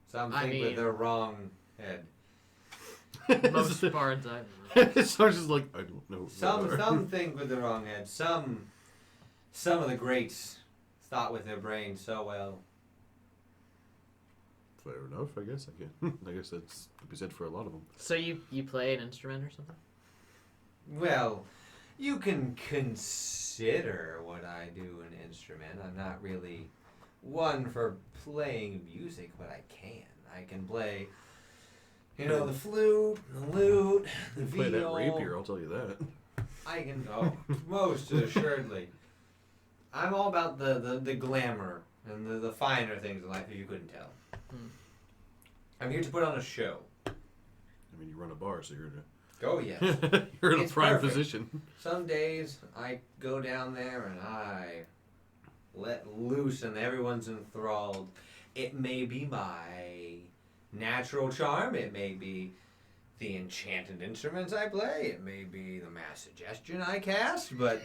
Some I think with mean- their wrong head. Most bards I've known. So I was just like, I don't know. Some think with the wrong head. Some of the greats thought with their brains so well. Fair enough, I guess. I guess that's to be said for a lot of them. So you play an instrument or something? Well, you can consider what I do an instrument. I'm not really one for playing music, but I can. I can play, the flute, the lute, the Play that viol. rapier, I'll tell you that. I can, most assuredly. I'm all about the glamour and the finer things in life, if you couldn't tell. I'm here to put on a show. I mean, you run a bar, so you're in Oh, yes. you're in a It's prime perfect. position. Some days I go down there and I let loose and everyone's enthralled. It may be my natural charm. It may be the enchanted instruments I play. It may be the mass suggestion I cast, but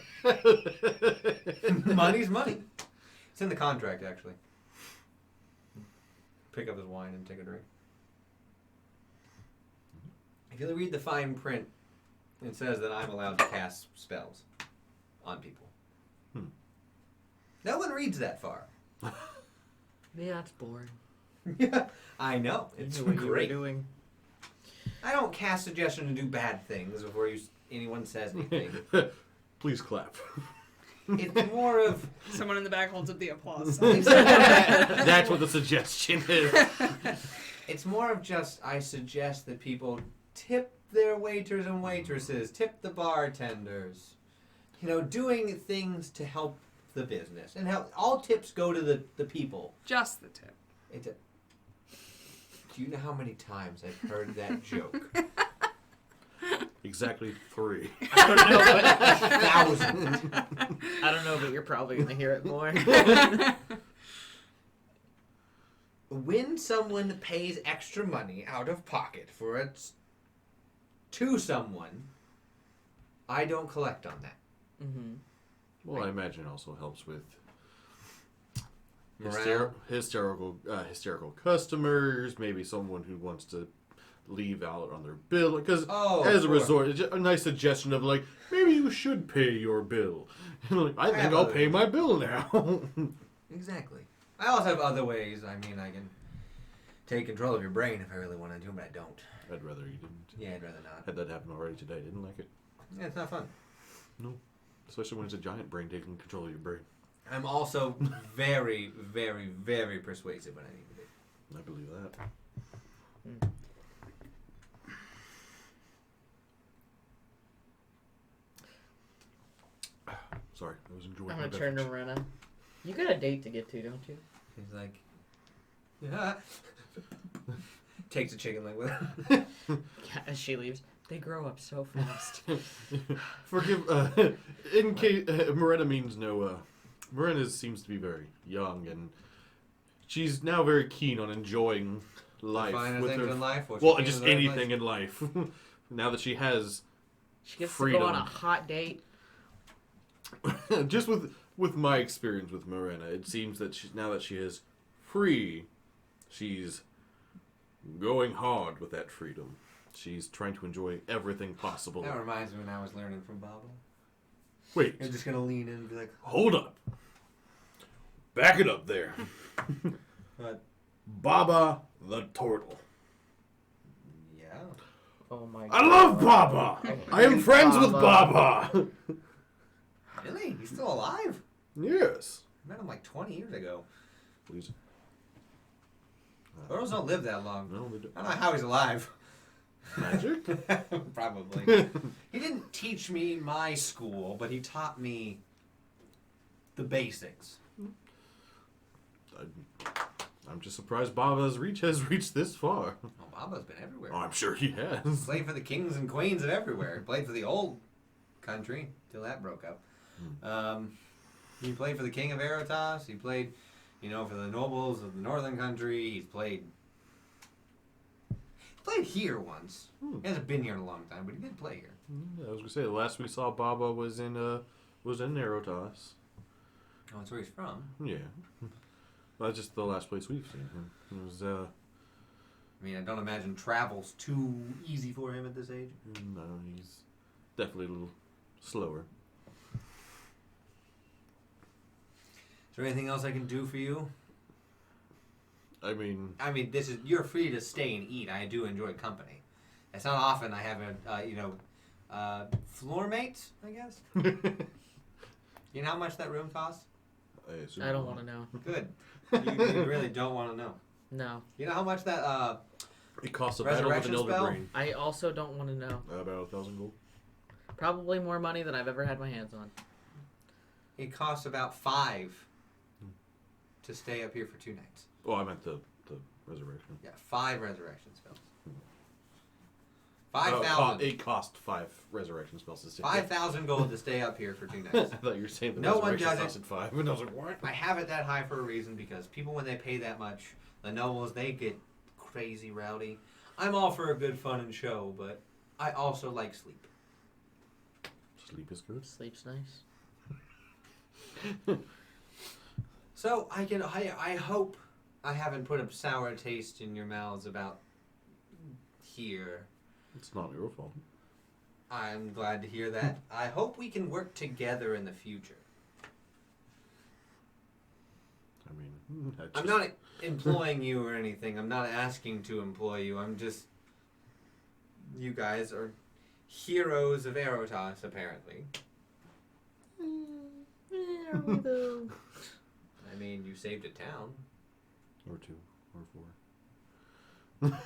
money's money. It's in the contract, actually. Pick up his wine and take a drink. If you read the fine print, it says that I'm allowed to cast spells on people. No one reads that far. Yeah, that's boring. Yeah, I know. It's You knew what you were great. doing. I don't cast suggestion to do bad things before anyone says anything. Please clap. It's more of Someone in the back holds up the applause it's sign. That's what the suggestion is. it's more of just I suggest that people tip their waiters and waitresses, tip the bartenders. Doing things to help the business and help. All tips go to the people. Just the tip. Do you know how many times I've heard that joke? Exactly 3. I don't know, but 1,000. I don't know, but you're probably gonna hear it more. When someone pays extra money out of pocket to someone, I don't collect on that. Mm-hmm. Well, I imagine it also helps with Morale. hysterical customers, maybe someone who wants to leave out on their bill. Because Oh, as a sure. resort, it's a nice suggestion of like, maybe you should pay your bill. Like, I think have I'll other pay ways. my bill now. Exactly. I also have other ways. I mean, I can take control of your brain if I really want to do, but I don't. I'd rather you didn't. Yeah, I'd rather not. Had that happen already today. Didn't like it. Yeah, it's not fun. No. Especially when it's a giant brain taking control of your brain. I'm also very, very, very persuasive when I need to be. I believe that. Sorry, I was enjoying I'm my gonna turn to beverage. Rena. You got a date to get to, don't you? He's like, yeah. Takes a chicken leg with him. Yeah, as she leaves. They grow up so fast. Forgive, in case, Morena means no, Morena seems to be very young, and she's now very keen on enjoying life. Finer with things her, in life. Or well, she just came to the right anything in life. Now that she has, She gets freedom. to go on a hot date. just with my experience with Morena, it seems that now that she is free, she's going hard with that freedom. She's trying to enjoy everything possible. That reminds me when I was learning from Baba. Wait, You're just gonna lean in and be like, hold up. Back it up there. what? Baba the Turtle. Yeah. Oh my god. I love Baba! I am friends with Baba! Really? He's still alive? Yes. I met him like 20 years ago. Please. Turtles don't live that long. No, they don't. I don't know how he's alive. Magic? Probably. He didn't teach me my school, but he taught me the basics. I'm just surprised Baba's reach has reached this far. Oh, Baba's been everywhere. Oh, I'm sure he has. Played for the kings and queens of everywhere. He played for the old country till that broke up. He played for the king of Erotas. He played, for the nobles of the northern country. He played here once. He hasn't been here in a long time, but he did play here. Yeah, I was gonna say the last we saw Baba was in Erotas. Oh, that's where he's from. Yeah. Well, that's just the last place we've seen him. It was I mean, I don't imagine travel's too easy for him at this age. no, he's definitely a little slower. Is there anything else I can do for you? I mean, You're free to stay and eat. I do enjoy company. It's not often I have floor mates, I guess. You know how much that room costs? I assume I don't want to know. Good. You really don't want to know. No. You know how much that It costs a battle with an Resurrection elder spell? brain. I also don't want to know. About 1,000 gold. Probably more money than I've ever had my hands on. it costs about 5 to stay up here for 2 nights. Oh, I meant the resurrection. Yeah, 5 resurrection spells. Oh, 5,000. it cost 5 resurrection spells to stay. 5,000 gold to stay up here for 2 I nights. thought you were saying the No one resurrection does it. costed 5. And I was like, what? I have it that high for a reason because people, when they pay that much, the nobles, they get crazy rowdy. I'm all for a good fun and show, but I also like sleep. Sleep is good. Sleep's nice. So I hope I haven't put a sour taste in your mouths about here. It's not your fault. I'm glad to hear that. I hope we can work together in the future. I mean, I'm not employing you or anything. I'm not asking to employ you. I'm just... You guys are heroes of Erotas, apparently. are we though? I mean, you saved a town. Or 2 or 4.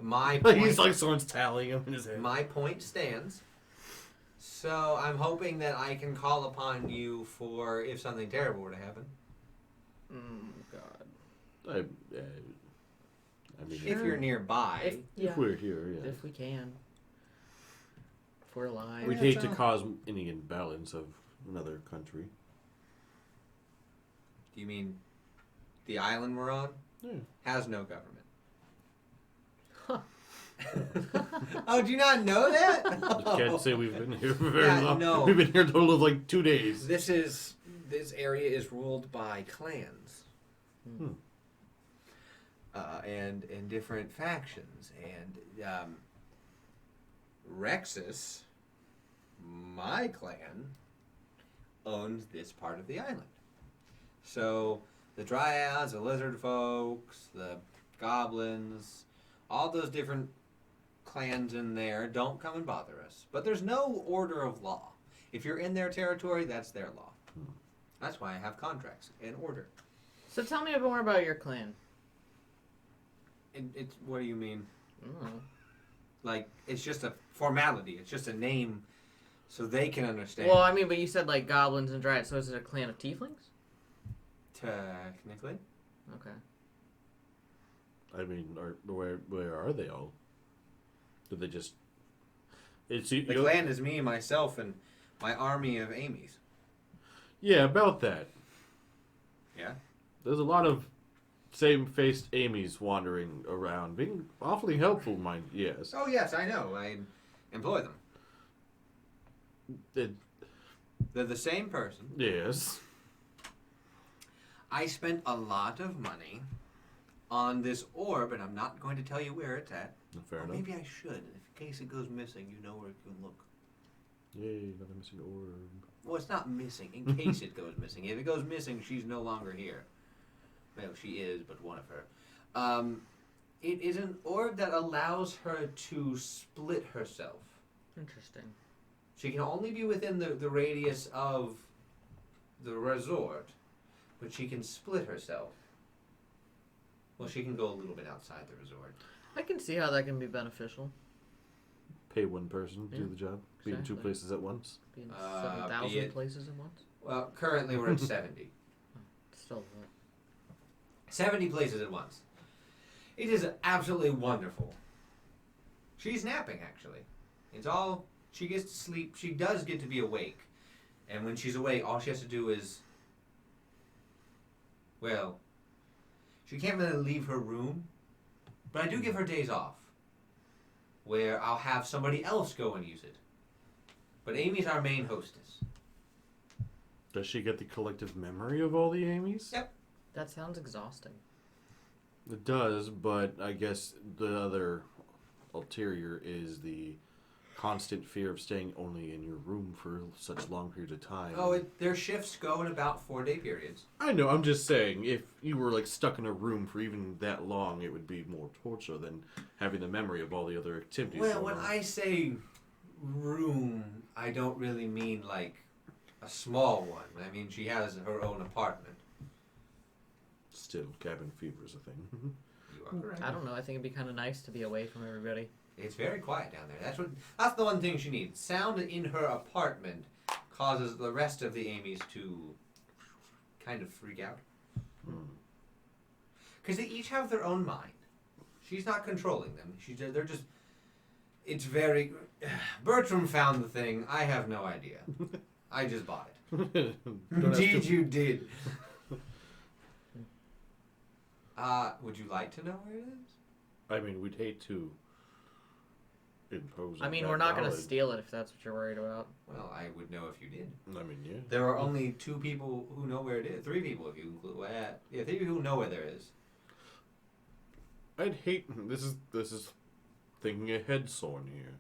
My He's point, like someone's tallying him in his head. my point stands. So I'm hoping that I can call upon you for if something terrible were to happen. God. I mean, If you're nearby. if we're here, yeah. If we can. If we're alive. We'd hate to cause any imbalance of another country. Do you mean the island we're on? Yeah. Has no government. Oh, do you not know that? I can't say we've been here for very Yeah, long. no. We've been here a total of like 2 days. This area is ruled by clans. And different factions. And Rexus, my clan, owns this part of the island. So the dryads, the lizard folks, the goblins, all those different clans in there don't come and bother us. But there's no order of law. If you're in their territory, that's their law. That's why I have contracts and order. So tell me more about your clan. It's what do you mean? Oh. Like, it's just a formality. It's just a name so they can understand. Well, I mean, but you said like goblins and dryads, so is it a clan of tieflings? Technically. Okay. I mean, where are they all? Did they just... The clan is me, myself, and my army of Amy's. Yeah, about that. Yeah? There's a lot of same-faced Amy's wandering around, being awfully helpful, mind. Yes. Oh, yes, I know. I employ them. They're the same person. Yes. I spent a lot of money on this orb, and I'm not going to tell you where it's at. Fair Or enough. maybe I should. In case it goes missing, you know where you can look. Yay, another missing orb. Well, it's not missing. In case it goes missing. If it goes missing, she's no longer here. Well, she is, but one of her. It is an orb that allows her to split herself. Interesting. She can only be within the radius of the resort, but she can split herself. Well, she can go a little bit outside the resort. I can see how that can be beneficial. Pay one person to do Yeah, the job. Be in 2 exactly. places at once. Being Be 7,000 it- places at once. Well, currently we're at 70. Still. 70 places at once. It is absolutely wonderful. She's napping, actually. It's all... She gets to sleep. She does get to be awake. And when she's awake, all she has to do is... Well... She can't really leave her room. But I do give her days off. Where I'll have somebody else go and use it. But Amy's our main hostess. Does she get the collective memory of all the Amy's? Yep. That sounds exhausting. It does, but I guess the other ulterior is the constant fear of staying only in your room for such long periods of time. Oh, their shifts go in about 4-day periods. I know, I'm just saying, if you were like stuck in a room for even that long, it would be more torture than having the memory of all the other activities. Well, going when on. I say room, I don't really mean like a small one. I mean, she has her own apartment. Still, cabin fever is a thing. You are correct. I don't know. I think it'd be kind of nice to be away from everybody. It's very quiet down there. That's the one thing she needs. Sound in her apartment causes the rest of the Amy's to kind of freak out. Because they each have their own mind. She's not controlling them. They're just... It's very... Bertram found the thing. I have no idea. I just bought it. Don't ask Indeed too- you did. Would you like to know where it is? I mean, we'd hate to impose. I mean, that we're not going to knowledge. steal it if that's what you're worried about. Well, I would know if you did. I mean, yeah. There are only 2 people who know where it is. 3 people if you include... yeah, 3 people who know where there is. I'd hate. This is thinking ahead, Sorn here.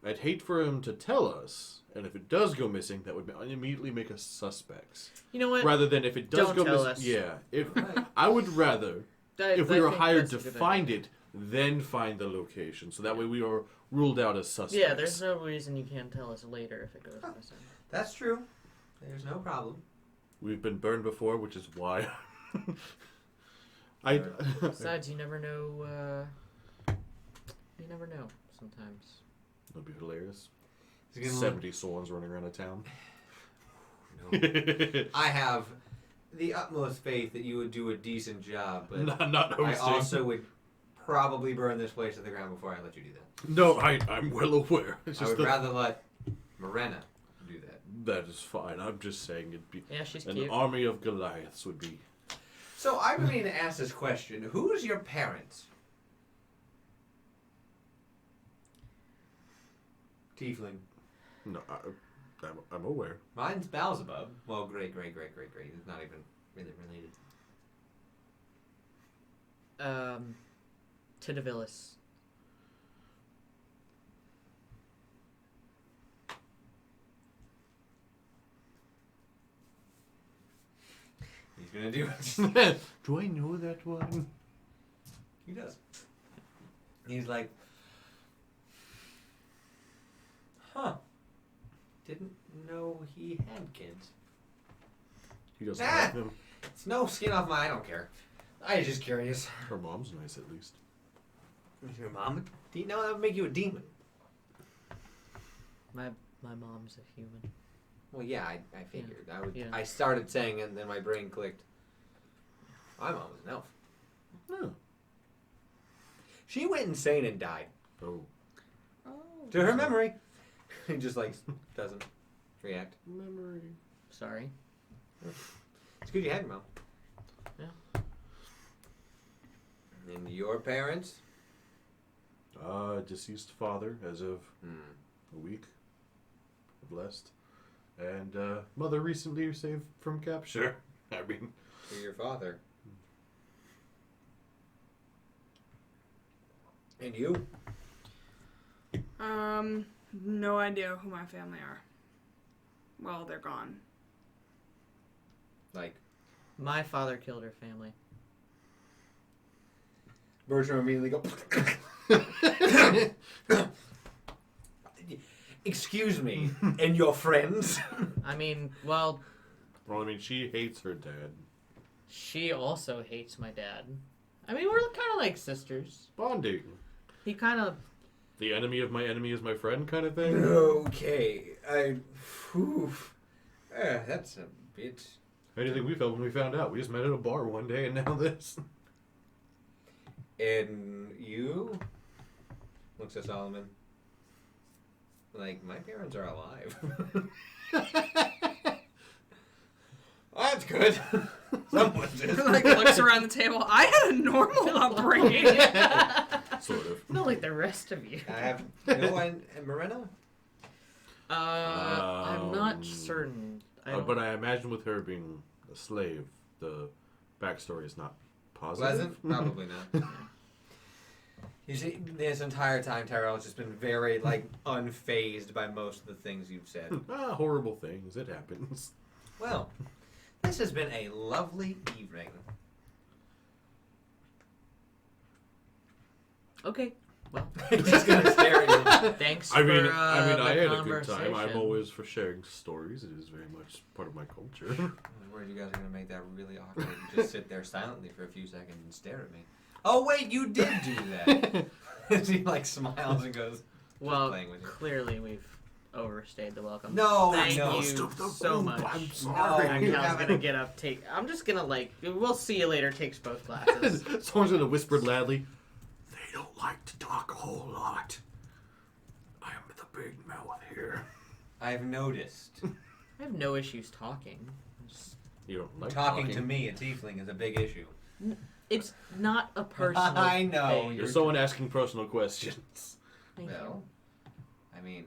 I'd hate for him to tell us, and if it does go missing, that would immediately make us suspects. You know what? Rather than if it does Don't go tell missing, us. yeah. If Right. I would rather if I we were think hired that's to a good find idea. it, then find the location, so that way we are ruled out as suspects. Yeah, there's no reason you can't tell us later if it goes missing. That's true. There's no problem. We've been burned before, which is why. Besides, you never know. You never know. Sometimes. That'd be hilarious. 70 swans running around a town. No. I have the utmost faith that you would do a decent job, but not hosting. I also would probably burn this place to the ground before I let you do that. No, I'm well aware. It's I just would rather let Morena do that. That is fine. I'm just saying it'd be... Yeah, she's an cute. army of Goliaths would be... So I mean to ask this question. Who's your parents? Tiefling. No, I'm aware. Mine's Beelzebub. Well, great. It's not even really related. Tidavillis. He's gonna do it. Do I know that one? He does. He's like, huh. Didn't know he had kids. He doesn't have them. It's no skin off my... I don't care. I was just curious. Her mom's nice, at least. Is your mom a no, that would make you a demon. My mom's a human. Well, yeah, I figured. Yeah. I would. Yeah. I started saying it, and then my brain clicked. My mom was an elf. No. She went insane and died. Oh. Oh. To her memory. He just, like, doesn't react. Memory. Sorry. It's good you had your mom. Yeah. And your parents? Deceased father as of a week. Blessed. And mother recently saved from capture. I mean... For your father. And you? No idea who my family are. Well, they're gone. Like... My father killed her family. Bertram immediately go... Excuse me, and your friends? I mean, well, Well, I mean, she hates her dad. she also hates my dad. I mean, we're kind of like sisters. Bonding. He kind of... The enemy of my enemy is my friend kind of thing. Okay, that's a bit... How do you think we felt when we found out? We just met at a bar one day and now this. And you? Looks at Solomon. Like, my parents are alive. That's good. Someone just... Like looks around the table. I had a normal upbringing. Sort of. Not like the rest of you. I have no one... And Morena? I'm not certain. But I imagine with her being a slave, the backstory is not positive. Pleasant? Probably not. You see, this entire time, Tyrell has just been very, like, unfazed by most of the things you've said. Horrible things. It happens. Well, this has been a lovely evening. Okay. Well, Just gonna stare at you. thanks I mean, for I the had a good time. I'm conversation. always for sharing stories. It is very much part of my culture. I was worried you guys are gonna make that really awkward and just sit there silently for a few seconds and stare at me. Oh wait, you did do that. She like smiles and goes. Well, playing with you. clearly we've overstayed the welcome. No, Thank no. you so much. I'm No, sorry. you I was haven't. gonna get up. I'm just gonna like. We'll see you later. Takes both classes. Someone's gonna whisper loudly. They don't like to talk a whole lot. I am the big mouth here. I've noticed. I have no issues talking. Just- You don't like Talking to me, a tiefling, is a big issue. It's not a personal. I know, thing. You're someone asking personal questions. Thank Well, I mean,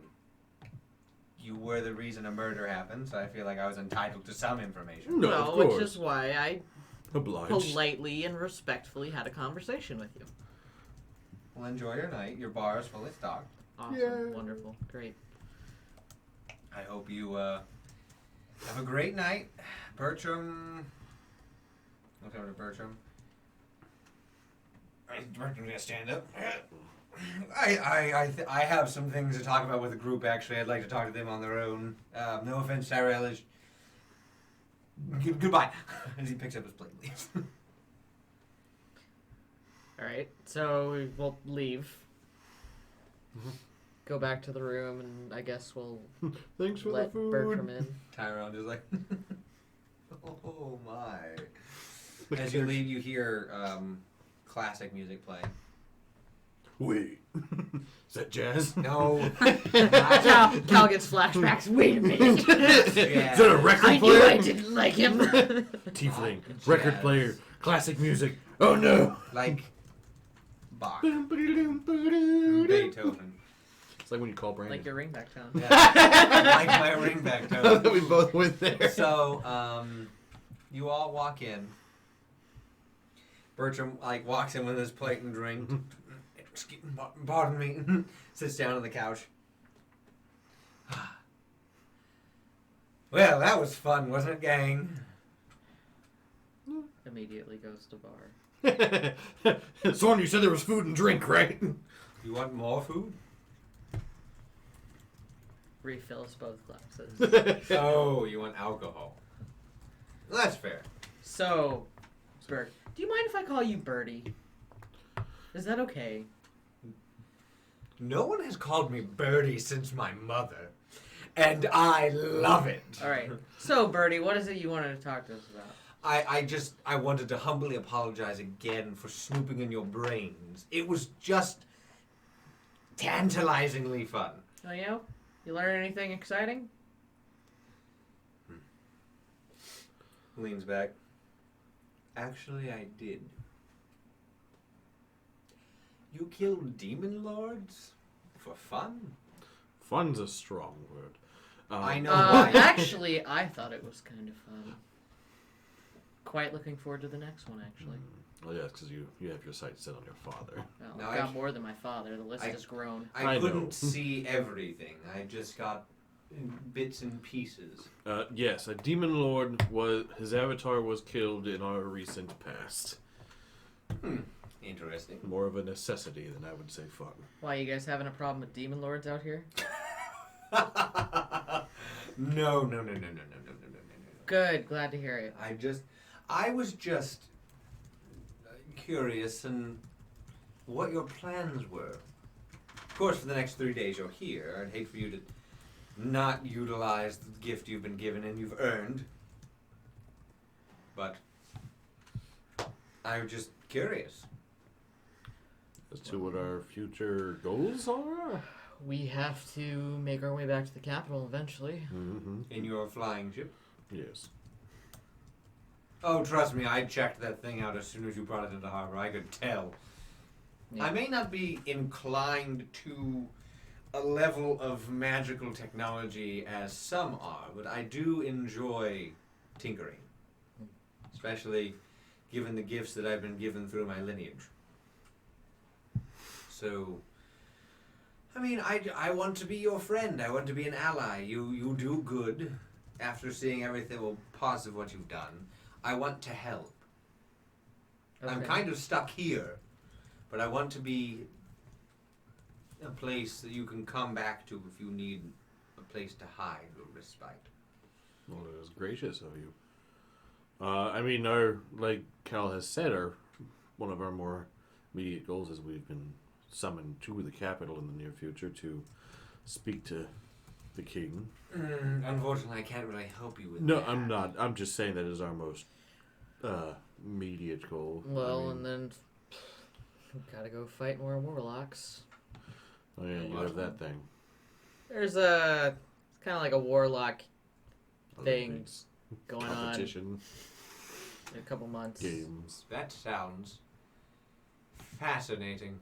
you were the reason a murder happened, so I feel like I was entitled to some information. No, well, of course. which is why I Obliged. politely and respectfully had a conversation with you. Well, enjoy your night. Your bar is fully stocked. Awesome, Yay. wonderful, great. I hope you have a great night. Bertram... Look over to Bertram. Bertram's gonna stand up. I have some things to talk about with the group, actually. I'd like to talk to them on their own. No offense, Tyrell. Goodbye. As he picks up his plate and leaves. All right, so we will leave. Go back to the room, and I guess we'll Thanks for the let food. Bertram in. Tyrone just like, oh my. As you leave, you hear classic music playing. Wait. Is that jazz? No. Cal gets flashbacks. Wait a minute. Yeah. Is that a record I player? knew I didn't like him. Tiefling. Jazz. Record player. Classic music. Oh no. Like Bach. Beethoven. Beethoven. It's like when you call Brandon. Like your ringback tone. Yeah. Like my ringback tone. We both went there. So, you all walk in. Bertram walks in with his plate and drink. Pardon me. Sits down on the couch. Well, that was fun, wasn't it, gang? Immediately goes to bar. Sorn, you said there was food and drink, right? You want more food? Refills both glasses. Oh, you want alcohol? Well, that's fair. So, Bert, do you mind if I call you Birdie? Is that okay? No one has called me Birdie since my mother, and I love it. All right. So, Birdie, what is it you wanted to talk to us about? I wanted to humbly apologize again for snooping in your brains. It was just tantalizingly fun. Oh, yeah? You learn anything exciting? Leans back. Actually, I did. You killed demon lords? For fun? Fun's a strong word. I know why. Actually, I thought it was kind of fun. Quite looking forward to the next one, actually. Well, yeah, because you have your sights set on your father. Well, No, I've got I- more than my father. The list has grown. I I couldn't know. see everything. I just got bits and pieces. Yes, a demon lord his avatar was killed in our recent past. Interesting. More of a necessity than I would say fun. Why, you guys having a problem with demon lords out here? No. Good, glad to hear it. I was just curious and what your plans were. Of course, for the next 3 days you're here. I'd hate for you to not utilize the gift you've been given and you've earned. But I'm just curious. As to what our future goals are? We have to make our way back to the capital eventually. Mm-hmm. In your flying ship. Yes. Oh, trust me, I checked that thing out as soon as you brought it into harbor. I could tell. Yeah. I may not be inclined to a level of magical technology as some are, but I do enjoy tinkering. Especially given the gifts that I've been given through my lineage. So, I mean, I want to be your friend. I want to be an ally. You do good after seeing everything, well, positive what you've done. I want to help. I'm Okay. kind of stuck here, but I want to be a place that you can come back to if you need a place to hide or respite. Well, it was gracious of you. I mean, like Cal has said, one of our more immediate goals is we've been summoned to the capital in the near future to speak to the king. Unfortunately, I can't really help you with No, that. I'm not. I'm just saying that is our most immediate goal. Well, I mean, and then we've got to go fight more warlocks. oh yeah, you have that thing. There's a kind of like a warlock thing Olympics, going competition, in a couple months. games. That sounds fascinating.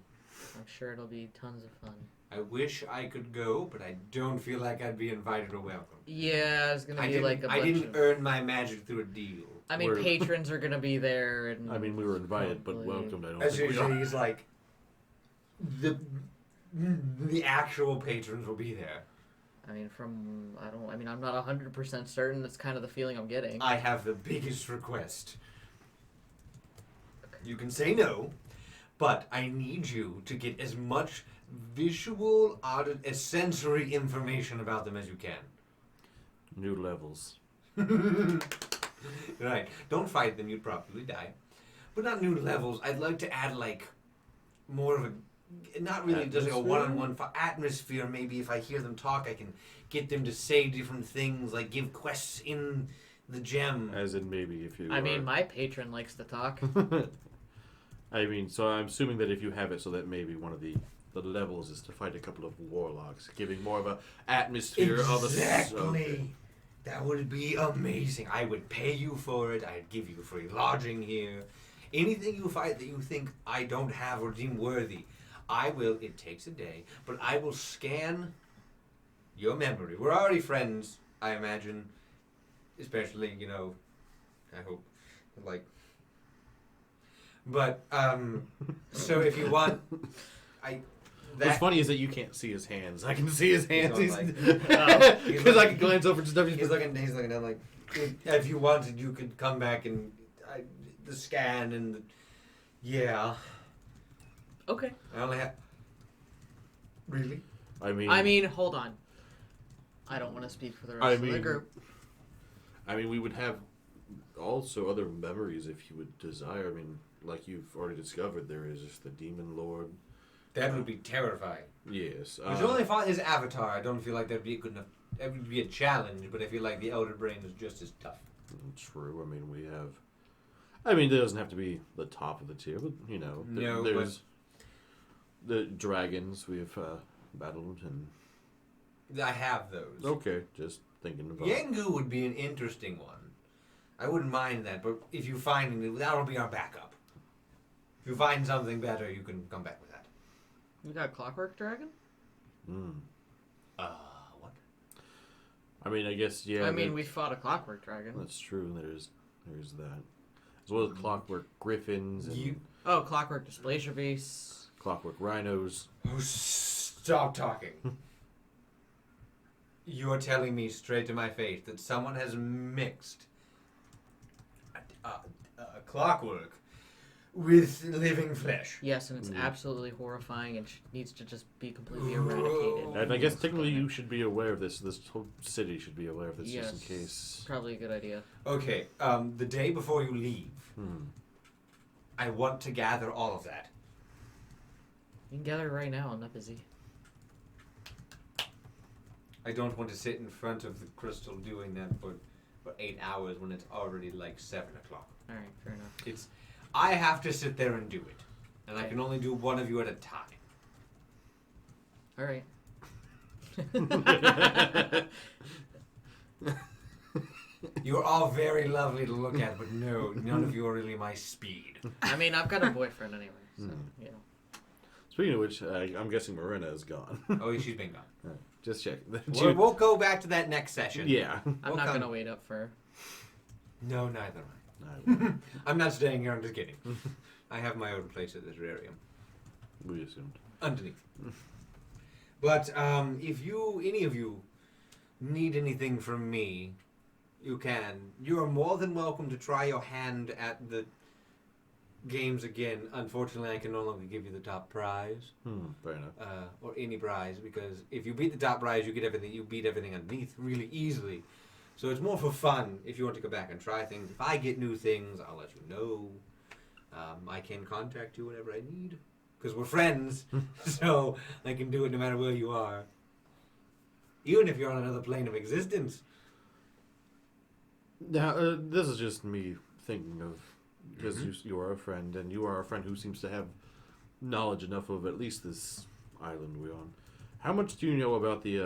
I'm sure it'll be tons of fun. I wish I could go, but I don't feel like I'd be invited or welcome. Yeah, it's gonna I be didn't, like a I bunch didn't of. earn my magic through a deal. I mean, We're- patrons are gonna be there, and I mean, we were invited, but Probably. welcomed. I don't As think we usually, are. he's like, the actual patrons will be there. I mean, I'm not 100% certain. That's kind of the feeling I'm getting. I have the biggest request. You can say no, but I need you to get as much visual, sensory information about them as you can. New levels. Right. Don't fight them, you'd probably die. But not new levels. I'd like to add, like, more of a... Not really just like a one-on-one atmosphere. Maybe if I hear them talk, I can get them to say different things, like give quests in the gem. As in maybe if you... I mean, my patron likes to talk. I mean, so I'm assuming that if you have it so that maybe one of the levels is to fight a couple of warlocks, giving more of a atmosphere of a... Exactly. That would be amazing. I would pay you for it. I'd give you free lodging here. Anything you fight that you think I don't have or deem worthy, I will, it takes a day, but I will scan your memory. We're already friends, I imagine. Especially, you know, I hope, like... But, so if you want, What's funny is that you can't see his hands. I can see his hands. He's on, Because I can glance over to stuff. He's looking down like, if you wanted, you could come back and the scan and the, yeah. Okay. I only have. Really? I mean, hold on. I don't want to speak for the rest of the group. I mean, we would have also other memories if you would desire. I mean, like you've already discovered, there is just the Demon Lord. That would be terrifying. Yes. If you only fought his avatar, I don't feel like that'd be a good enough. That would be a challenge, but I feel like the Elder Brain is just as tough. True. I mean, we have. I mean, it doesn't have to be the top of the tier, but you know, there's the dragons we've battled, and I have those. okay, just thinking about. Yengu would be an interesting one. I wouldn't mind that, but if you find it, that'll be our backup. If you find something better, you can come back with that. You got Clockwork Dragon? What? I mean, I guess yeah. I mean, we fought a Clockwork Dragon. That's true. There's that, as well as Clockwork Griffins and Clockwork Displacer Beasts. Clockwork Rhinos. Oh, stop talking. You're telling me straight to my face that someone has mixed clockwork with living flesh. Yes, and it's absolutely horrifying and needs to just be completely eradicated. And I guess technically you should be aware of this. This whole city should be aware of this Yes, just in case. Probably a good idea. Okay, the day before you leave, I want to gather all of that. You can gather it right now. I'm not busy. I don't want to sit in front of the crystal doing that for 8 hours when it's already like 7 o'clock. All right, fair enough. I have to sit there and do it. And I Okay. can only do one of you at a time. All right. You're all very lovely to look at, but no, none of you are really my speed. I mean, I've got a boyfriend anyway, so, you know. Speaking of which, I'm guessing Marina is gone. Oh, she's been gone. Right, just check. We'll go back to that next session. Yeah. I'm not going to wait up for her. No, neither am I I. will. I'm not staying here, I'm just kidding. I have my own place at the terrarium. We assumed. Underneath. But if any of you need anything from me, you can. You are more than welcome to try your hand at the games again. Unfortunately, I can no longer give you the top prize. Fair enough. Or any prize, because if you beat the top prize, you get everything. You beat everything underneath really easily. So it's more for fun if you want to go back and try things. If I get new things, I'll let you know. I can contact you whenever I need, because we're friends, so I can do it no matter where you are. Even if you're on another plane of existence. Now, this is just me thinking of, because you are a friend, and you are a friend who seems to have knowledge enough of at least this island we're on. How much do you know about the,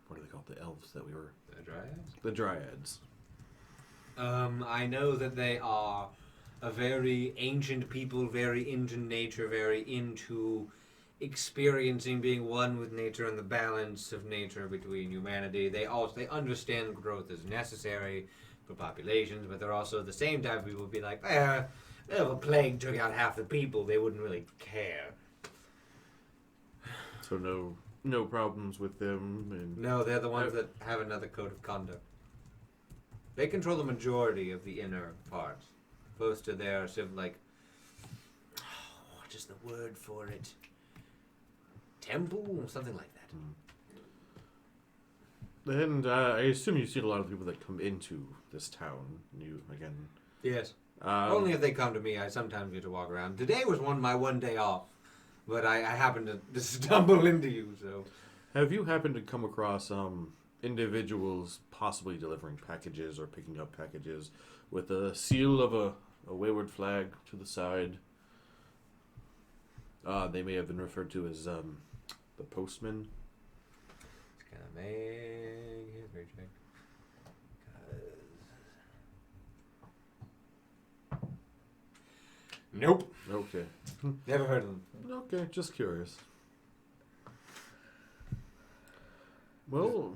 what are they called? The elves that we were... The Dryads? The Dryads. I know that they are a very ancient people, very into nature, very into experiencing being one with nature and the balance of nature between humanity. They understand growth is necessary for populations, but they're also at the same time people would be like, if a plague took out half the people, they wouldn't really care. So no problems with them. And No, they're the ones that have another code of conduct. They control the majority of the inner parts. Close to their what is the word for it? Temple? Something like that. And I assume you've seen a lot of people that come into this town. You, again... Yes. Only if they come to me, I sometimes get to walk around. Today was my one day off, but I happened to stumble into you, so... Have you happened to come across individuals possibly delivering packages or picking up packages with a seal of a wayward flag to the side? They may have been referred to as the postman. It's gonna make history check. Nope. Okay. Never heard of them. Okay, just curious. Well...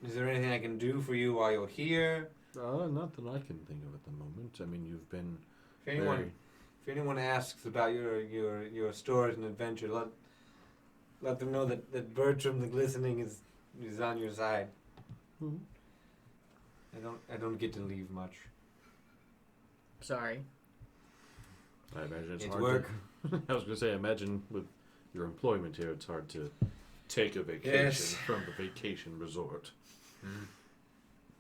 Is there anything I can do for you while you're here? Not that I can think of at the moment. I mean, you've been If anyone asks about your stories and adventure, let them know that Bertram the Glistening is on your side. Mhm. I don't get to leave much. Sorry. I imagine it's It's hard work. I was going to say, I imagine with your employment here, it's hard to take a vacation Yes. from the vacation resort.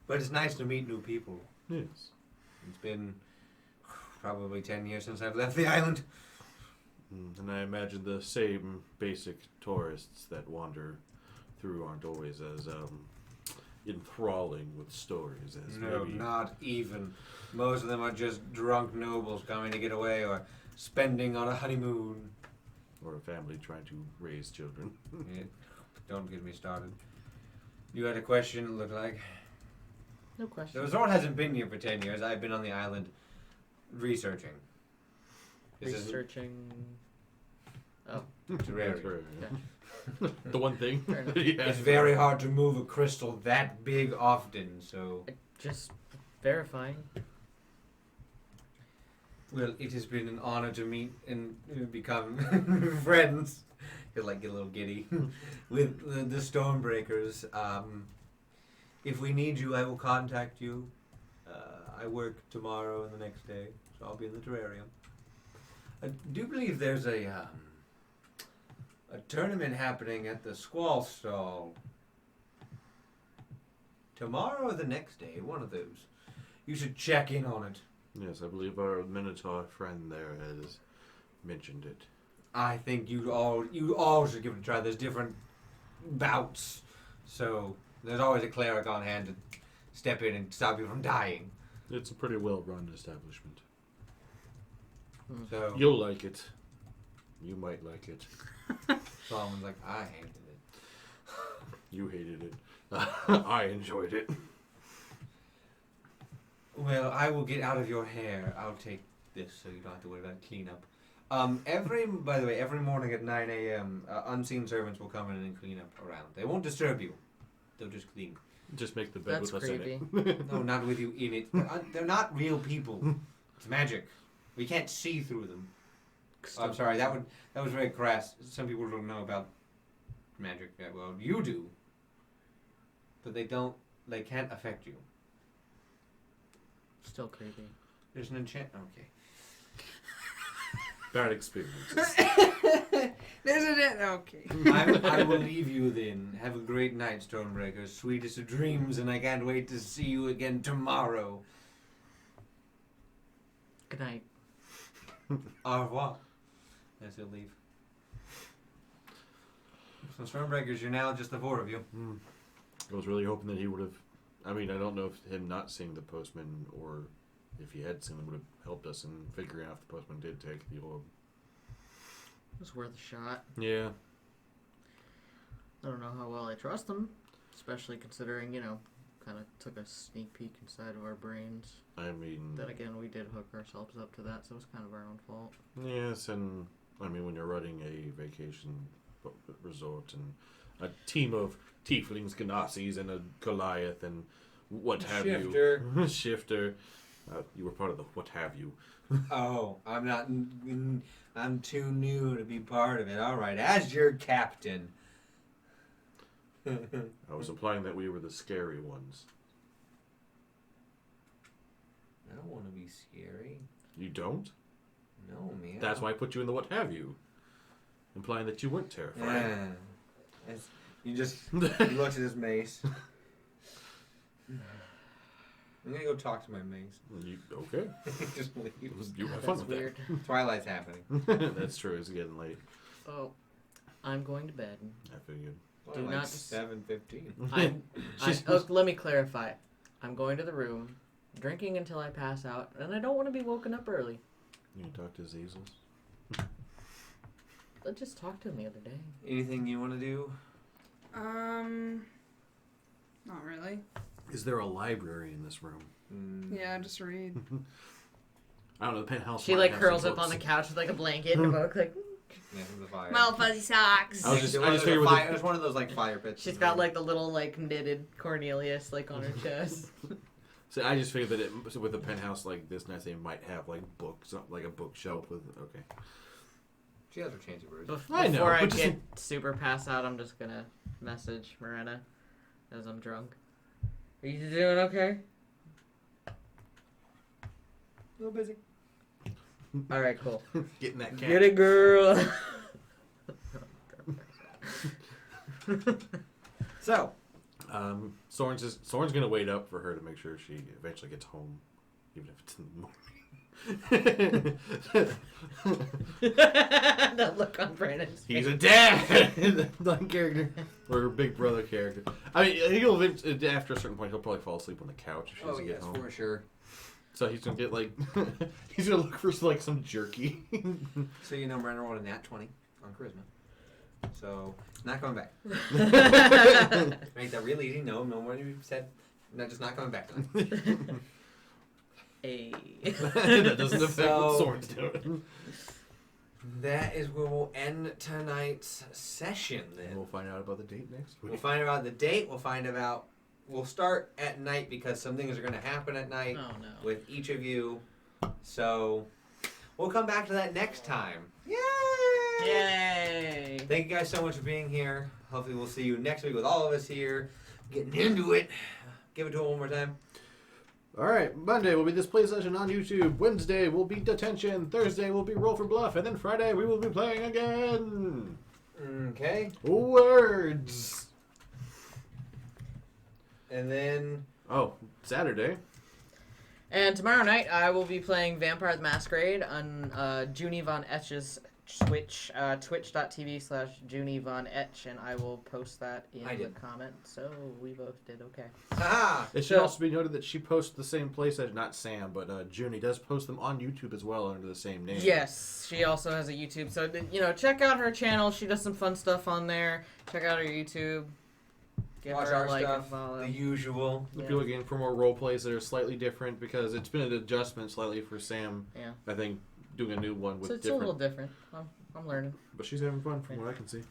But it's nice to meet new people. Yes. It's been probably 10 years since I've left the island. And I imagine the same basic tourists that wander through aren't always as enthralling with stories as No, maybe... not even. Most of them are just drunk nobles coming to get away or spending on a honeymoon. Or a family trying to raise children. Yeah, don't get me started. You had a question, it looked like. No The question. resort hasn't been here for 10 years. I've been on the island researching. This is Researching. Oh, terrarium. yeah. The one thing. Fair enough. Yeah. It's very hard to move a crystal that big often, so... Just verifying. Well, it has been an honor to meet and become friends. Get a little giddy with the Stormbreakers. If we need you, I will contact you. I work tomorrow and the next day, so I'll be in the terrarium. I do believe there's a tournament happening at the Squall Stall tomorrow or the next day. One of those. You should check in on it. Yes, I believe our Minotaur friend there has mentioned it. I think you all should give it a try. There's different bouts, so there's always a cleric on hand to step in and stop you from dying. It's a pretty well-run establishment. So You'll like it. You might like it. Solomon's like, I hated it. You hated it. I enjoyed it. Well, I will get out of your hair. I'll take this so you don't have to worry about cleanup. By the way, every morning at 9 a.m., unseen servants will come in and clean up around. They won't disturb you. They'll just clean. Just make the bed That's with creepy. us in it. No, not with you in it. They're not real people. It's magic. We can't see through them. Oh, I'm sorry, that was very crass. Some people don't know about magic that well. You do. But they can't affect you. Still creepy. There's an enchantment. Okay. Bad experiences. There's a okay. I will leave you then. Have a great night, Stormbreaker. Sweetest of dreams, and I can't wait to see you again tomorrow. Good night. Au revoir. As he'll leave. So Stormbreakers, you're now just the four of you. I was really hoping that he would have... I mean, I don't know if him not seeing the postman or if he had seen him would have helped us in figuring out if the postman did take the orb. It was worth a shot. Yeah. I don't know how well I trust him, especially considering, kind of took a sneak peek inside of our brains. I mean... Then again, we did hook ourselves up to that, so it's kind of our own fault. Yes, and I mean, when you're running a vacation resort and a team of tieflings, Ganassis, and a Goliath, and what have you. Shifter. You were part of the what have you. Oh, I'm not. I'm too new to be part of it. All right, as your captain. I was implying that we were the scary ones. I don't want to be scary. You don't? No, man. That's why I put you in the what have you. Implying that you weren't terrifying. Yeah. He looks at his mace. I'm gonna go talk to my mace. Okay. Just leaves. You have fun That's with weird. Twilight's happening. that. That's true. It's getting late. Oh, I'm going to bed. I figured. Do Like not- 7:15. Let me clarify. I'm going to the room, drinking until I pass out, and I don't want to be woken up early. You can talk to Zazels. I just talked to him the other day. Anything you want to do? Not really. Is there a library in this room? Yeah, just read. I don't know. The penthouse. She might like have curls some up on the books. couch with like a blanket and a book. Like Yeah, from the fire. My little fuzzy socks. I just There's figured a with fire, the- there's one of those like fire pits. she's got like the little like knitted Cornelius like on her chest. So I just figured that with a penthouse like this, nice they might have like books, like a bookshelf with. Okay. She has her chance of words. Before I know, I but just- get super pass out, I'm just gonna message Morena as I'm drunk. Are you doing okay? A little busy. All right, cool. Getting that cat. Get it, girl. So, Soren's gonna wait up for her to make sure she eventually gets home, even if it's in the morning. That look on Brandon's face. He's a dad, that character, or her big brother character. I mean, after a certain point, he'll probably fall asleep on the couch if she doesn't get home. for sure. So he's gonna get like, he's gonna look for like some jerky. So you know, Brandon rolled a nat 20 on charisma. So not coming back. Make that real easy. No more than you said. No, just not coming back tonight. Hey. That doesn't affect So- what Soren's doing. That is where we'll end tonight's session. And Then we'll find out about the date next week. we'll find out the date. We'll start at night because some things are going to happen at night Oh no. with each of you. So we'll come back to that next time. Yay! Yay. Thank you guys so much for being here. Hopefully we'll see you next week with all of us here, getting into it. Give it to it one more time. Alright, Monday will be this play session on YouTube. Wednesday will be Detention. Thursday will be Roll for Bluff. And then Friday we will be playing again. Okay. Words. And then Oh, Saturday. And tomorrow night I will be playing Vampire the Masquerade on Junie Von Etch's Twitch, twitch.tv/Junie Von Etch, and I will post that in I the did. comment. So we both did okay. haha. It should So- also be noted that she posts the same play session, not Sam, but Junie does post them on YouTube as well under the same name. Yes, she also has a YouTube, so check out her channel. She does some fun stuff on there. Check out her YouTube. Give Watch her our a like and stuff. follow. The usual. If you're looking for more role plays that are slightly different, because it's been an adjustment slightly for Sam. Yeah. I think doing a new one with So it's a different. little different. I'm learning. But she's having fun from what I can see.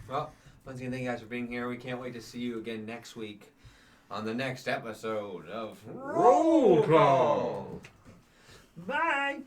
Well, once again, thank you guys for being here. We can't wait to see you again next week on the next episode of Roll Call. Bye.